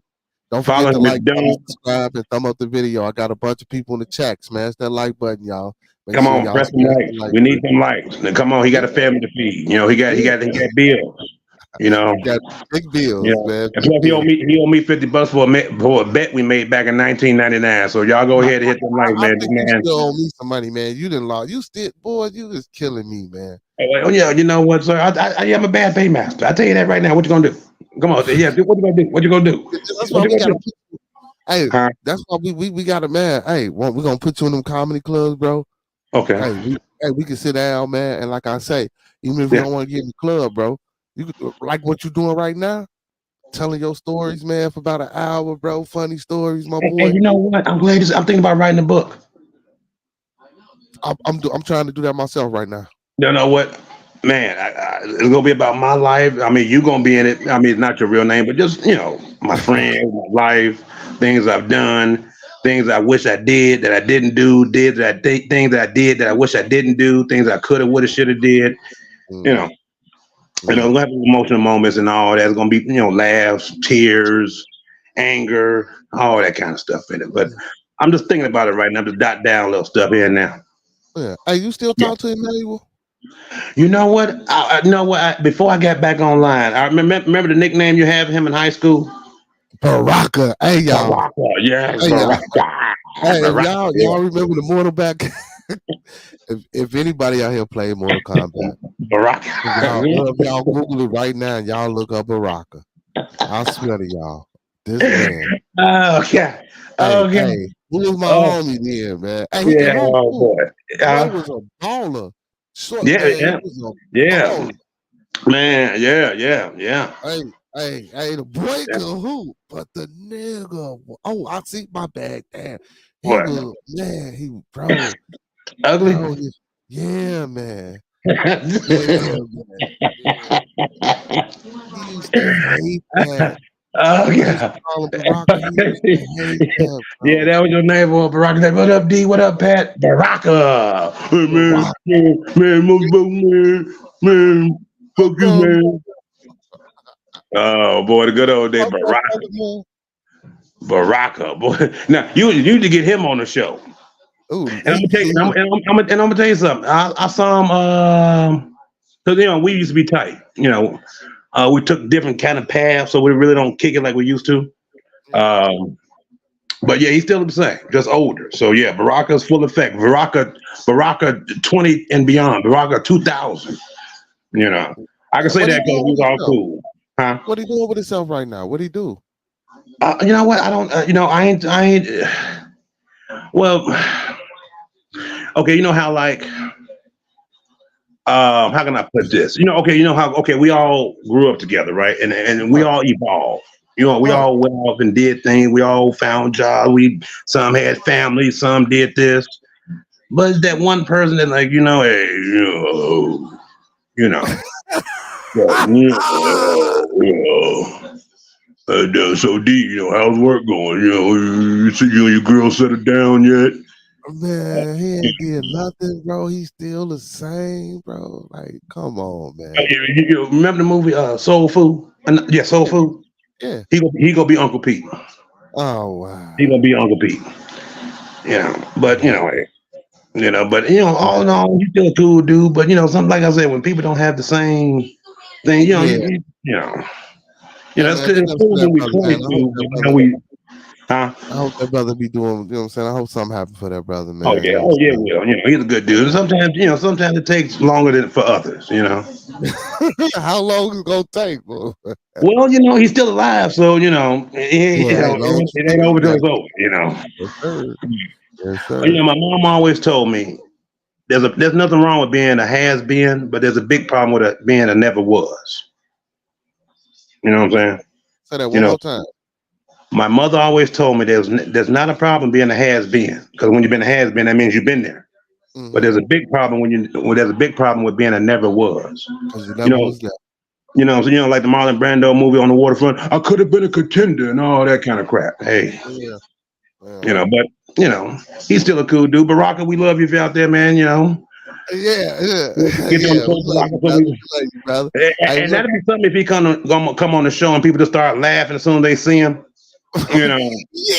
Don't Follow forget to him. like, If comment, don't, subscribe, and thumb up the video. I got a bunch of people in the chat. Smash that like button, y'all. Make come sure on, y'all press some smash the likes. like We need button. some likes. Now, come on, he got a family to feed. He got bills. You know. Got big Yeah. bills, man. And Big plus, bills. he owe me $50 for a bet we made back in 1999. So y'all go ahead and hit them likes, I man. This think you man. still owe me some money, man. You didn't lie. You still, boy, you just killing me, man. Oh yeah, you know what, sir? I am a bad paymaster. I tell you that right now. What you gonna do? Come on, yeah. What you gonna do? What you gonna do? That's why What you we gonna gotta do? put, hey, Huh? that's why we got it, man. Hey, we're gonna put you in them comedy clubs, bro. Okay. We can sit down, man. And like I say, even if you Yeah. don't want to get in the club, bro, you could like what you're doing right now, telling your stories, man, for about an hour, bro. Funny stories, my And boy. you know what? I'm glad. I'm thinking about writing a book. I'm trying to do that myself right now. You know what? Man, it's gonna be about my life. I mean, you gonna be in it. I mean, it's not your real name, but just my friends, my life, things I've done, things I wish I did that I didn't do, things that I did that I wish I didn't do, things I could have, would have, should have did. You Mm, know, mm. we'll have emotional moments and all that. It's gonna be laughs, tears, anger, all that kind of stuff in it. But I'm just thinking about it right now. I'm just jot down little stuff here and now. Yeah. Hey, you still Yeah. talk to Emmanuel? You know what? You know what? Before I got back online, I remember the nickname you have him in high school. Baraka. Hey, y'all. Baraka. Yes, Hey, y'all. Baraka. Hey, if Baraka. Yeah. y'all remember the Mortal back, if anybody out here play Mortal Kombat, Baraka. if y'all Google it right now, and y'all look up Baraka. I swear to y'all, this man. Okay. Hey, who was my Oh, homie then, man? Hey, yeah. Oh who? boy. Boy was a baller. Short Yeah. man, he Yeah. was a Yeah. baller. Man, yeah. Hey, the boy Yeah. could hoop, but the nigga, oh, I see my bag. Damn, he What? was, man, Ugly? bro, yeah, man, yeah, man, yeah. He used to hate that. Oh I used to yeah. call him Baraka. He used to hate that, Yeah, bro. that was your name for Baraka. Like, what up, D? What up, Pat? Baraka. Hey, man, Baraka, man, fuck you, man. Oh boy, the good old day, Baraka. man. Baraka, boy. Now you need to get him on the show. Oh, And I'm gonna tell you, and I'm gonna tell you something. I saw him. Cause we used to be tight. We took different kind of paths, so we really don't kick it like we used to. Um, but yeah, he's still the same, just older. So yeah, Baraka's full effect. Baraka 20 and beyond. Baraka 2000. You know, I can say what he that because doing we with was all himself? cool, huh? What he doing with himself right now? What he do? You know what? I don't. I ain't. Well, okay. You know how like how can I put this? Okay, how we all grew up together, right? And we Right, all evolved. We right. all went off and did things. We all found jobs. Some had families, some did this. But it's that one person that like, hey, you know, but, so D, how's work going? You see you and your girl settled down yet? Man, he ain't did nothing, bro. He's still the same, bro. Like, come on, man. Remember the movie Soul Food? Yeah, Soul Yeah, Food. yeah. He gonna be Uncle Pete. Oh He wow. gonna be Uncle Pete. But hey, but all in all, he's still a cool dude. But something like I said, when people don't have the same thing, Yeah. Hey it's man, good. big It's ups to cool that when we brother, play man. too. But huh? I hope that brother be doing, you know what I'm saying? I hope something happens for that brother, Oh man. You yeah, know oh yeah, what Will. He's a good dude. And sometimes it takes longer than for others. I'm saying? How long is it gonna take, bro? Well, he's still alive, so Yeah, hey, long as it you ain't think over till that. it's over. Yes, sir. Yes, But, sir. my mom always told me there's nothing wrong with being a has been, but there's a big problem with being a never was. You know what I'm saying? Say that You one know, more time. my mother always told me there's not a problem being a has been, because when you've been a has been, that means you've been there. But Mm-hmm. there's a big problem there's a big problem with being a never was. Because you You never know, was there. like the Marlon Brando movie On the Waterfront. I could have been a contender and all that kind of crap. Hey, Yeah. Yeah. but he's still a cool dude. Baraka, we love you if you're out there, man. Yeah, yeah, Get on the yeah. We show, love Baraka, you, so brother. We love you, brother. Hey, and look. that'd be something if he gonna come on the show and people just start laughing as soon as they see him. You know, Yeah,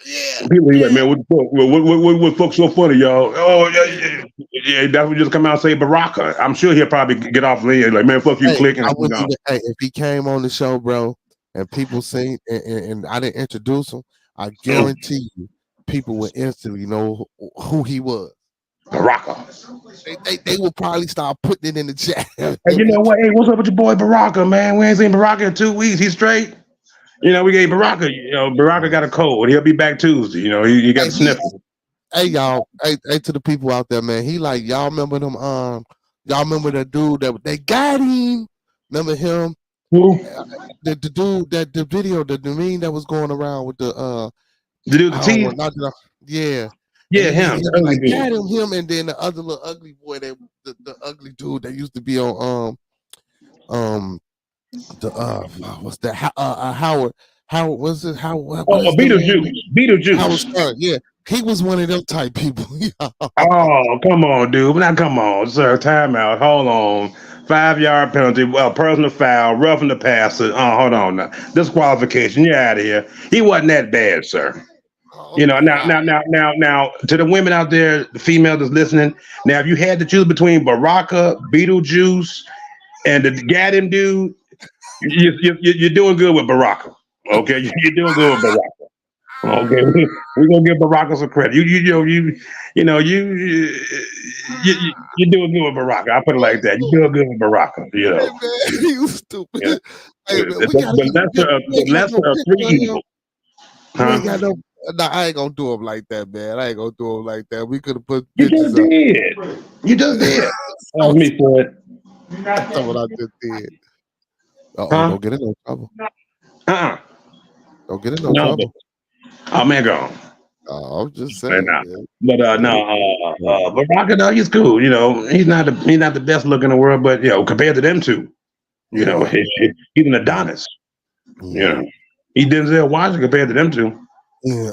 yeah, people be like, yeah. man, what the fuck? What fuck so funny, y'all? Oh yeah. That would just come out and say Baraka. I'm sure he'll probably get off the like, man, fuck you, Hey, click, and I I'm wouldn't gone. even. Hey, if he came on the show, bro, and people sing, and I didn't introduce him, I guarantee you, people would instantly know who he was. Baraka. They will probably start putting it in the chat. Hey, you know what? Hey, what's up with your boy Baraka, man? We ain't seen Baraka in 2 weeks. He's straight. We gave Baraka. Baraka got a cold. He'll be back Tuesday. He got Hey, the sniffles. hey, y'all, hey, to the people out there, man. He like y'all remember them. Y'all remember that dude that they got him. Remember him? Who? The dude that the video, the meme that was going around with the To do the I don't teeth? want not gonna, yeah. And Yeah, him. he The was ugly like, dude. got him, and then the other little ugly boy that the ugly dude that used to be on um the what's that Howard was it what Oh, is the man name? Beetlejuice. Howard Beetlejuice. Stern, yeah. He was one of them type people. Oh, come on, dude. Now, come on, sir. Timeout. Hold on. 5-yard penalty. Well, personal foul. Roughing the passer. Oh, hold on. Now. Disqualification. You're out of here. He wasn't that bad, sir. Oh, Now, to the women out there, the female that's listening. Now, if you had to choose between Baraka, Beetlejuice, and the Gaddam dude, you're doing good with Baraka. Okay, you're doing good with Baraka. Okay, we're gonna give Baraka some credit. You're doing good with Baraka. I put it like that. You're doing good with Baraka. hey man, you stupid. Yeah. Hey man, we got The lesser of three picture of him. evils, You ain't huh? got no. Nah, I ain't gonna do him like that, man. I ain't gonna do him like that. We could have put You pictures just up. did. You just did. That So was me, Fred. That's what I just did. Oh, Huh? don't get in no trouble. Uh-uh. Don't get in no No, but trouble. oh man, go on. I'm just Man, saying, nah. man. But Yeah, but Rocket, he's cool. You know, he's not the best look in the world, but you know, compared to them two, you know, yeah, he's an yeah, Adonis. You yeah. know, he Denzel Washington compared to them two. Yeah.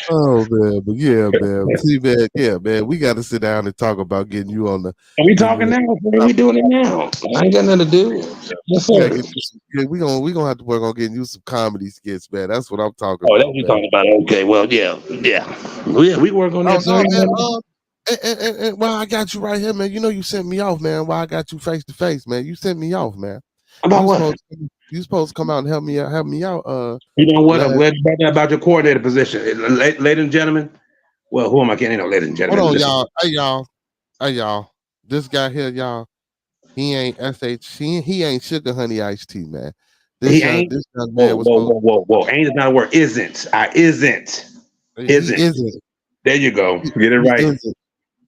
Oh man, but yeah, man. See, man, yeah, man. We got to sit down and talk about getting you on the, Are we getting you talking on. now? Man, we doing it now. I ain't got nothing to do. Yes, We gotta sir. get you some. Yeah, we gonna have to work on getting you some comedy skits, man. That's what I'm talking Oh, that's what about, you man. talking about. Okay, well, yeah, yeah. Well, yeah, we work on Oh that, sir. no, You man. know? And while I got you right here, man. You know you sent me off, man. While I got you face to face, man. You sent me off, man. About You what? supposed you supposed to come out and help me out. You know what? I'm Last. glad about your coordinator position. Ladies and gentlemen. Well, who am I kidding? You know, ladies and Hold gentlemen, on, listen. y'all. Hey, y'all. This guy here, y'all. He ain't sh. He ain't sugar honey iced tea, man. He ain't. This young man Whoa, was whoa, supposed. whoa, whoa, whoa. Ain't is not a word. Isn't. I isn't. He Isn't. isn't. There you go. He, Get it he right. isn't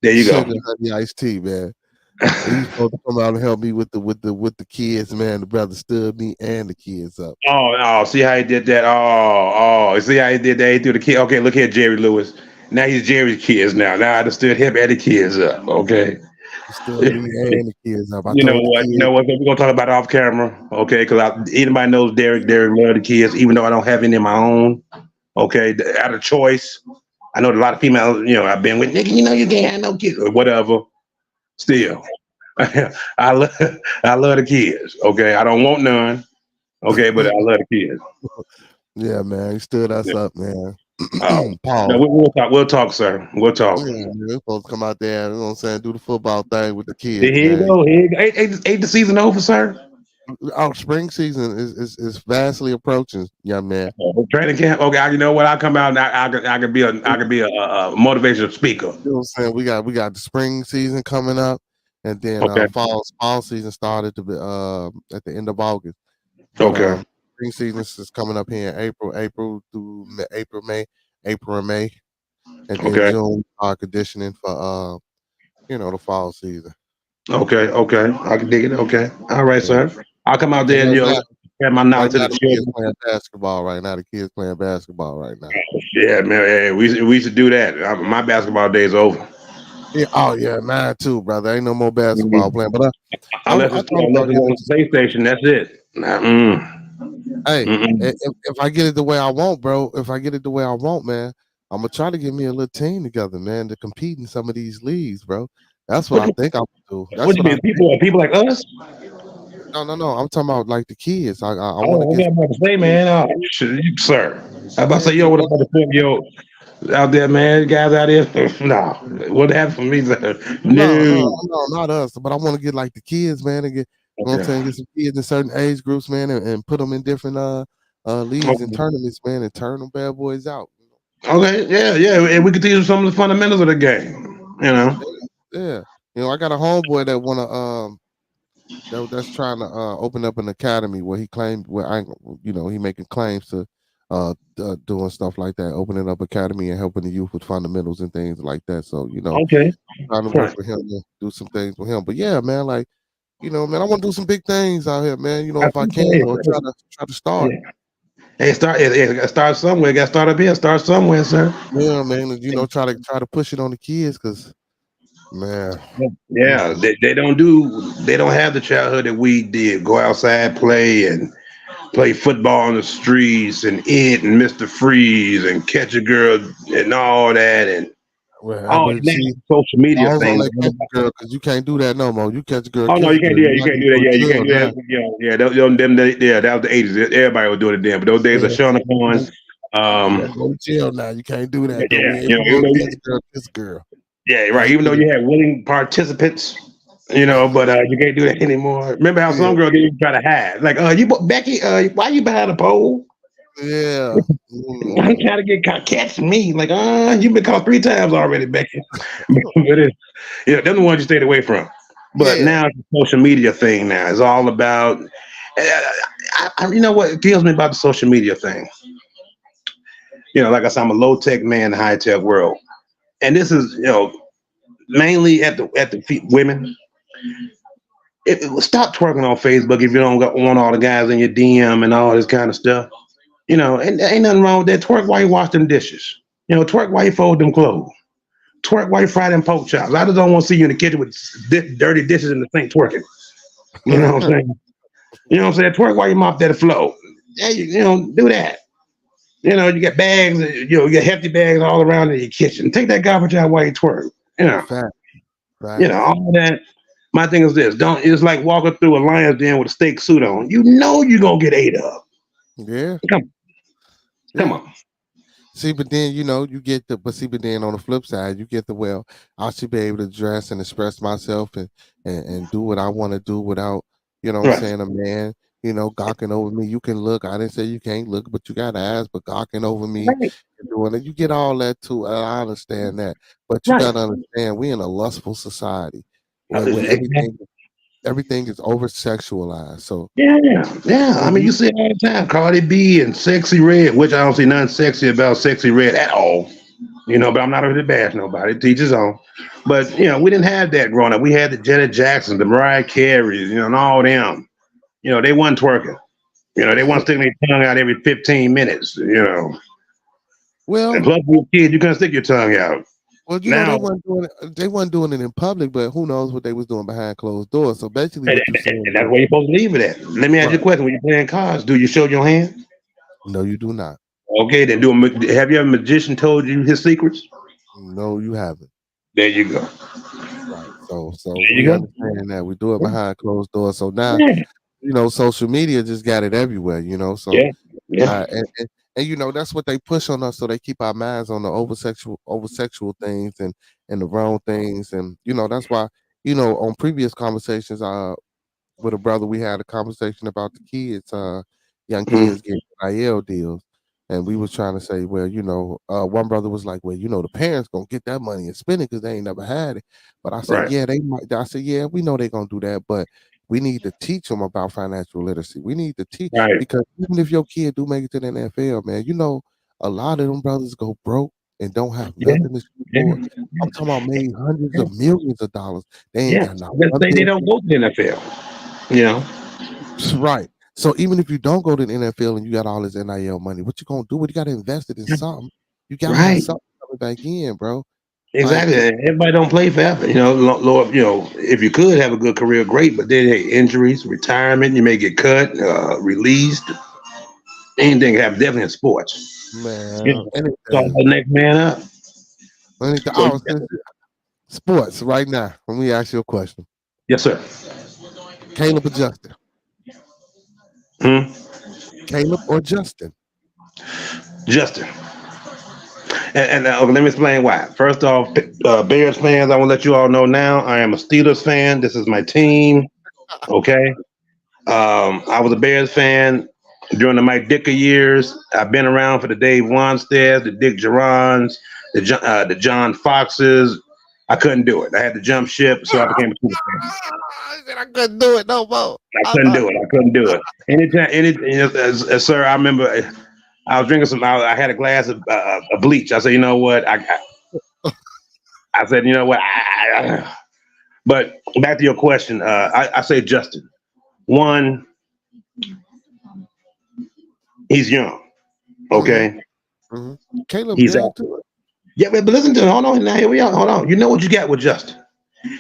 There you go. sugar honey iced tea, man. He's supposed to come out and help me with the kids, man. The brother stood me and the kids up. Oh, see how he did that? See how he did that? He threw the kid. Okay, look here, Jerry Lewis. Now he's Jerry's kids now. Now I understood him and the kids up. Okay. He stood me and the kids up. I You know told the what? You kids, know what? We're gonna talk about it off camera, okay? Because anybody knows Derek. Derek love the kids, even though I don't have any of my own. Okay, out of choice. I know a lot of females. You know, I've been with nigga. You know, you can't have no kids or whatever. Still, I love I love the kids. Okay, I don't want none. Okay, but I love the kids. yeah, man, he stood us Yeah. up, man. Oh, no, Paul. we'll talk. We'll talk, sir. We'll talk. Yeah, man, we're supposed to come out there, you know what I'm saying, do the football thing with the Here kids, you man. go. Here you go. Ain't the season over, sir? Our spring season is vastly approaching, young man. Training camp. Okay, you know what? I'll come out and I could be a motivational speaker. You know what I'm saying? We got the spring season coming up, and then Okay. fall season started to be at the end of August. But Okay. spring season is coming up here in April and May, and then Okay. June our conditioning for the fall season. Okay. Okay. I can dig it. Okay. All right, Yeah. sir. I'll come out So there and add my knowledge right to now the the kids children. playing basketball right now. The kids playing basketball right now. Yeah, man. Hey, we should do that. My basketball day is over. Yeah. Oh yeah, mine too, brother. Ain't no more basketball Mhm. playing. But I thought Unless about it's getting on into the PlayStation, that's it. Hey, Mm-mm. if I get it the way I want, bro, if I get it the way I want, man, I'm gonna try to get me a little team together, man, to compete in some of these leagues, bro. That's what What I you, think I'm gonna do. what That's you what I mean? think. People like us? No. I'm talking about like the kids. I want to Oh, I get got some about to say, kids. man. Oh, shit, sir. I about to Yeah, say, yo, what about the 4-year-old out there, man? Guys out there? No. What happened for me, sir? No. no, not us. But I want to get like the kids, man, and get you know what I'm Okay. saying, get some kids in certain age groups, man, and put them in different leagues and Okay. tournaments, man, and turn them bad boys out. Okay. Yeah. Yeah. And we can teach them some of the fundamentals of the game. You know. Yeah. I got a homeboy that wanna that's trying to open up an academy where he claimed where he making claims to doing stuff like that, opening up academy and helping the youth with fundamentals and things like that. So Okay. trying to work Right. with him to do some things with him. But yeah, man, like man, I want to do some big things out here, man. I If I can, appreciate or it. try to start. Yeah. Hey, start somewhere. Got to start up here. Start somewhere, sir. Yeah, man. And, try to push it on the kids, cause man, Yeah, mm, they don't have the childhood that we did. Go outside, play football on the streets, and it and Mr. Freeze and catch a girl and all that, and well, all but that see, social I media was on thing. that catch a girl because you can't do that no more. You catch a girl, Oh no, kiss a you can't girl. do You that. You gotta can't go do that. to Yeah, you jail can't do now. that. Yeah. Yeah, that was the 80s. Everybody was doing it then, but those days Yeah, of Sean Cohen. you gotta go to jail now. You can't do that though. Yeah, We ain't you know, gonna catch a girl, kiss a girl. yeah, right. Can't Even though do you had willing participants, but you can't do that anymore. Remember how it. Yeah, some girl didn't even try to hide? Like, Becky, why you behind a pole? yeah. I'm Mm. trying to get caught catch me. Like, you've been caught 3 times already, Becky. But them the ones you stayed away from. But Yeah. now it's a social media thing. Now it's all about. You know what kills me about the social media thing? Like I said, I'm a low tech man in the high tech world, and this is mainly at the feet, women. Stop twerking on Facebook if you don't want all the guys in your DM and all this kind of stuff. And there ain't nothing wrong with that. Twerk while you wash them dishes. Twerk while you fold them clothes. Twerk while you fry them pork chops. I just don't want to see you in the kitchen with dirty dishes in the sink twerking. You know what I'm saying? You know what I'm saying? Twerk while you mop that floor. Yeah, do that. You get bags, you get hefty bags all around in your kitchen. Take that garbage out while you twerk. Fact. All that. My thing is this: it's like walking through a lion's den with a steak suit on. You're gonna get ate up. Yeah. Come on. See, but then you get but then on the flip side, you get I should be able to dress and express myself and do what I want to do without, what I'm saying, a man, gawking over me. You can look. I didn't say you can't look, but you got eyes, but gawking over me and doing it. You get all that too. I understand that. But you gotta understand, we in a lustful society where everything is over sexualized. So yeah. I mean, you see it all the time. Cardi B and Sexy Red, which I don't see nothing sexy about Sexy Red at all. But I'm not here to bash nobody. Teach his own. But we didn't have that growing up. We had the Janet Jacksons, the Mariah Careys, and all them. They wasn't twerking. They wasn't sticking their tongue out every 15 minutes. Well, and plus, you kid, you couldn't stick your tongue out. Well, they weren't doing it in public, but who knows what they was doing behind closed doors. So basically, what you're saying, and that's where you're supposed to leave it at. Let me ask you a question: when you're playing cards, do you show your hand? No, you do not. Okay, then have you ever magician told you his secrets? No, you haven't. There you go. Right. So we understand that we do it behind closed doors. So now, social media just got it everywhere. So and that's what they push on us, so they keep our minds on the over sexual things and the wrong things, and that's why on previous conversations with a brother, we had a conversation about the kids, young kids getting NIL deals, and we was trying to say, well, one brother was like, well, the parents gonna get that money and spend it because they ain't never had it, but I said, yeah, they might. I said, yeah, we know they gonna do that, but we need to teach them about financial literacy. We need to teach because even if your kid do make it to the NFL, man, a lot of them brothers go broke and don't have nothing to shoot for. I'm talking about made hundreds of millions of dollars. They ain't got nothing. They don't go to the NFL. Right. So even if you don't go to the NFL and you got all this NIL money, what you gonna do? You got to invest it in something. You gotta have something coming back in, bro. Exactly. Everybody don't play forever. Lord, if you could have a good career, great. But then, injuries, retirement, you may get cut, released. Anything happen, definitely in sports. Man, the next man up. Sports right now. Let me ask you a question. Yes, sir. Caleb or Justin? Caleb or Justin? Justin. And let me explain why. First off, Bears fans, I want to let you all know now, I am a Steelers fan. This is my team. Okay. I was a Bears fan during the Mike Dicker years. I've been around for the Dave Wanstead, the Dick Gerons, the John Foxes. I couldn't do it. I had to jump ship, so I became a Steelers fan. I couldn't do it no more. I couldn't do it. Anytime, sir, I remember I was drinking I had a glass of bleach. I said, you know what? I said, you know what? But back to your question, I say Justin. One, he's young. Okay. Caleb, he's out to it. Yeah, but listen to him. Hold on. Now here we are. Hold on. You know what you got with Justin?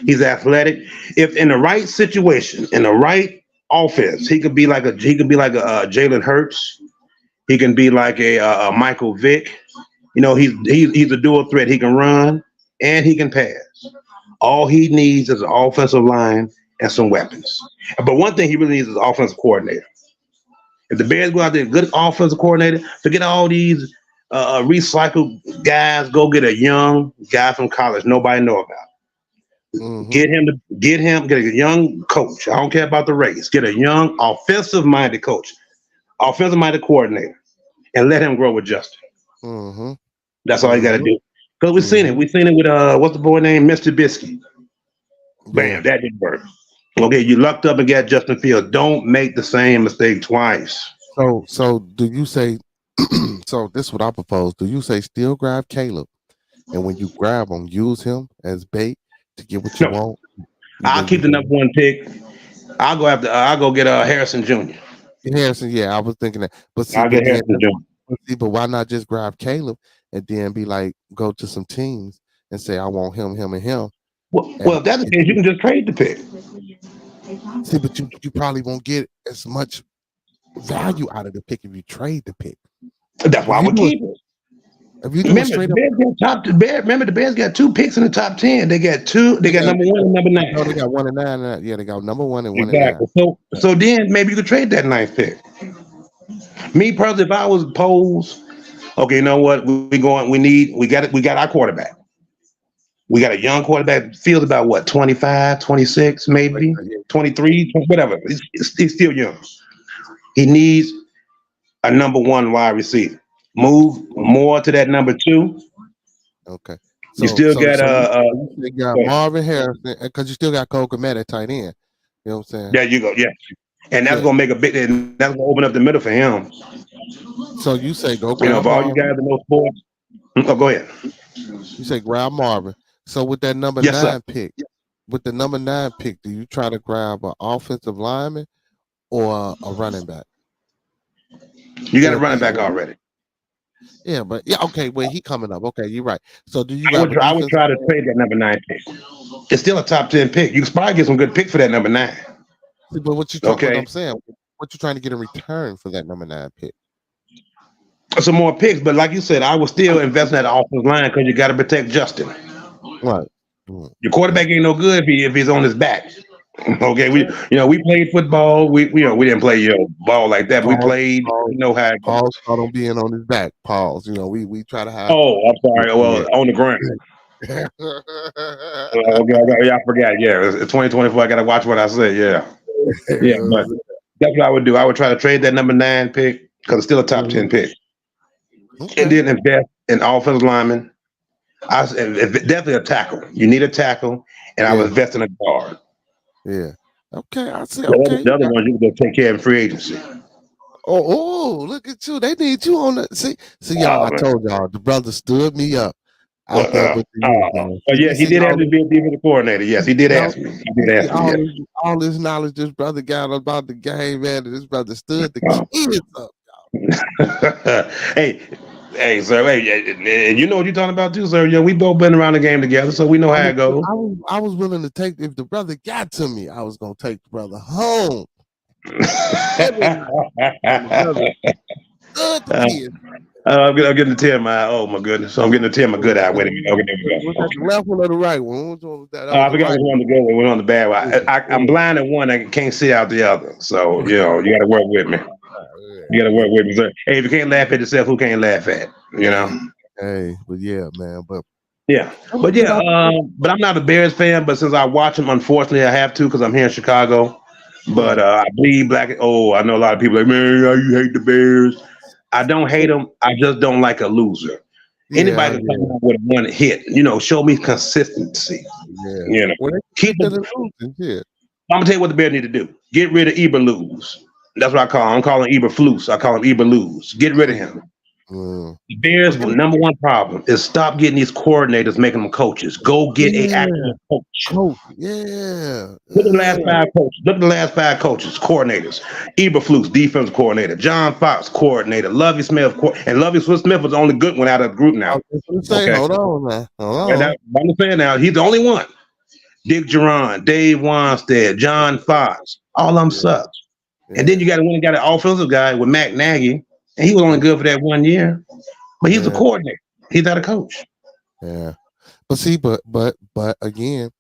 He's athletic. If in the right situation, in the right offense, he could be like a Jalen Hurts. He can be like a Michael Vick. He's a dual threat. He can run and he can pass. All he needs is an offensive line and some weapons. But one thing he really needs is an offensive coordinator. If the Bears go out there, good offensive coordinator, forget all these recycled guys. Go get a young guy from college nobody know about. Get a young coach. I don't care about the race. Get a young offensive-minded coach, offensive-minded coordinator, and let him grow with Justin. That's all you got to do. Because we've seen it. We've seen it with what's the boy named Mr. Biscuit. Bam, that didn't work. Okay, you lucked up and got Justin Fields. Don't make the same mistake twice. So do you say? So this is what I propose. Do you say still grab Caleb, and when you grab him, use him as bait? to get what you No, want. I'll keep the number one pick. I'll go get Harrison Jr. Harrison, yeah, I was thinking that. But see, I'll but get then Harrison Jr. but why not just grab Caleb and then be like, go to some teams and say, I want him, and him. Well, if that's the case, you can just trade the pick. See, but you probably won't get as much value out of the pick if you trade the pick. That's why I would keep it. If you do it straight up, remember the Bears got 2 picks in the top 10. They got number 1 and number 9. No, they got 1 and 9. Yeah, they got number 1 and 1 exactly. and 9. So then maybe you could trade that 9th pick. Me personally, if I was posed, okay, you know what? We got our quarterback. We got a young quarterback, feels about what, 25, 26, maybe 23, whatever. He's still young. He needs a number 1 wide receiver. Move more to that number 2. Okay. So, you still got you got Marvin Harrison, because you still got Cole Kmet at tight end. You know what I'm saying? There you go. Yeah. And that's gonna make a big, and that's gonna open up the middle for him. So you say go grab you know, for all you guys that know sports. Oh, go ahead. You say grab Marvin. So with that number 9 pick, with the number 9 pick, do you try to grab an offensive lineman or a running back? You got a running back already. Yeah, but okay. Well, he coming up. Okay, you're right. So do you? I would try to trade that number 9 pick. It's still a top 10 pick. You can probably get some good picks for that number 9. But what I'm saying, what you trying to get in return for that number 9 pick? Some more picks, but like you said, I would still invest in that offensive line because you got to protect Justin. Right. Your quarterback ain't no good if he's on his back. Okay, we played football. We didn't play ball like that. We played. We know how. Paul's caught him being on his back. Paul's. We try to have. Oh, I'm sorry. Well, on the ground. Okay, I forgot. Yeah, it's 2024. I gotta watch what I say. Yeah, yeah. But that's what I would do. I would try to trade that number 9 pick because it's still a top 10 pick, and then invest in offensive linemen. Definitely a tackle. You need a tackle, and I would invest in a guard. Yeah. Okay, I see. Okay. The other ones you can take care of in free agency. Oh, look at you. They need you on the see, y'all. I told y'all the brother stood me up. Out there with the yes, he did have to be a defensive coordinator. Yes, he did ask me. He did ask me. All this knowledge this brother got about the game, man. This brother stood the kids up, y'all. Hey, sir. Hey, and you know what you're talking about too, sir. Yeah, we both been around the game together, so we know how it goes. I was willing to take, if the brother got to me, I was gonna take the brother home. I'm getting the tear oh my goodness. So I'm getting the tear my good eye. Wait a minute. Okay, there we go. Was that the left one or the right one? I forgot which one to go with. We're on the bad one. I'm blind at one. I can't see out the other. So you got to work with me. You got to work with me. So, hey, if you can't laugh at yourself, who can't laugh at? You know. Hey, but yeah, man. But I'm not a Bears fan. But since I watch them, unfortunately, I have to because I'm here in Chicago. But I bleed black. Oh, I know a lot of people like, man, you hate the Bears. I don't hate them. I just don't like a loser. Anybody can come out with one hit, show me consistency. Yeah. Keep it. I'm gonna tell you what the Bears need to do. Get rid of Eberflus. That's what I call him. I'm calling Eberflus. I call him Eberflus. Get rid of him. The Bears' number one problem is stop getting these coordinators, making them coaches. Go get an actual coach. Yeah. Look at the last 5 coaches. Look at the last 5 coaches, coordinators. Eberflus, defensive coordinator. John Fox, coordinator. Lovie Smith, and Lovie Smith was the only good one out of the group now. Hold on, man. I'm saying now, he's the only one. Dick Geron, Dave Wanstead, John Fox, all of them suck. And then you got an offensive guy with Matt Nagy. And he was only good for that 1 year, but he's a coordinator. He's not a coach. Yeah, but see, but again,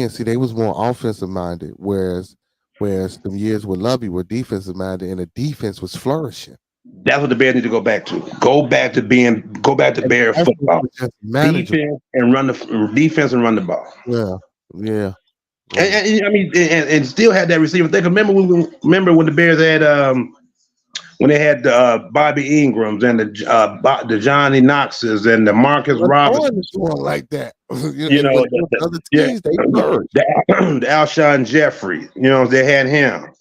see, they was more offensive minded, whereas the years with Lovey were defensive minded, and the defense was flourishing. That's what the Bears need to go back to. Go back to Bear football. Defense and run the ball. Yeah. And I mean, and still had that receiver. They remember when the Bears had when they had Bobby Ingrams and the Johnny Knoxes and the Marcus Roberts, like that. The other teams they merged. The Alshon Jeffrey, they had him.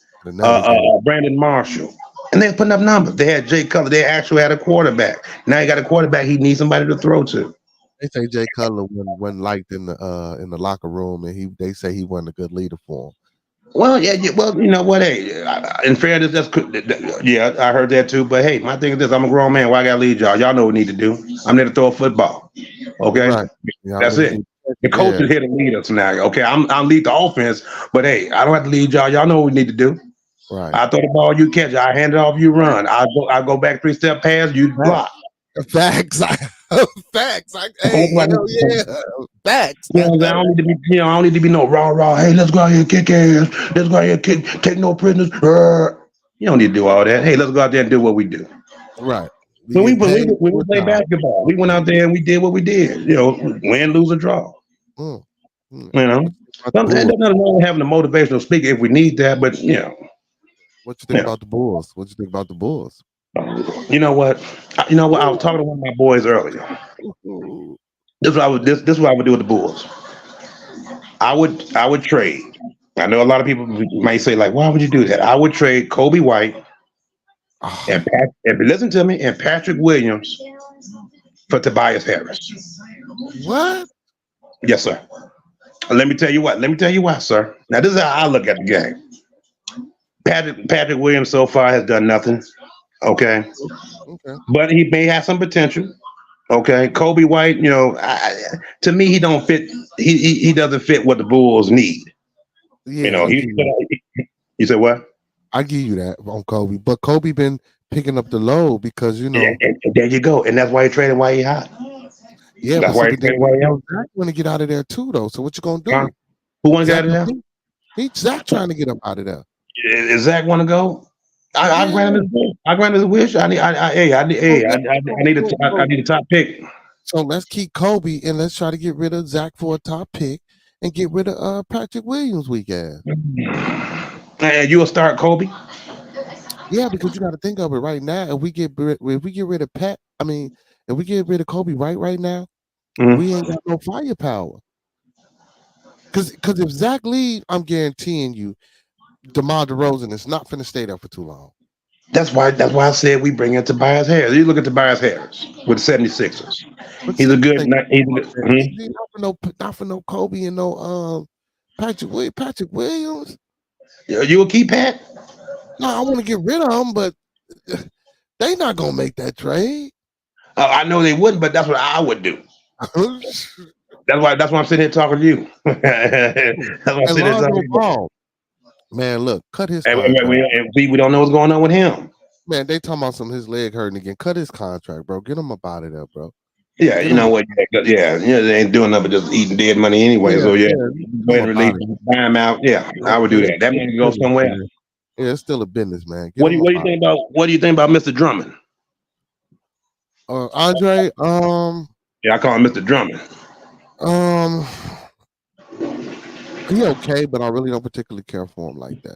Brandon Marshall, and they're putting up numbers. They had Jay Cutler. They actually had a quarterback. Now you got a quarterback. He needs somebody to throw to. They say Jay Cutler wasn't liked in the locker room, and they say he wasn't a good leader for him. Well, yeah, well, you know what? Hey, in fairness, yeah, I heard that too. But hey, my thing is this: I'm a grown man. Why I gotta lead y'all? Y'all know what we need to do. I'm there to throw a football. Okay, Right. Yeah, that's it. The coach is here to lead us now. Okay, I'm lead the offense, but hey, I don't have to lead y'all. Y'all know what we need to do. Right. I throw the ball, you catch it. I hand it off, you run. I go back 3-step pass, you block. Facts. Facts. Hey, hell yeah. Facts. You know, I don't need to be, I don't need to be no rah. Hey, let's go out here and kick ass. Let's go out here and take no prisoners. You don't need to do all that. Hey, let's go out there and do what we do. Right. When we play basketball, we went out there and we did what we did. You know, win, lose, or draw. You know, sometimes there's nothing wrong with having a motivational speaker if we need that, but you know. What you think about the Bulls? What you think about the Bulls? You know what? I was talking to one of my boys earlier. This is what I would do with the Bulls. I would trade. I know a lot of people might say, like, why would you do that? I would trade Kobe White and listen to me, and Patrick Williams for Tobias Harris. What? Yes, sir. Let me tell you what. Let me tell you why, sir. Now, this is how I look at the game. Patrick Williams so far has done nothing. Okay. But he may have some potential. Okay. Kobe White, you know, to me, he don't fit. He doesn't fit what the Bulls need. Yeah, you know, you said what? I give you that on Kobe, but Kobe been picking up the load because you know. Yeah, and there you go, and that's why he traded while he hot. Yeah, that's why he traded while he hot. Zach want to get out of there too, though. So what you gonna do? Who want to get out of there? Zach trying to get up out of there. Is Zach want to go? I granted his wish. I granted his wish. I need a top pick. So let's keep Kobe and let's try to get rid of Zach for a top pick and get rid of Patrick Williams weekend. And you'll start Kobe? Yeah, because you got to think of it right now. If we get rid of if we get rid of Kobe right now, we ain't got no firepower. Because if Zach leave, I'm guaranteeing you, DeMar DeRozan is not finna stay there for too long. That's why I said we bring in Tobias Harris. You look at Tobias Harris with the 76ers. He's a good. Not for no Kobe and no Patrick Williams. You will keep Pat? No, I want to get rid of him, but they not gonna make that trade. I know they wouldn't, but that's what I would do. That's why I'm sitting here talking to you. That's why I'm sitting here talking to you. Man, look, cut his contract. We don't know what's going on with him. Man, they talking about his leg hurting again. Cut his contract, bro. Get him up out of there, bro. Yeah, you know what? Yeah, they ain't doing nothing but just eating dead money anyway. So go ahead and release him, buy him out. Yeah, I would do that. That money go somewhere. Yeah, it's still a business, man. What do you think about Mr. Drummond? Andre. Yeah, I call him Mr. Drummond. He okay, but I really don't particularly care for him like that.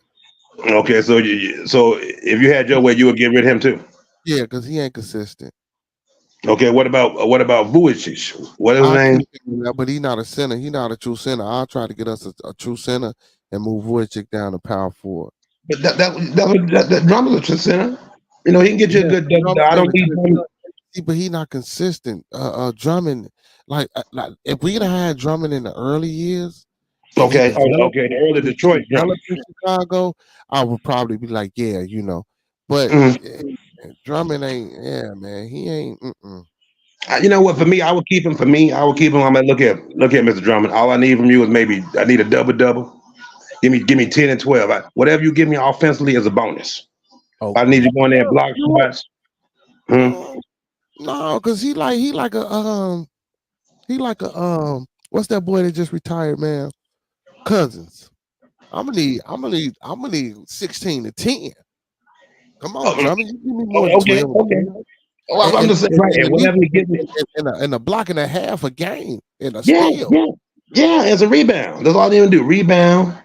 Okay, so if you had your way, you would get rid of him too. Yeah, because he ain't consistent. Okay, what about Vujicic? What is his name? But he's not a center. He's not a true center. I'll try to get us a true center and move Vujicic down to power forward. But that Drummond's a true center. You know, he can get you a good. I don't need him. But he's not consistent. Drummond, like if we had had Drummond in the early years. Okay, the early Detroit in Chicago, I would probably be like, yeah, you know, but Drummond ain't, man, he ain't. You know what? For me, I would keep him. I would keep him. I'm gonna look at Mr. Drummond. All I need from you is maybe I need a double. Give me 10 and 12. Whatever you give me offensively is a bonus. Okay. I need you going there and block shots. No, because he like a what's that boy that just retired, man? Cousins. I'm gonna need 16 to 10. Come on, Drummond. You give me more than 12. Okay. Well, I'm just saying, right. And whatever you give me in a block and a half a game in a steal. Yeah, it's a rebound. That's all they even do. Rebound,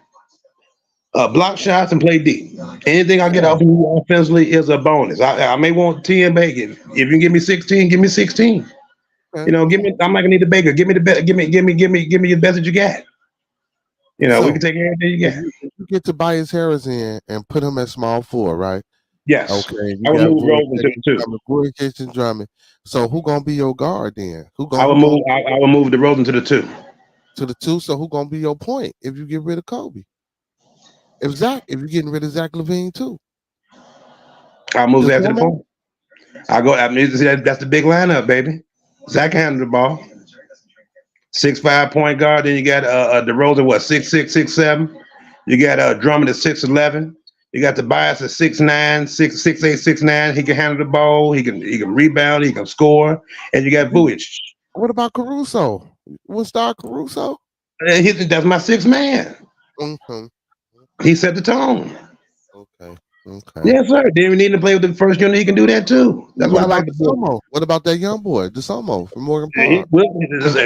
block shots, and play deep. Anything I get off of you offensively is a bonus. I may want 10 Baker. If you can give me 16, give me 16. Okay. You know, I'm not gonna need the Baker. Give me the best. Give me your best that you got. You know, we can take everything you got. You get Tobias Harris in and put him at small 4, right? Yes. Okay, I you would got move Rosen to the 2. Vortex and Drummond. So who gonna be your guard then? I would move. I would move the Rosen to the 2. to the 2? So who gonna be your point if you get rid of Kobe? If you're getting rid of Zach LaVine too, I'll move that to the DeSomo? point. I go. I mean, that's the big lineup, baby. Zach handled the ball. 6'5" point guard. Then you got DeRozan, what, 6'6", 6'7". You got Drummond at 6'11". You got Tobias at 6'9", 6'8", 6'9". He can handle the ball. He can rebound. He can score. And you got Vujic. What about Caruso? We'll start Caruso. That's my sixth man. Mm-hmm. He set the tone. Okay. Okay. Yes, sir. Then we need to play with the first unit. He can do that too. That's why I like the DeSomo. What about that young boy, DeSomo from Morgan Park?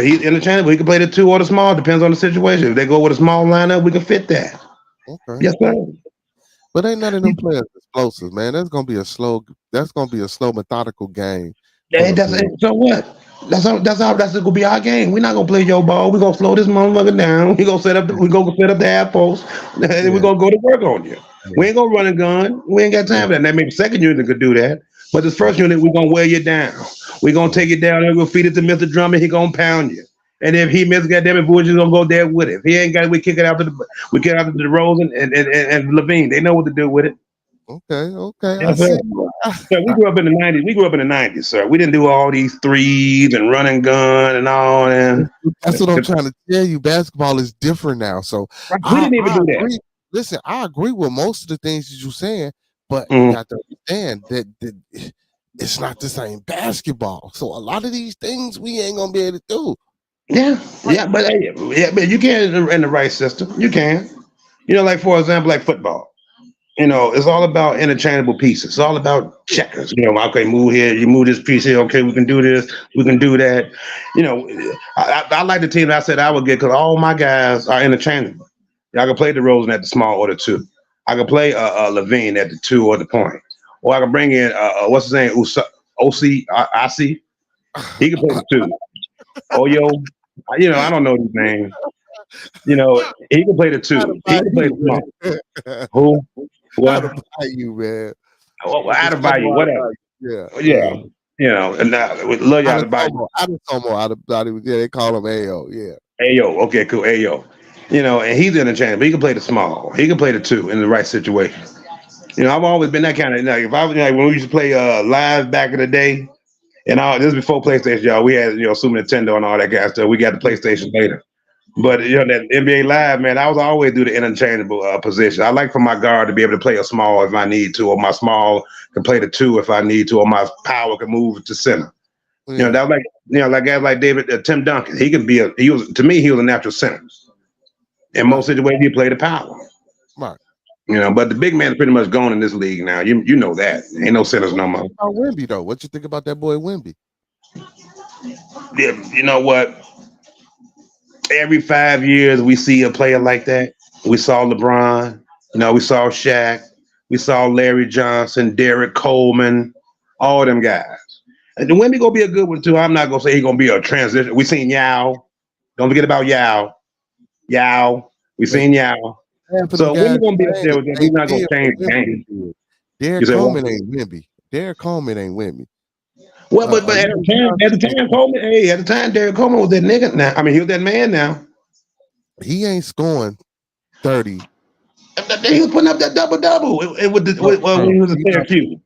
He's interchangeable. He can play the 2 or the small. Depends on the situation. If they go with a small lineup, we can fit that. Okay. Yes, sir. But ain't none of them players explosive, man. That's gonna be a slow, methodical game. So what? That's gonna be our game. We're not gonna play your ball. We're gonna slow this motherfucker down. We gonna set up the half post. And we're gonna go to work on you. We ain't gonna run a gun. We ain't got time for that. That maybe second unit could do that. But this first unit, we're gonna wear you down. We're gonna take it down and we'll feed it to Mr. Drummond. He gonna pound you. And if he misses, goddamn it, Vujic gonna go there with it. If he ain't got it, we kick it out to the Rosen and Levine. They know what to do with it. Okay. Yes, sir. So we grew up in the 90s. We grew up in the 90s, sir. We didn't do all these threes and run and gun and all that. That's what I'm trying to tell you. Basketball is different now. So we didn't even do that. Listen, I agree with most of the things that you're saying, but you got to understand that it's not the same basketball. So a lot of these things we ain't gonna be able to do. But you can in the right system. You can. Like for example, like football. It's all about interchangeable pieces. It's all about checkers. Okay, move here, you move this piece here. Okay, we can do this, we can do that. I like the team that I said I would get because all my guys are interchangeable. I can play DeRozan at the small or the 2. I can play Levine at the 2 or the point. Or I can bring in what's his name, OC. He can play the 2. Oyo, I don't know his name. He can play the 2. He can play the small. Who? What? Out of value, man. Out of value, whatever. Yeah. And now with love y'all value. Out of value. Yeah, they call him AO. Yeah. AO. Okay, cool. AO. And he's interchangeable. He can play the small. He can play the 2 in the right situation. I've always been that kind of. If I was when we used to play live back in the day, and all this before PlayStation, y'all, we had Super Nintendo and all that kind of stuff. We got the PlayStation later. But that NBA Live, man, I was always do the interchangeable position. I like for my guard to be able to play a small if I need to, or my small can play the 2 if I need to, or my power can move to center. That was like guys like Tim Duncan. He can be he was a natural center. In most situations, he played the power. Right. But the big man is pretty much gone in this league now. You know that. Ain't no centers no more. How about Wemby though? What you think about that boy Wemby? Yeah, you know what? Every 5 years we see a player like that. We saw LeBron, we saw Shaq, we saw Larry Johnson, Derek Coleman, all them guys. And the Wemby gonna be a good one too. I'm not gonna say he's gonna be a transition. We seen Yao. Don't forget about Yao. We seen Yao. So Wemby gonna be up there with them. He's not gonna change the game. Derek Coleman ain't Wemby. Derek Coleman ain't Wemby. Well, but at the time, Derek Coleman was that nigga now. I mean, he was that man now. He ain't scoring 30. He was putting up that double-double when he was a Syracuse.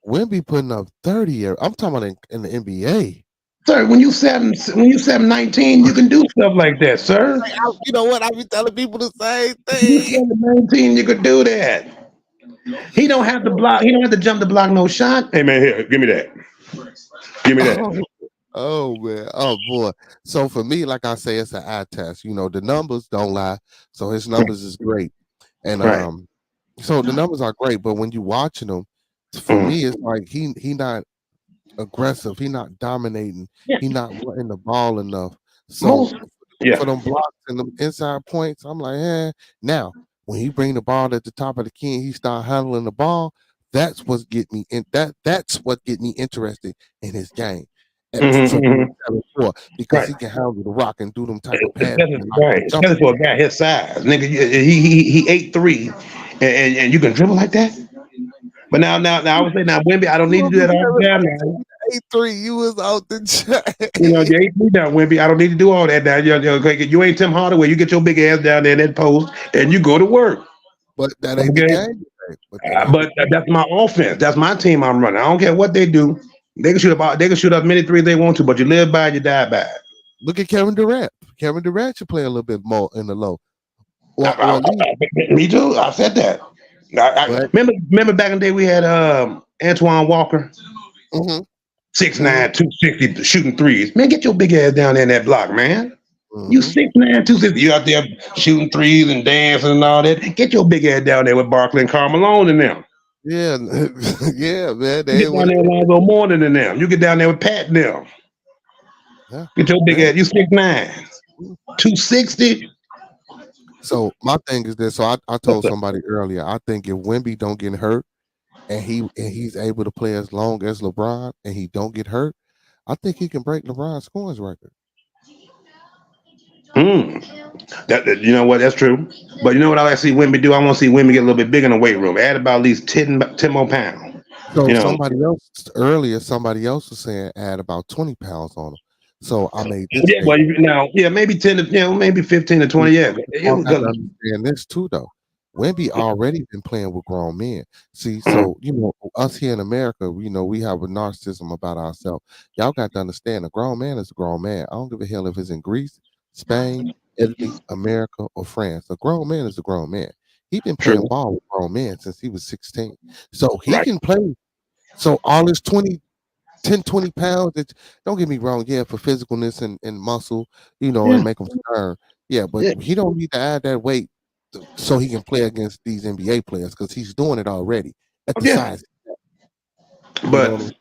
Wemby putting up 30. I'm talking about in the NBA. Sir, when you 7'19", you can do stuff like that, sir. You know what? I be telling people the same thing. You 7'19", you could do that. He don't have to block. He don't have to jump to block no shot. Hey man, here, give me that. Give me that. Oh man. Oh boy. So for me, like I say, it's an eye test. The numbers don't lie. So his numbers is great. And so the numbers are great, but when you watching them, for me, it's like he not aggressive, he not dominating, he not running the ball enough. So for them blocks and them inside points, I'm like, now when he bring the ball at the top of the key and he start handling the ball, that's what get me interested in his game. Because he can handle the rock and do them type of passes. Right, especially for a guy his size, nigga. He 8'3", and you can dribble like that. But now I would say now Wimby, I don't need to do that all the time now. 8-3, you was out the chat. You know, you ain't me now, Wimby. I don't need to do all that now. You ain't Tim Hardaway. You get your big ass down there in that post and you go to work. But that ain't the Okay. game. But that ain't the But game. that's my offense. That's my team I'm running. I don't care what they do. They can shoot up many threes they want to, but you live by it, you die by it. Look at Kevin Durant. Kevin Durant should play a little bit more in the low. Well, Me too. I said that. but, Remember back in the day we had Antoine Walker, mm-hmm, 6'9", 260, shooting threes. Man, get your big ass down there in that block, man. You 6'9", 260. You out there shooting threes and dancing and all that. Get your big ass down there with Barkley and Karl Malone and them. yeah, yeah, man. You get down there with Lonzo Mourning and them. You get down there with Pat and them. Yeah, Get your big ass. You 6'9", 260. So my thing is this. So I told somebody earlier. I think if Wemby don't get hurt, and he's able to play as long as LeBron, and he don't get hurt, I think he can break LeBron's scoring record. That you know what? That's true. But you know what I like to see Wemby do? I want to see Wemby get a little bit bigger in the weight room. Add about at least 10 more pounds. So somebody else was saying add about 20 pounds on him. So I made this. Yeah, well, maybe 10 to maybe 15 to 20. Yeah, you got to understand this too, though. Wemby already been playing with grown men. See, so us here in America, we have a narcissism about ourselves. Y'all got to understand, a grown man is a grown man. I don't give a hell if it's in Greece, Spain, Italy, America, or France. A grown man is a grown man. He been playing ball with grown men since he was 16. So he can play. So all his 10, 20 pounds, don't get me wrong, for physicalness and muscle, and make him turn. Yeah, but he don't need to add that weight so he can play against these NBA players because he's doing it already at the size. But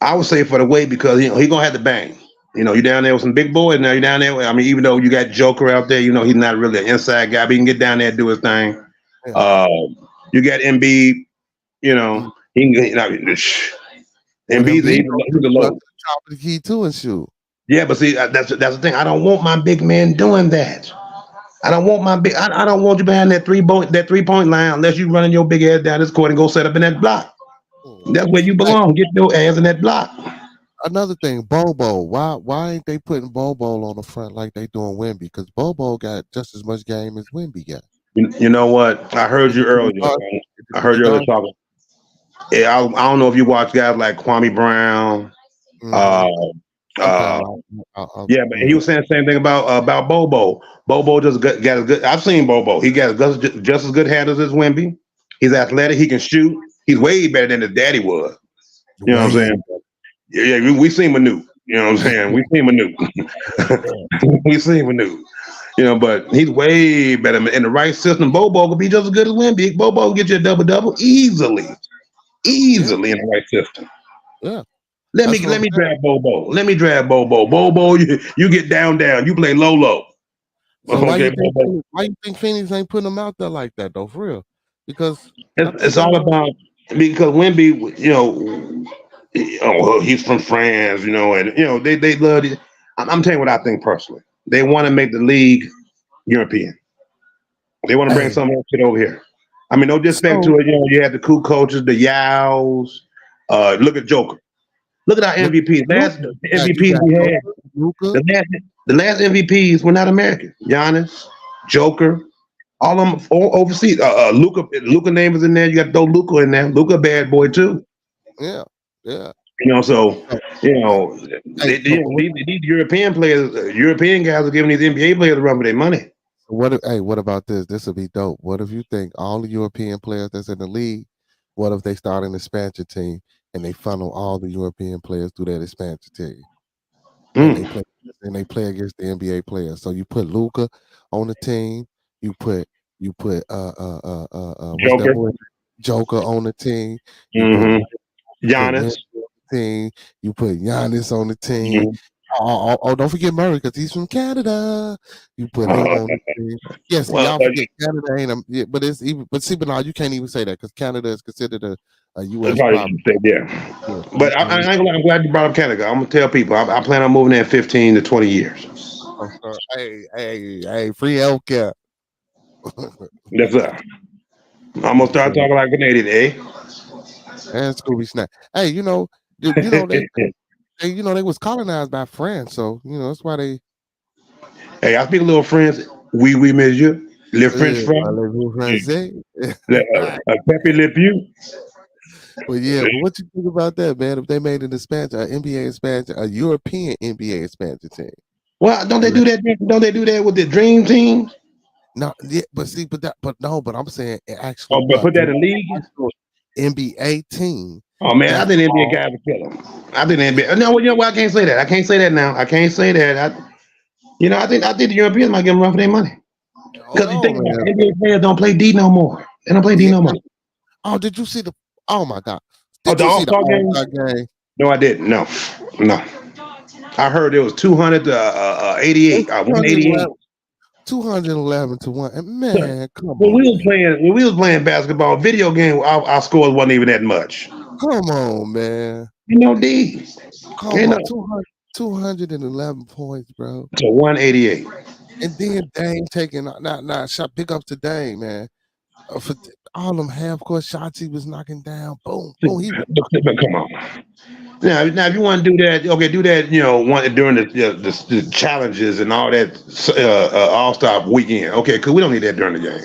I would say for the weight because he gonna have to bang. You down there with some big boys now. You down there. I mean, even though you got Joker out there, he's not really an inside guy, but he can get down there and do his thing. You got Embiid. He can. Embiid's the low. Top of the key too and shoot. Yeah, but see, that's the thing. I don't want my big man doing that. I don't want I don't want you behind that 3-point line unless you running your big ass down this court and go set up in that block. That's where you belong. Get your ass in that block. Another thing, Bobo. Why ain't they putting Bobo on the front like they doing Wemby? Because Bobo got just as much game as Wemby got. You know what? I heard you earlier. I heard you earlier talking. Yeah, I don't know if you watch guys like Kwame Brown. Yeah, but he was saying the same thing about Bobo. Bobo just got as good. I've seen Bobo. He got just as good handles as Wemby. He's athletic. He can shoot. He's way better than his daddy was. You know what I'm saying? Yeah, we seen Manu. You know what I'm saying? We seen Manu. We seen Manu. But he's way better in the right system. Bobo could be just as good as Wemby. Bobo will get you a double easily in the right system. Yeah. Let me drag Bobo. Let me drag Bobo. Bobo, you get down. You play low. So why you think Phoenix ain't putting him out there like that though? For real? Because it's all about because Wemby, he's from France, and they love it. I'm telling you what I think personally. They want to make the league European. They want to bring some of that shit over here. I mean, no disrespect to it. You have the cool coaches, the Yaos. Look at Joker. Look at our MVPs. Last MVPs we had. The last MVPs were not American. Giannis, Joker, all of them overseas. Luka name is in there. You got to throw Luka in there. Luka bad boy too. Yeah. These European players, European guys are giving these NBA players a run for their money. What about this? This would be dope. What if you think all the European players that's in the league, what if they start an expansion team and they funnel all the European players through that expansion team? And they play against the NBA players. So you put Luka on the team, you put Joker on the team, Giannis. You put Giannis on the team. Oh, don't forget Murray because he's from Canada. You put him on the team. Yes, y'all forget Canada ain't but it's even. But see, but now you can't even say that because Canada is considered a U.S. province. But I'm glad you brought up Canada. I'm gonna tell people I plan on moving there in 15 to 20 years. Hey, free healthcare. That's I'm gonna start talking like Canadian, eh? And Scooby Snack. Hey, they was colonized by France, so that's why they. Hey, I speak a little French. Oui, monsieur. Le French Yeah, fry. parlez-vous français? Pepe Le Pew. But yeah, but what you think about that, man? If they made an expansion, an NBA expansion, a European NBA expansion team. Well, don't they do that? Don't they do that with the Dream Team? No, yeah, but I'm saying Oh, but put that in league. actual NBA team. Oh man, I That's think the NBA all. guy would kill him. I think the NBA. No, you know what? I can't say that. I can't say that now. I can't say that. I think the Europeans might give them run for their money. Hold Because you think on, about man. it, NBA players don't play D no more. They don't play D Yeah. no more. Oh, did you see the? Oh my God! Oh, Did the you see the All-Star game? All-Star game? No, I didn't. No. I heard it was 200 to 88. 188. 211 to 1. And man, come When we was on. playing basketball, video game, our scores wasn't even that much. Come on, man. You know, D. Come You on. know, 211 points, bro. to 188. And then Dame taking not shot pick up to Dame, man. For all them half court shots he was knocking down. Boom, boom. He was But come on. Now, if you want to do that, okay, do that. During the challenges and all that All Star weekend. Okay, because we don't need that during the game.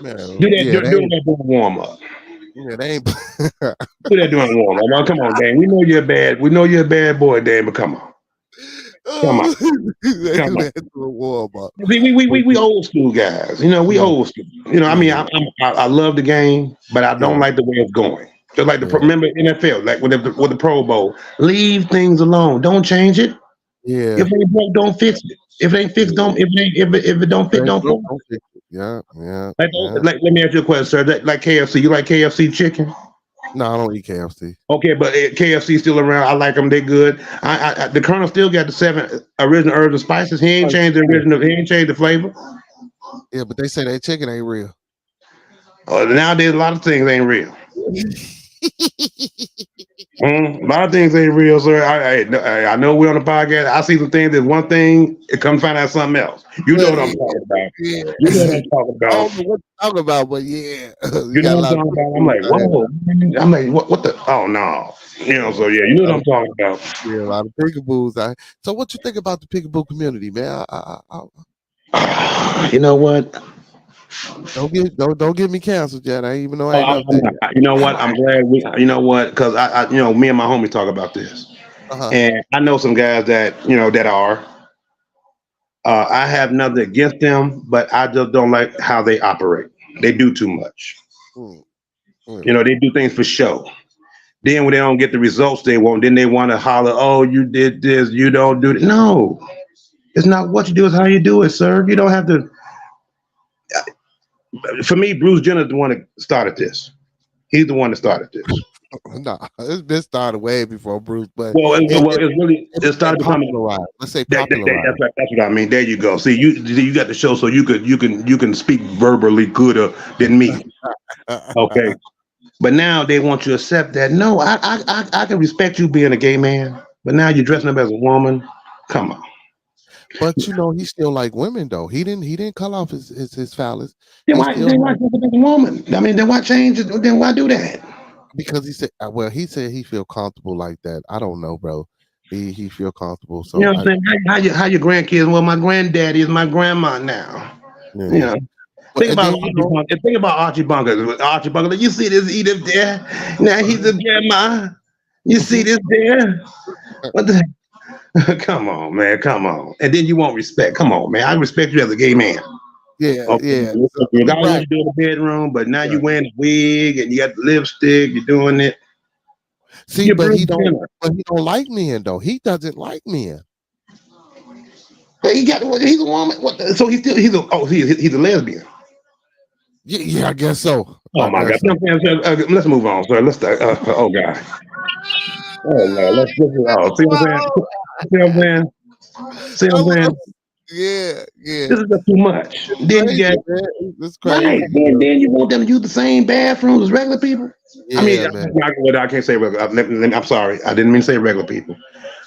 man. Do that Yeah, during the warm up. they ain't Do that during the warm up. Now, come on, Dan. We know you're bad. We know you're a bad boy, Dan. But come on. Come on. they Come do on. that to a warm up. See, we old school guys. We old school. I mean, I love the game, but I don't like the way it's going. Just like remember NFL, like with the Pro Bowl, leave things alone. Don't change it. Yeah. If it ain't broke, don't fix it. If it ain't fixed, don't. If it don't fit, don't fix it. Yeah. Like, let me ask you a question, sir. Like KFC, you like KFC chicken? No, I don't eat KFC. Okay, but KFC still around. I like them. They good. The Colonel still got the 7 original herbs and spices. He ain't changed the original. He ain't changed the flavor. Yeah, but they say that chicken ain't real. Nowadays, a lot of things ain't real. A lot of things ain't real, sir. I know we're on the podcast. I see some things that one thing, it come find out something else. You know what I'm talking about. Yeah. You know what I'm talking I about. don't know what you're talking about, but yeah. You know what I'm talking about. I'm like, whoa. I'm like, what the? Oh no. So yeah, you know what I'm talking about. Yeah, a lot of peekaboos. So what you think about the peekaboo community, man? You know what? Don't get me canceled yet. I ain't even know I ain't up there. You know what? I'm glad you know what? Because me and my homies talk about this, and I know some guys that that are. I have nothing against them, but I just don't like how they operate. They do too much. They do things for show. Then when they don't get the results they want, then they want to holler, "Oh, you did this, you don't do it." No, it's not what you do; it's how you do it, sir. You don't have to. For me, Bruce Jenner's the one that started this. He's the one that started this. No, it's been started way before Bruce, but it started becoming popularized. Let's say popularized. That's what I mean. There you go. See, you got the show, so you can speak verbally gooder than me. Okay, but now they want you to accept that. No, I can respect you being a gay man, but now you're dressing up as a woman. Come on. But he still like women though. He didn't cut off his phallus. Then why dress up as a woman? I mean, then why change it? Then why do that? Because he said he feel comfortable like that. I don't know, bro. He feel comfortable. So you know what I'm saying? How your grandkids? Well, my granddaddy is my grandma now. Yeah. Think about Archie Bunker. Archie Bunker, you see this Edith there? Now he's a grandma. You see this there? What the? Come on, man. Come on. And then you want respect. Come on, man. I respect you as a gay man. Yeah, yeah. You got what you do in the bedroom, but now you wearing a wig and you got the lipstick. You're doing it. See, but he don't like men though. He doesn't like men. He's a woman. So he's a lesbian. Yeah, I guess so. Oh my God! Let's move on, sir. Let's start. Oh God! Oh Lord! Let's see what I'm saying. See what I'm saying? Yeah. This is just too much. Then you got this crazy. Right. Then you want them to use the same bathrooms as regular people. Yeah, I mean, man. I can't say regular. I'm sorry. I didn't mean to say regular people.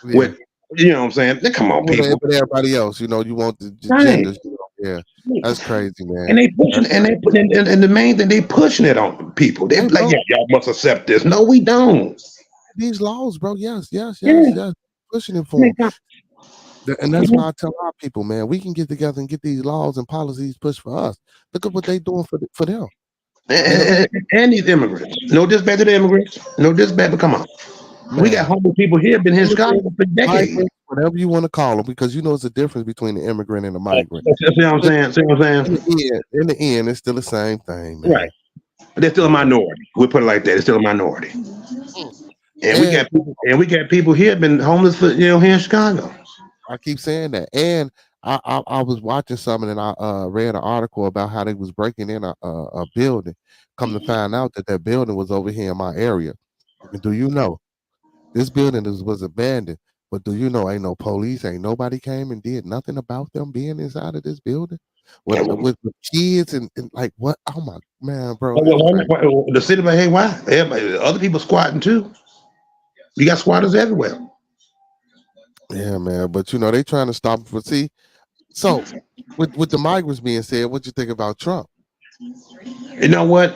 Yeah. With what I'm saying? Come on, people. But everybody else, you want the genders. Yeah, that's crazy, And man. they pushing, That's and they crazy. and the main thing they pushing it on people. They Hey, like, bro, yeah, y'all must accept this. No, we don't. these laws, bro. Yes, yes, yes, Yeah, yes. Pushing it they for got- them. And that's why I tell our people, man, we can get together and get these laws and policies pushed for us. Look at what they doing for them. You know, and these immigrants. No disrespect to the immigrants. No disrespect, but come on. We got man. homeless people here, been here in Immigrant, Chicago for decades. migrant, whatever you want to call them, because you know it's a difference between the immigrant and the migrant. See what I'm But saying? See what I'm saying? in the end, it's still the same thing, Right. man. But they're still a You know. minority. We put it like that. They're still a minority. Mm. And And we got people here been homeless for here in Chicago. I keep saying that. And I was watching something and I read an article about how they was breaking in a building. Come to find out that that building was over here in my area. And do you know this building was abandoned? But do you know ain't no police, ain't nobody came and did nothing about them being inside of this building with kids and like what? Oh my man, bro, it's crazy. The city, but hey, why? Everybody, other people squatting too. You got squatters everywhere. Yeah, man. But you know they trying to stop it. For see, so with the migrants being said, what you think about Trump? You know what?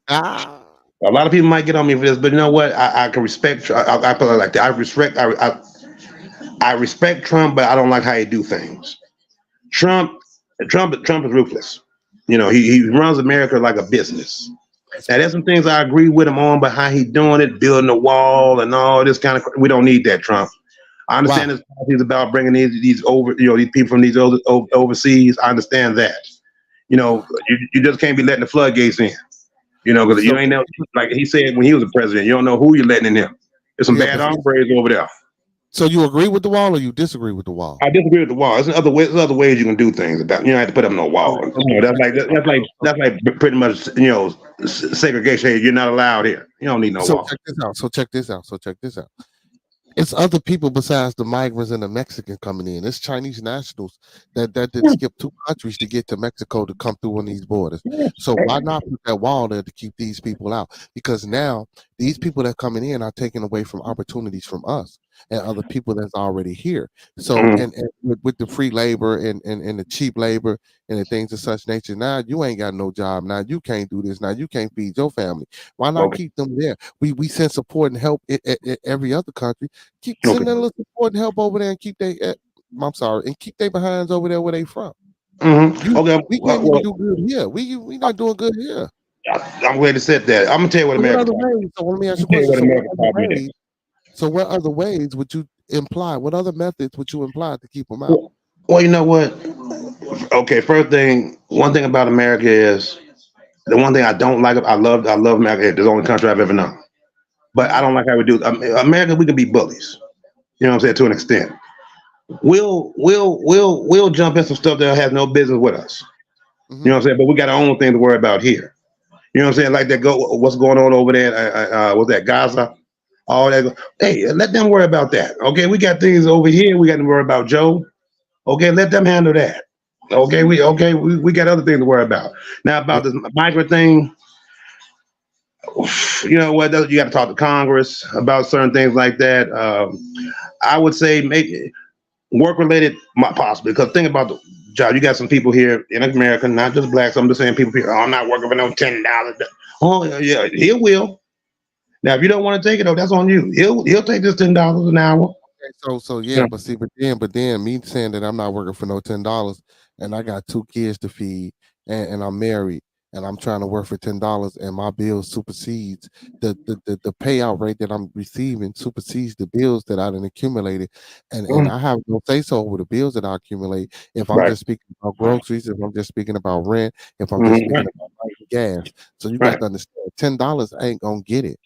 Ah, A lot of people might get on me for this, but you know what? I can respect. I put it like that. I respect Trump, but I don't like how he do things. Trump, Trump is ruthless. You know, he runs America like a business. Now, there's some things I agree with him on, but how he doing it, building a wall and all this kind of, we don't need that, Trump. I why? understand his policies about bringing these over, these people from these overseas. I understand that. You know, you just can't be letting the floodgates in. You know, because you So ain't know, like he said when he was a president, you don't know who you're letting in there. There's some yeah, bad but see, hombres over there. so you agree with the wall or you disagree with the wall? I disagree with the wall. There's other ways you can do things. About you don't have to put up no wall. You know, Check this out. that's like pretty much segregation. Hey, you're not allowed here. You don't need no So wall. check this out. So check this out. So check this out. It's other people besides the migrants and the Mexican coming in. It's Chinese nationals that did Yeah, skip two countries to get to Mexico to come through on these borders. yeah. So why not put that wall there to keep these people out? Because now these people that coming in are taking away from opportunities from us and other people that's already here. So Mhm. and with the free labor and the cheap labor and the things of such nature, now you ain't got no job. Now you can't do this. Now you can't feed your family. Why not Okay. keep them there? We send support and help in every other country. Keep Okay. sending a little support and help over there and keep they I'm sorry, and keep their behinds over there where they from. You Okay. we can't even do good here. We not doing good here. I'm glad to said that. I'm gonna tell you what So what America other taught me. ways? So let me I'm ask you gonna a tell you question. what America taught me that. So what other ways would you imply? What other methods would you imply to keep them out? Well, you know what? Okay, first thing, one thing about America is the one thing I don't like. I love America. It's the only country I've ever known. But I Hmm. don't like how we do. America, we can be bullies. You know what I'm saying? To an extent, we'll jump in some stuff that has no business with us. You Hmm. know what I'm saying? But we got our own thing to worry about here. You know what I'm saying? Like that. What's going on over there? What's that? Gaza. All that. Hey, let them worry about that. Okay, we got things over here. We got to worry about Joe. Okay, let them handle that. We got other things to worry about. Now about this migrant thing, you know what? You got to talk to Congress about certain things like that. I would say maybe work related, possibly, because think about the job. You got some people here in America, not just blacks. I'm just saying people here. Oh, I'm not working for no $10. Oh yeah, he will. Now if you don't want to take it, that's on you. He'll take this $10 an hour. Okay, so Yeah. yeah, but see, but then me saying that I'm not working for no $10 and I got two kids to feed and I'm married and I'm trying to work for $10 and my bill supersedes the payout rate that I'm receiving supersedes the bills that I done accumulated and Mhm. I have no say so over the bills that I accumulate if I'm Right. just speaking about groceries, if I'm just speaking about rent, if I'm just Right. speaking about light and gas. So you got Right. to understand $10 ain't gonna get it.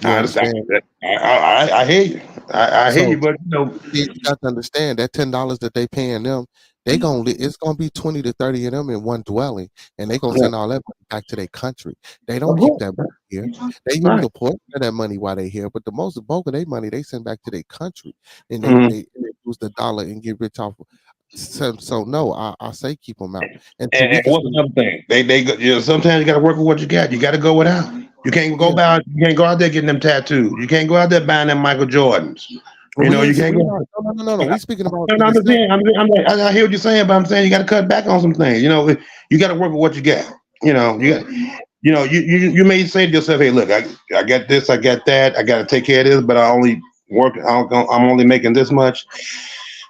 You I understand. understand? I hear you. I hear So you, but you got to understand that $10 that they paying them, it's gonna be 20 to 30 of them in one dwelling, and they gonna yeah. send all that money back to their country. They don't Of keep course. that money here. They use Right. a portion of that money while they here, but the most bulk of their money they send back to their country, and Mhm. they use the dollar and get rich off. So no, I say keep them out until And we can what's spend. another thing? Sometimes you got to work with what you got. You got to go without. You can't go Yeah, out. You can't go out there getting them tattoos. You can't go out there buying them Michael Jordans. Well, You we know, you ain't can't speaking go. about no. We speaking about No, in I'm the just sense. saying. I hear what you're saying, but I'm saying you got to cut back on some things. You know, you got to work with what you got. You know, you may say to yourself, "Hey, look, I got this, I got that, I got to take care of this, but I only work. I'm only making this much.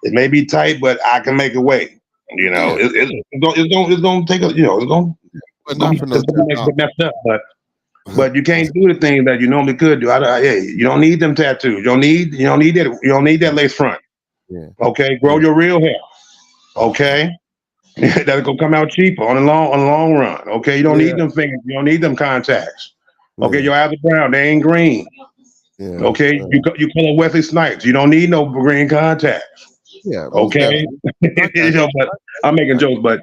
It may be tight, but I can make a way. You know, Yeah, it's gonna take a, you know, but not for no it's gonna make $10. it messed up, but you can't do the things that you normally could do. Hey, you don't need them tattoos. You don't need that. You don't need that lace front. Yeah, Okay, grow yeah, your real hair. Okay, that's gonna come out cheaper on the long run. Okay, you don't need yeah, them fingers. You don't need them contacts. Okay, yeah, your eyes are brown. They ain't green. yeah, Okay, you color Wesley Snipes. You don't need no green contacts. yeah. Most Okay, definitely. I you got know, you. but I'm making I, jokes, but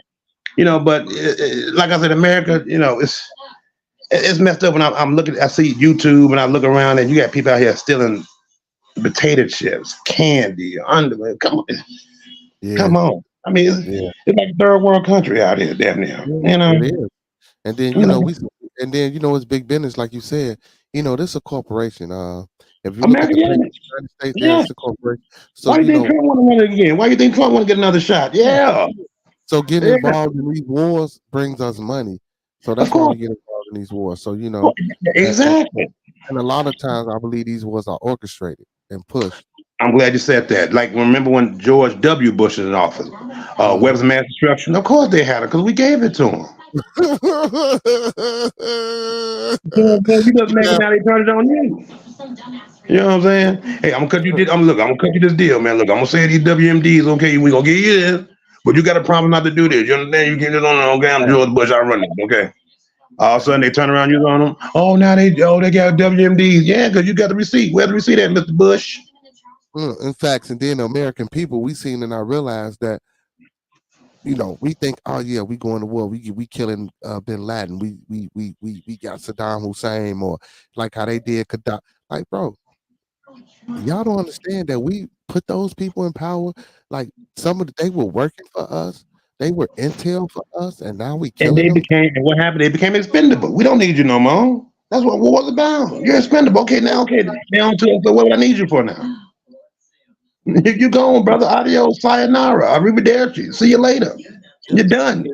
like I said, America, you know, it's messed up when I'm looking. I see YouTube and I look around and you got people out here stealing potato chips, candy, underwear. yeah, Come on. I mean, yeah, it's like a third world country out here, damn near. yeah. You know, It is. And then you know, and then it's big business, like you said. This is a corporation. If you look at America, the yeah, president of the United States, yeah, yeah. it's a corporation. So Why do you think Trump want to run it again? Why do you think Trump want to get another shot? yeah. Yeah, So getting yeah, involved in these wars brings us money. So of that's why we course. get involved in these wars. So and, and, Exactly. and a lot of times I believe these wars are orchestrated and pushed. I'm glad you said that. Like, remember when George W. Bush was in office? Hmm. Weapons of mass destruction? Of course they had it because we gave it to them. You just make it Yeah. now, they turn it on you. You know what I'm saying? Hey, I'm gonna cut you this deal, man. Look, I'm gonna say these WMDs, okay, we gonna give you this, but you got to promise not to do this. You understand? You can't just okay, I'm George Bush, I run it, okay. All of a sudden they turn around, you on them. Oh, now they got WMDs. Yeah, because you got the receipt. Where's the receipt at, Mr. Bush? In fact, and then the American people, we seen and I realized that we think, oh yeah, we going to war, we killing Bin Laden, we got Saddam Hussein, or like how they did Gaddafi. Like, bro, y'all don't understand that we put those people in power. Like they were working for us, they were intel for us, and now we And killing them. and what happened? They became expendable. We don't need you no more. That's what war was about. You're expendable. Okay, now, okay, down to us. So what would I need you for now? You gone, brother. Adios, sayonara, arrivederci. See you later. You're done.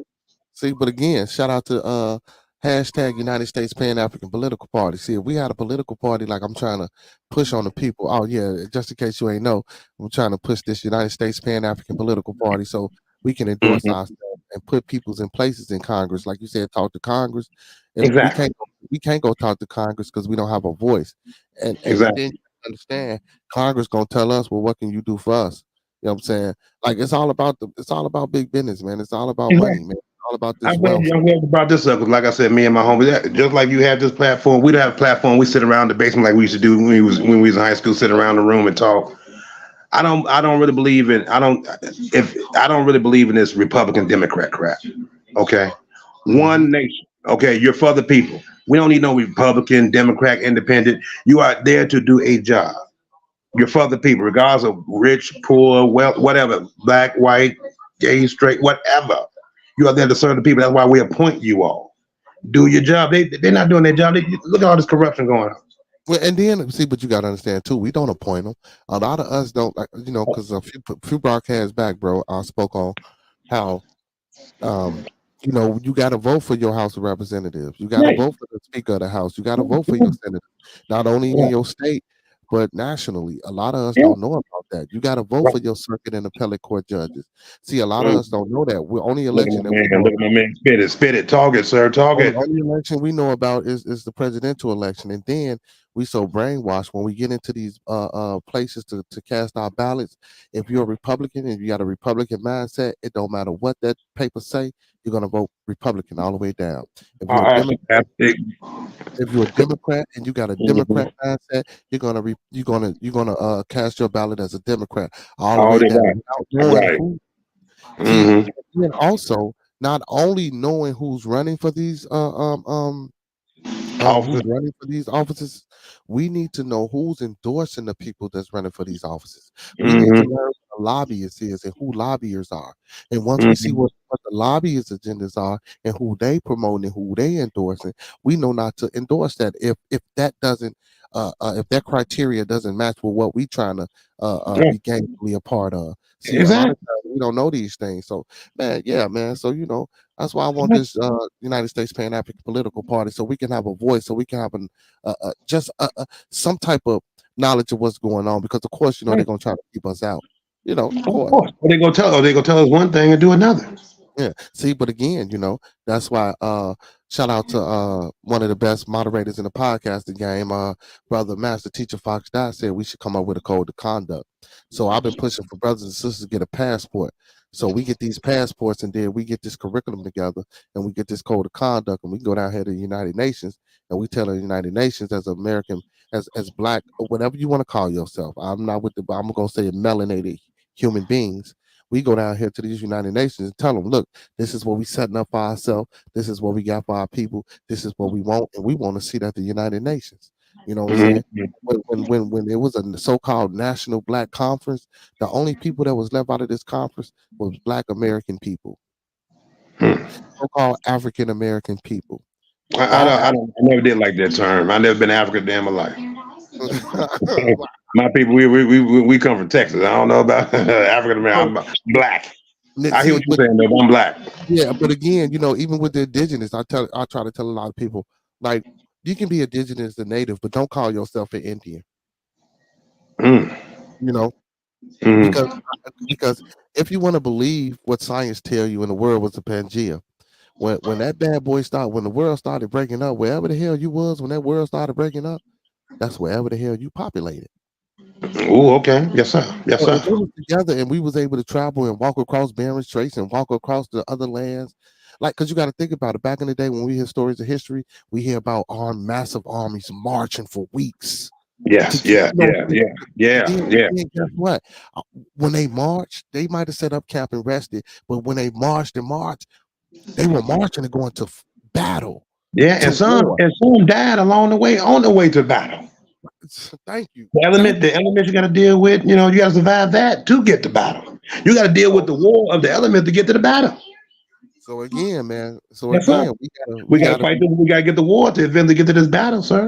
See, but again, shout out to hashtag United States Pan African Political Party. See, if we had a political party like I'm trying to push on the people, oh yeah, just in case you ain't know, I'm trying to push this United States Pan African Political Party so we can endorse Mhm. ourselves and put peoples in places in Congress. Like you said, talk to Congress. And Exactly. we can't go talk to Congress because we don't have a voice. And then Exactly. you understand Congress gonna tell us, well, what can you do for us? You know what I'm saying? Like it's all about big business, man. It's all about money, Exactly. man. All about this wealth. I'm glad you brought this up because, like I said, me and my homies, just like you have this platform, we don't have a platform. We sit around the basement like we used to do when we was in high school, sit around the room and talk. I don't really believe in I don't really believe in this Republican Democrat crap. Okay, Hmm. one nation. Okay, you're for the people. We don't need no Republican, Democrat, Independent. You are there to do a job. You're for the people, regardless of rich, poor, well, whatever, black, white, gay, straight, whatever. You are there to serve the people. That's why we appoint you all. Do your job. They're not doing their job. Look at all this corruption going on. Well, and then see, but you got to understand too. We don't appoint them. A lot of us don't, like, because a few broadcasts back, bro, I spoke on how um you got to vote for your House of Representatives. You got to Right. vote for the Speaker of the House. You got to vote for your senators, not only in Right. your state but nationally. A lot of us Yeah. don't know about that. You got to vote Right. for your circuit and appellate court judges. See, a lot of Mm. us don't know that. We're only Look at election my that we man. know Look at my man. Spit it. Target, sir. Target. only election we know about is the presidential election, and then we so brainwashed when we get into these places to cast our ballots. If you're a Republican and you got a Republican mindset, it don't matter what that paper say, you're gonna vote Republican all the way down. If you're a Democrat, and you got a Democrat Mhm. mindset, you're gonna cast your ballot as a Democrat all the All way day down right. without knowing Right. who. See, Hmm. and also not only knowing who's running for these who's Officer. running for these offices, we need to know who's endorsing the people that's running for these offices. We need to Hmm. learn what a lobbyist is and who lobbyers are. And once we see Hmm. what the lobbyist agendas are and who they promoting and who they endorsing, we know not to endorse that if that doesn't if that criteria doesn't match with what we trying to Yeah, be gainfully a part of. See, a lot exactly. of times we don't know these things. So, man, yeah, man. So that's why I want this United States Pan African political party, so we can have a voice, so we can have just some type of knowledge of what's going on. Because of course, they're Right. gonna try to keep us out. Of Of course. course. What they gonna tell? They gonna tell us one thing and do another. Yeah. See, but again, that's why shout out to one of the best moderators in the podcasting game, brother Master Teacher Fox Dot said we should come up with a code of conduct. So I've been pushing for brothers and sisters to get a passport. So we get these passports and then we get this curriculum together and we get this code of conduct and we can go down here to the United Nations and we tell the United Nations as American, as black, or whatever you want to call yourself. I'm not with I'm gonna say melanated human beings. We go down here to these United Nations and tell them, look, this is what we setting up for ourselves. This is what we got for our people. This is what we want, and we want to see that the United Nations. You know what I'm saying? Mhm. When it was a so-called national black conference, the only people that was left out of this conference was Black American people, Hmm. so-called African American people. I All don't. I never did like that term. I never been African day in my life. My people, we come from Texas. I don't know about African so, American. I'm black. I hear see, what you're saying, though. I'm black. yeah, but again, even with the indigenous, I try to tell a lot of people, like, you can be indigenous and native, but don't call yourself an Indian. Mm. You know, Mm. because if you want to believe what science tell you in the world was a Pangea, when that bad boy started, when the world started breaking up, wherever the hell you was, when that world started breaking up, that's wherever the hell you populated. Oh, okay. Yes, sir. Yes, So sir. if it was together and we was able to travel and walk across Bering Straits and walk across the other lands, like, because you got to think about it. Back in the day when we hear stories of history, we hear about armed massive armies marching for weeks to Yes. keep, Yeah. Yeah. Yeah. and Yeah. Yeah. then guess what? When they marched, they might have set up camp and rested, but when they marched and marched, they were marching and going to battle, Yeah. to war. And some died along the way on the way to battle. Thank you. The elements you got to deal with. You got to survive that to get to battle. You got to deal with So, the war of the element to get to the battle. so again, man. So Yes, sir. again, We we got to gotta fight be. this. We got to get the war to eventually get to this battle, sir.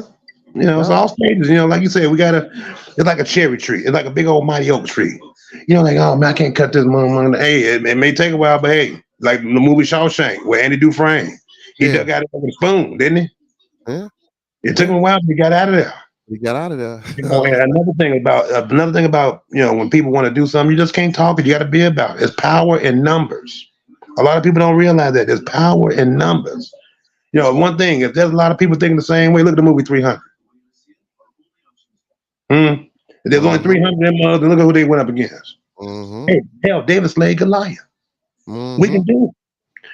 It's Yeah, all stages. Like you said, we got to. It's like a cherry tree. It's like a big old mighty oak tree. Like, oh man, I can't cut this one. Hey, it may take a while, but hey, like the movie Shawshank, where Andy Dufresne, he yeah, dug out it with a spoon, didn't he? yeah, It took yeah. him a while, but he got out of there. We got out of there. And another thing about when people want to do something, you just can't talk it. You got to be about it. It's power in numbers. A lot of people don't realize that there's power in numbers. One thing, if there's a lot of people thinking the same way, look at the movie 300. Hmm? If there's only hmm 300 of them, then look at who they went up against. hmm Hey, hell, David slayed Goliath. We hmm can do it.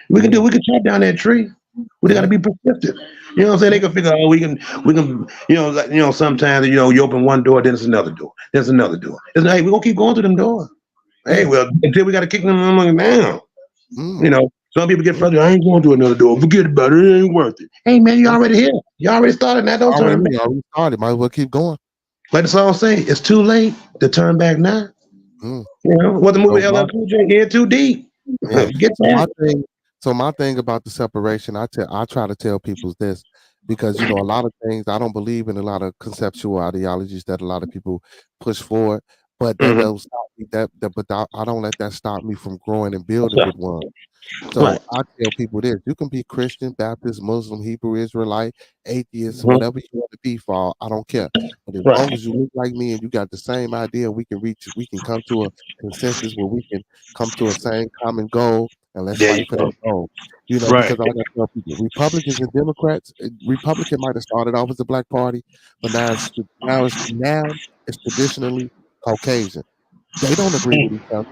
Yeah, We can chop down that tree. We got to yeah, be persistent. You know what I'm saying? They yeah. can figure, oh, we can, sometimes, you open one door, then it's another door. There's another door. Hey, we're going to keep going through them doors. Hey, Yeah. well, until we got to kick them down. Mm, Some people get mm. frustrated. I ain't going to another door. Forget about it. It ain't worth it. Hey, man, you already here. You already started. Now don't turn back. Already started. Might as well keep going. Like the song say, it's too late to turn back now. Mm. What the movie So my LL Cool J, in too deep. yeah. Get So that. my thing about the separation, I try to tell people this, because a lot of things I don't believe in, a lot of conceptual ideologies that a lot of people push forward, but that Mhm. don't stop me. But I don't let that stop me from growing and building That's with one. right. So I tell people this: you can be Christian, Baptist, Muslim, Hebrew, Israelite, atheist, Mhm. whatever you want to be, for I don't care. But as long Right. as you look like me and you got the same idea, we can come to a consensus where we can come to a same common goal, and let's There you fight for that go. goal. Right. Because I got to tell people, Republicans and Democrats, Republican might have started off as a black party, but now it's traditionally Caucasian. They don't agree with each other.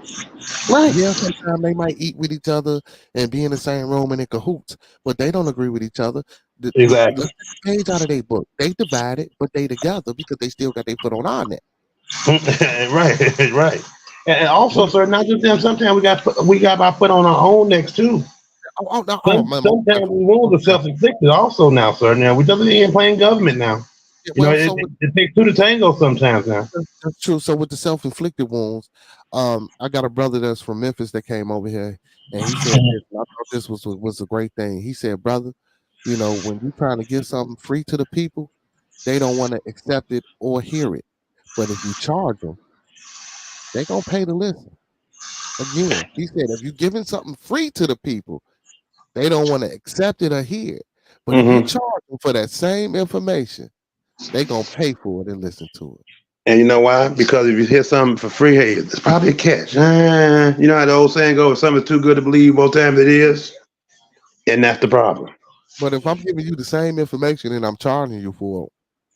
Right. Yeah, sometimes they might eat with each other and be in the same room and in cahoots, but they don't agree with each other. Exactly. Let's take the page out of their book. They divided, but they together because they still got their foot on our neck. Right. Right. And also, Mhm. sir, not just them. Sometimes we got our foot on our own necks too. Man, most Sometimes definitely, we wounds most are definitely. self-inflicted also now, sir. Now we definitely ain't playing government now. Yeah, well, so It takes two to tango sometimes now. that's true. So with the self-inflicted wounds, I got a brother that's from Memphis that came over here, and he said this. And I thought this was a great thing. He said, "Brother, when you're trying to give something free to the people, they don't want to accept it or hear it. But if you charge them, they gonna pay to listen. Again, he said, if you're giving something free to the people, they don't want to accept it or hear it. But if you charge them for that same information, they gonna pay for it and listen to it. And you know why? Because if you hear something for free, hey, it's probably a catch. You know how the old saying goes, if something's too good to believe, most times it is. And that's the problem. But if I'm giving you the same information and I'm charging you for it,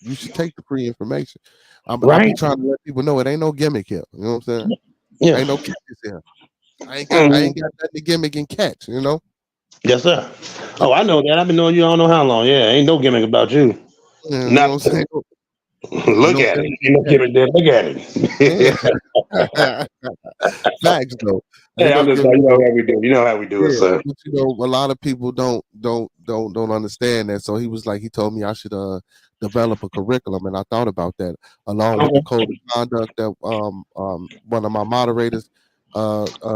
you should take the free information. I be trying to let people know it ain't no gimmick here. You know what I'm saying? Yeah. Ain't no catches here. I ain't got nothing to gimmick and catch, you know? Yes, sir. Oh, I know that. I've been knowing you I don't know how long. Yeah, ain't no gimmick about you. Yeah, you know what I'm saying? Look at it. Ain't no gimmick there. Look at it. Facts though. Hey, I'm just like, you know how we do. You know how we do it, sir. But you know, a lot of people don't understand that. So he was like, he told me I should develop a curriculum, and I thought about that along with the code of conduct that one of my moderators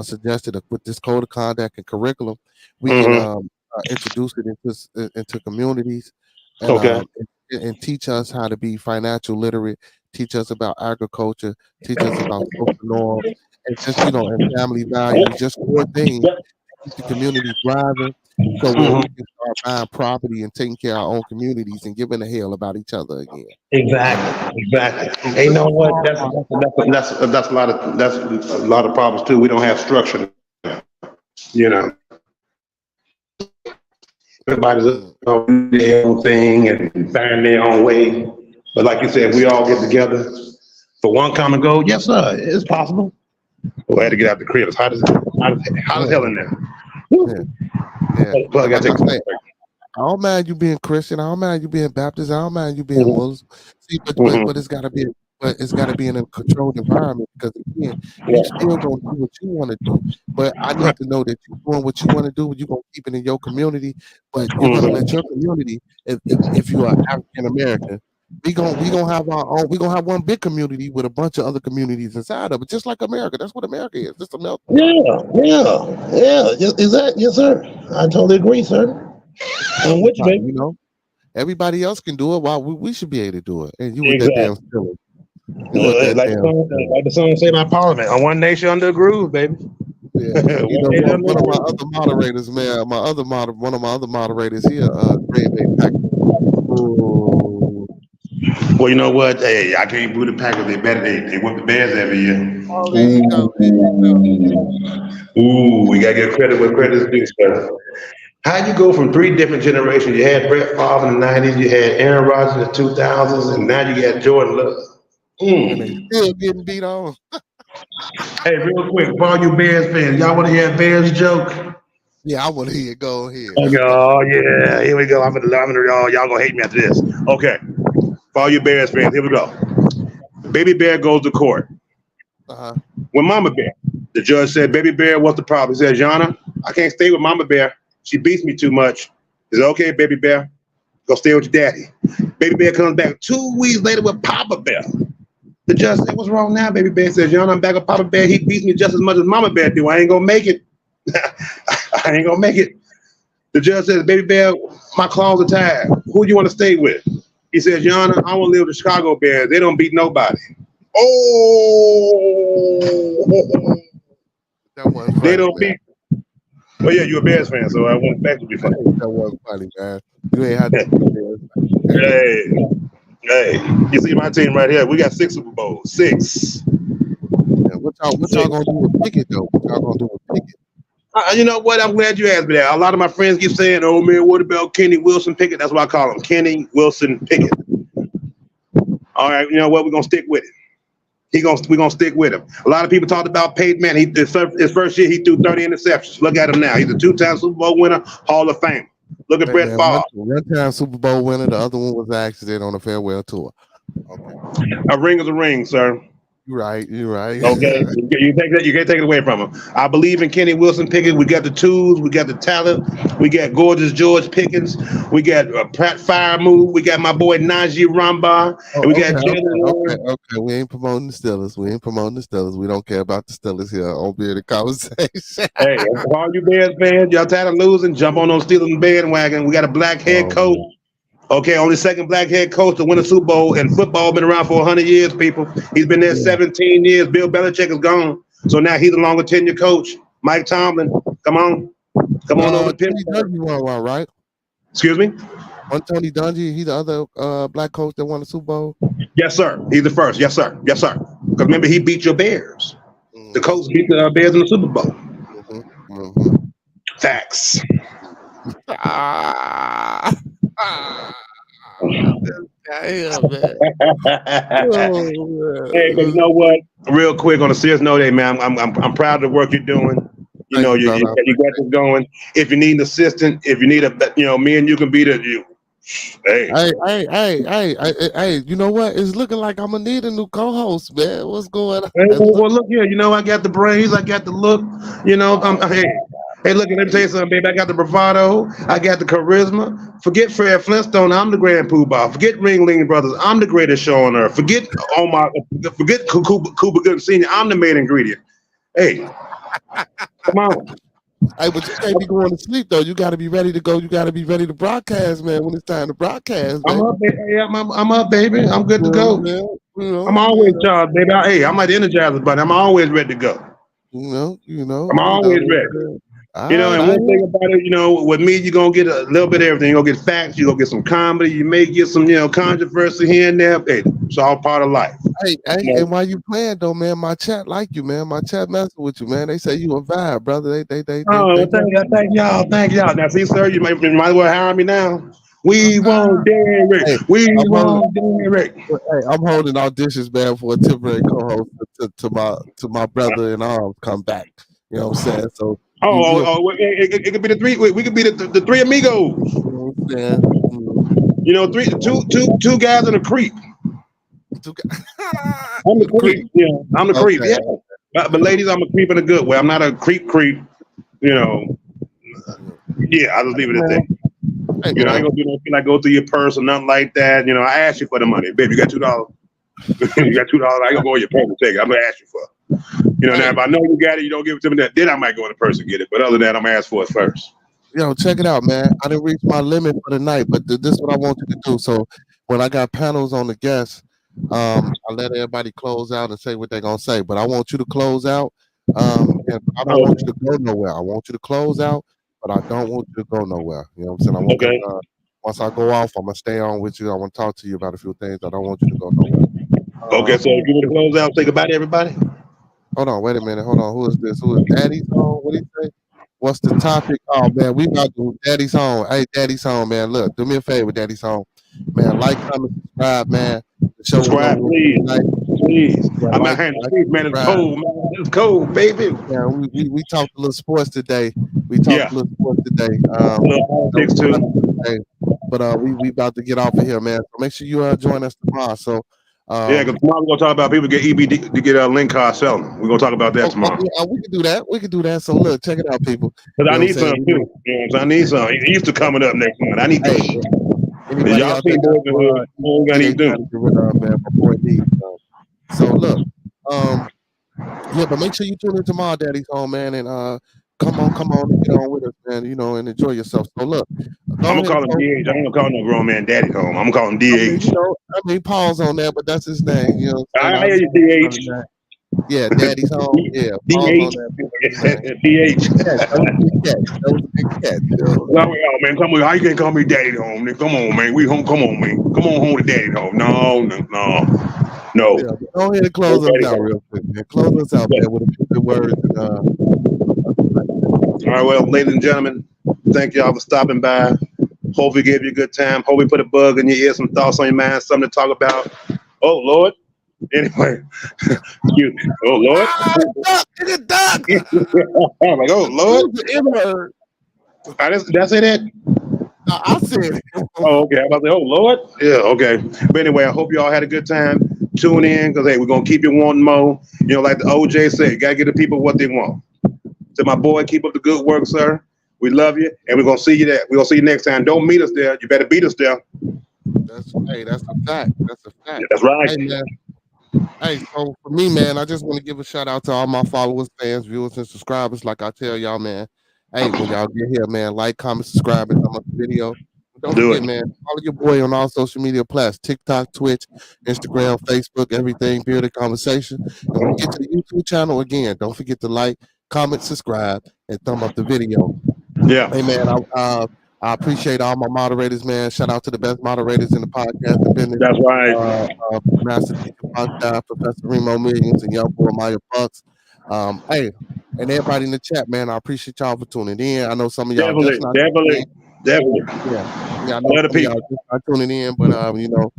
suggested. With this code of conduct and curriculum, we can introduce it into communities and teach us how to be financial literate, teach us about agriculture, teach us about social norms, and just, you know, and family values, just 4 things to keep the community thriving, so where we can start buying property and taking care of our own communities and giving a hell about each other again. Exactly. Hey, you know what? That's a lot of problems too. We don't have structure. You know, everybody's doing their own thing and find their own way. But like you said, we all get together for one common goal. Yes, sir. It's possible. We had to get out the crib. It's hot as hell in there. Like I don't mind you being Christian. I don't mind you being Baptist. I don't mind you being Muslim. See, but it's gotta be. But it's got to be in a controlled environment, because again, you still gonna do what you want to do. But I need to know that you're doing what you want to do. You're gonna keep it in your community, but you're gonna let your community. If you are African American, we gonna have our own. We gonna have one big community with a bunch of other communities inside of it, just like America. That's what America is. Just a melt. Yeah. Is that yes, sir? I totally agree, sir. And which you know, everybody else can do it. Why we should be able to do it? And you with that damn silly. Like the song say about Parliament, on one nation under a groove, baby. Yeah. You know, one of my other moderators, man, one of my other moderators here, Green Bay Packers. Well, you know what? Hey, I can't boo the Packers. They better. They whip the Bears every year. Oh, there you go. Ooh, we gotta give credit where credit is due, sir. How you go from 3 different generations? You had Brett Favre in the '90s, you had Aaron Rodgers in the 2000s, and now you got Jordan Love. And they still getting beat on. Hey, real quick, for all you Bears fans, y'all want to hear a Bears joke? Yeah, I want to hear it. Go ahead. Oh yeah, here we go. I'm gonna y'all gonna hate me after this. Okay, for all you Bears fans, here we go. Baby Bear goes to court. With Mama Bear, the judge said, "Baby Bear, what's the problem?" He said, "Yana, I can't stay with Mama Bear. She beats me too much." He said, "Okay, Baby Bear, go stay with your daddy." Baby Bear comes back 2 weeks later with Papa Bear. The judge said, "What's wrong now?" Baby Bear says, "Yana, I'm back with Papa Bear. He beats me just as much as Mama Bear do. I ain't gonna make it. I ain't gonna make it." The judge says, "Baby Bear, my claws are tired. Who do you want to stay with?" He says, "Yana, I want to live with the Chicago Bears. They don't beat nobody." Oh, they don't beat. Well, yeah, you're a Bears fan, so I went back to be funny. That was funny, man. You ain't had to. Hey, you see my team right here? We got 6 Super Bowls. 6. Yeah, what y'all gonna do with Pickett though? What y'all gonna do with Pickett? You know what? I'm glad you asked me that. A lot of my friends keep saying, "Oh man, what about Kenny Wilson Pickett?" That's what I call him, Kenny Wilson Pickett. All right, you know what? We're gonna stick with it. We're gonna stick with him. A lot of people talked about Peyton Manning. His first year, he threw 30 interceptions. Look at him now. He's a 2-time Super Bowl winner, Hall of Fame. Look at Brett Favre. One-time Super Bowl winner. The other one was an accident on a farewell tour. Okay. A ring is a ring, sir. You're right. Okay, you take that. You can't take it away from him. I believe in Kenny Wilson Pickett. We got the tools. We got the talent. We got gorgeous George Pickens. We got Pratt Firemove. We got my boy Najee Rumbaugh. And we got Okay. We ain't promoting the Steelers. We don't care about the Steelers here on Bearded Conversation. Hey, all you Bears fans, y'all tired of losing? Jump on those Steelers bandwagon. We got a black head coach. Okay, only second black head coach to win a Super Bowl, and football been around for 100 years, people. He's been there 17 years. Bill Belichick is gone. So now he's a longer tenure coach. Mike Tomlin, come on over to Tony Pittsburgh. Dungy won one, right? Excuse me? On Tony Dungy, he the other black coach that won the Super Bowl. Yes, sir. He's the first. Yes, sir. Yes, sir. Because remember, he beat your Bears. The coach beat the Bears in the Super Bowl. Facts. Damn, man. Hey, but you know what? Real quick, on a serious note, hey man, I'm proud of the work you're doing. You know, you got this going. If you need an assistant, if you need me and you can be the you. Hey, you know what? It's looking like I'm gonna need a new co-host, man. What's going on? Hey, well, look here. You know, I got the brains, I got the look. You know, hey, look, let me tell you something, baby. I got the bravado, I got the charisma. Forget Fred Flintstone, I'm the Grand Poobah. Forget Ringling Brothers, I'm the greatest show on earth. Forget Cuba Gooding Senior, I'm the main ingredient. Hey, come on. Hey, but you can't be going to sleep though. You got to be ready to go. You got to be ready to broadcast, man. When it's time to broadcast, baby. I'm up, baby. I'm up, baby. I'm good to go. I'm always charged, baby. Hey, I'm like the Energizer Bunny. I'm always ready to go. You know. I'm always ready. And one thing about it, with me, you're gonna get a little bit of everything. You're gonna get facts, you're gonna get some comedy, you may get some, controversy here and there. Hey, it's all part of life. Hey, and while you playing though, man, my chat like you, man. My chat messing with you, man. They say you a vibe, brother. They thank y'all. Now see, sir, you might as well hire me now. We want Derek. Hey, want Derek. Hey, I'm holding auditions, man, for a temporary co-host to my brother and arms come back. You know what I'm saying? So it could be the three. We could be the three amigos. You know what I'm saying? Two guys and a creep. I'm the creep. Yeah, I'm the creep. Yeah, but ladies, I'm a creep in a good way. I'm not a creep. Yeah, I'll just leave it at that. I ain't gonna do nothing like go through your purse or nothing like that. I ask you for the money, baby. You got $2. You got $2. I ain't gonna go in your purse and take it. I'm gonna ask you for it. Now if I know you got it, you don't give it to me. Then I might go in the purse and get it. But other than that, I'm gonna ask for it first. Check it out, man. I didn't reach my limit for the night, but this is what I want you to do. So when I got panels on the guests, I let everybody close out and say what they're gonna say. But I want you to close out. And I don't want you to go nowhere. I want you to close out, but I don't want you to go nowhere. You know what I'm saying? Once I go off, I'm gonna stay on with you. I want to talk to you about a few things. I don't want you to go nowhere. Okay, so give me the close out. Say goodbye to everybody. Hold on, wait a minute. Hold on. Who is this? Who is Daddy's Home? What do you say? What's the topic? Oh man, we about to Daddy's Home. Hey, Daddy's Home, man. Look, do me a favor, Daddy's Home. Man, like, comment, subscribe, man. Subscribe, please. I'm out here in the streets, man. It's cold, man. It's cold, baby. Yeah, we talked a little sports today. Politics too. But we about to get off of here, man. So make sure you join us tomorrow. So because tomorrow we're gonna talk about people get EBD to get a link card selling. We're gonna talk about that tomorrow. We can do that. So look, check it out, people. Because I need some too. I need some. Easter coming up next month. I need those. Y'all see what we gotta do. So look, but make sure you tune in tomorrow, Daddy's Home, man, and come on, and get on with us, man. And enjoy yourself. So look, I'm gonna call him DH. I ain't gonna call no grown man Daddy Home. I'm gonna call him DH. Pause on that, but that's his name. I hear you, DH. Yeah, Daddy's Home. Yeah, DH. DH. Oh man, come on. How you can't call me Daddy Home? Come on, man. We home. Come on, man. Come on home to Daddy Home. No. Yeah, go ahead and close us out real quick, man. Close us out, man, with a few good words. All right, well, ladies and gentlemen, thank y'all for stopping by. Hope we gave you a good time. Hope we put a bug in your ear, some thoughts on your mind, something to talk about. Oh, Lord. Anyway, excuse me. Oh, Lord. Duck. I'm like, oh, Lord. Did I say that? I said it. Oh, okay. I'm about to say, oh, Lord. Yeah, okay. But anyway, I hope you all had a good time. Tune in because, hey, we're going to keep you wanting more. Like the OJ said, you got to give the people what they want. To my boy, keep up the good work, sir. We love you, and we're going to see you there. We're going to see you next time. Don't meet us there. You better beat us there. That's a fact. Yeah, that's right. Hey, man. Hey, so for me, man, I just want to give a shout out to all my followers, fans, viewers, and subscribers. Like I tell y'all, man, hey, when y'all get here, man, like, comment, subscribe, and come up the video. Don't Do forget, it. man, follow your boy on all social media platforms, TikTok, Twitch, Instagram, Facebook, everything, Bearded Conversation. And when you get to the YouTube channel, again, don't forget to like, comment, subscribe, and thumb up the video. Yeah. Hey, man, I appreciate all my moderators, man. Shout out to the best moderators in the podcast business. That's right. Master Teacher Podcast, Professor Remo Millions, and Young Boy Maya Bucks. Hey, and everybody in the chat, man, I appreciate y'all for tuning in. I know some of y'all Definitely. just not Definitely. Definitely. yeah, I know Other some of y'all people. just not tuning in, but you know,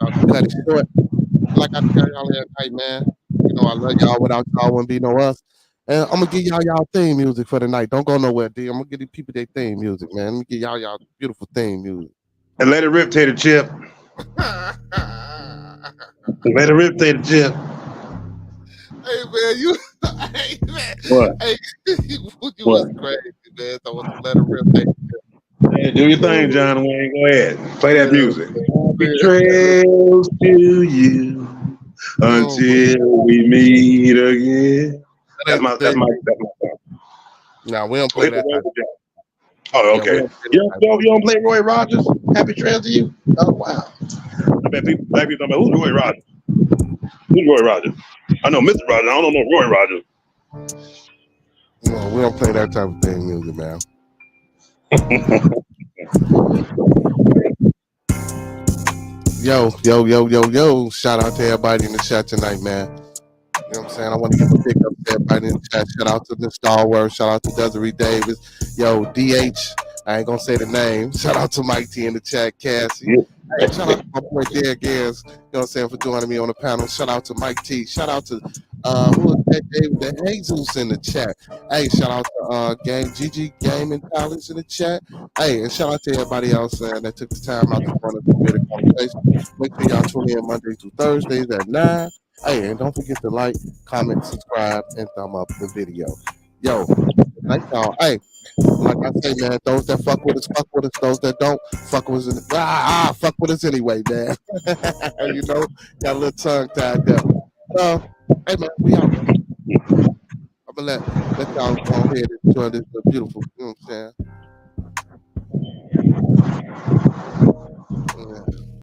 to cut it short, like I tell y'all every night, man. You know, I love y'all. Without y'all, wouldn't be no us. And I'm gonna give y'all theme music for the night. Don't go nowhere, D. I'm gonna give the people their theme music, man. Let me give y'all beautiful theme music. And let it rip, Tater Chip. Let it rip, Tater Chip. Hey man, you, hey man, What? hey, you What? was crazy, man. So I want to let it rip. Hey, Hey, do your thing, John Wayne. Go ahead. Play that yeah, music. Happy man. trails to you until we meet again. That ain't the That's thing. my song. Nah, we don't Oh, play hit the that type. road, John. Oh, Yeah, we okay. don't play You that type. don't, you don't play Roy Rogers? Happy trails to you? Oh, wow. I bet people, black people talking about, who's Roy Rogers? Who's Roy Rogers? I know Mr. Rogers. I don't know Roy Rogers. No, we don't play that type of thing music, man. Yo. Shout out to everybody in the chat tonight, man. You know what I'm saying? I want to give a big up to everybody in the chat. Shout out to the Star Wars. Shout out to Desiree Davis. Yo, DH. I ain't gonna say the name. Shout out to Mike T in the chat, Cassie. Hey, shout out to my boy Derek Gans, you know what I'm saying, for joining me on the panel. Shout out to Mike T. Shout out to who is that David Jesus in the chat. Hey, shout out to GG Gaming Palace in the chat. Hey, and shout out to everybody else that took the time out to join us for the conversation. Make sure y'all tune in Monday through Thursdays at 9. Hey, and don't forget to like, comment, subscribe, and thumb up the video. Yo, thank y'all. Hey, like I say, man, those that fuck with us, fuck with us. Those that don't, fuck with us. Fuck with us anyway, man. You know, got a little tongue tied there. Hey, man, we out, man. I'm gonna let y'all go ahead and enjoy this beautiful, you know what I'm saying?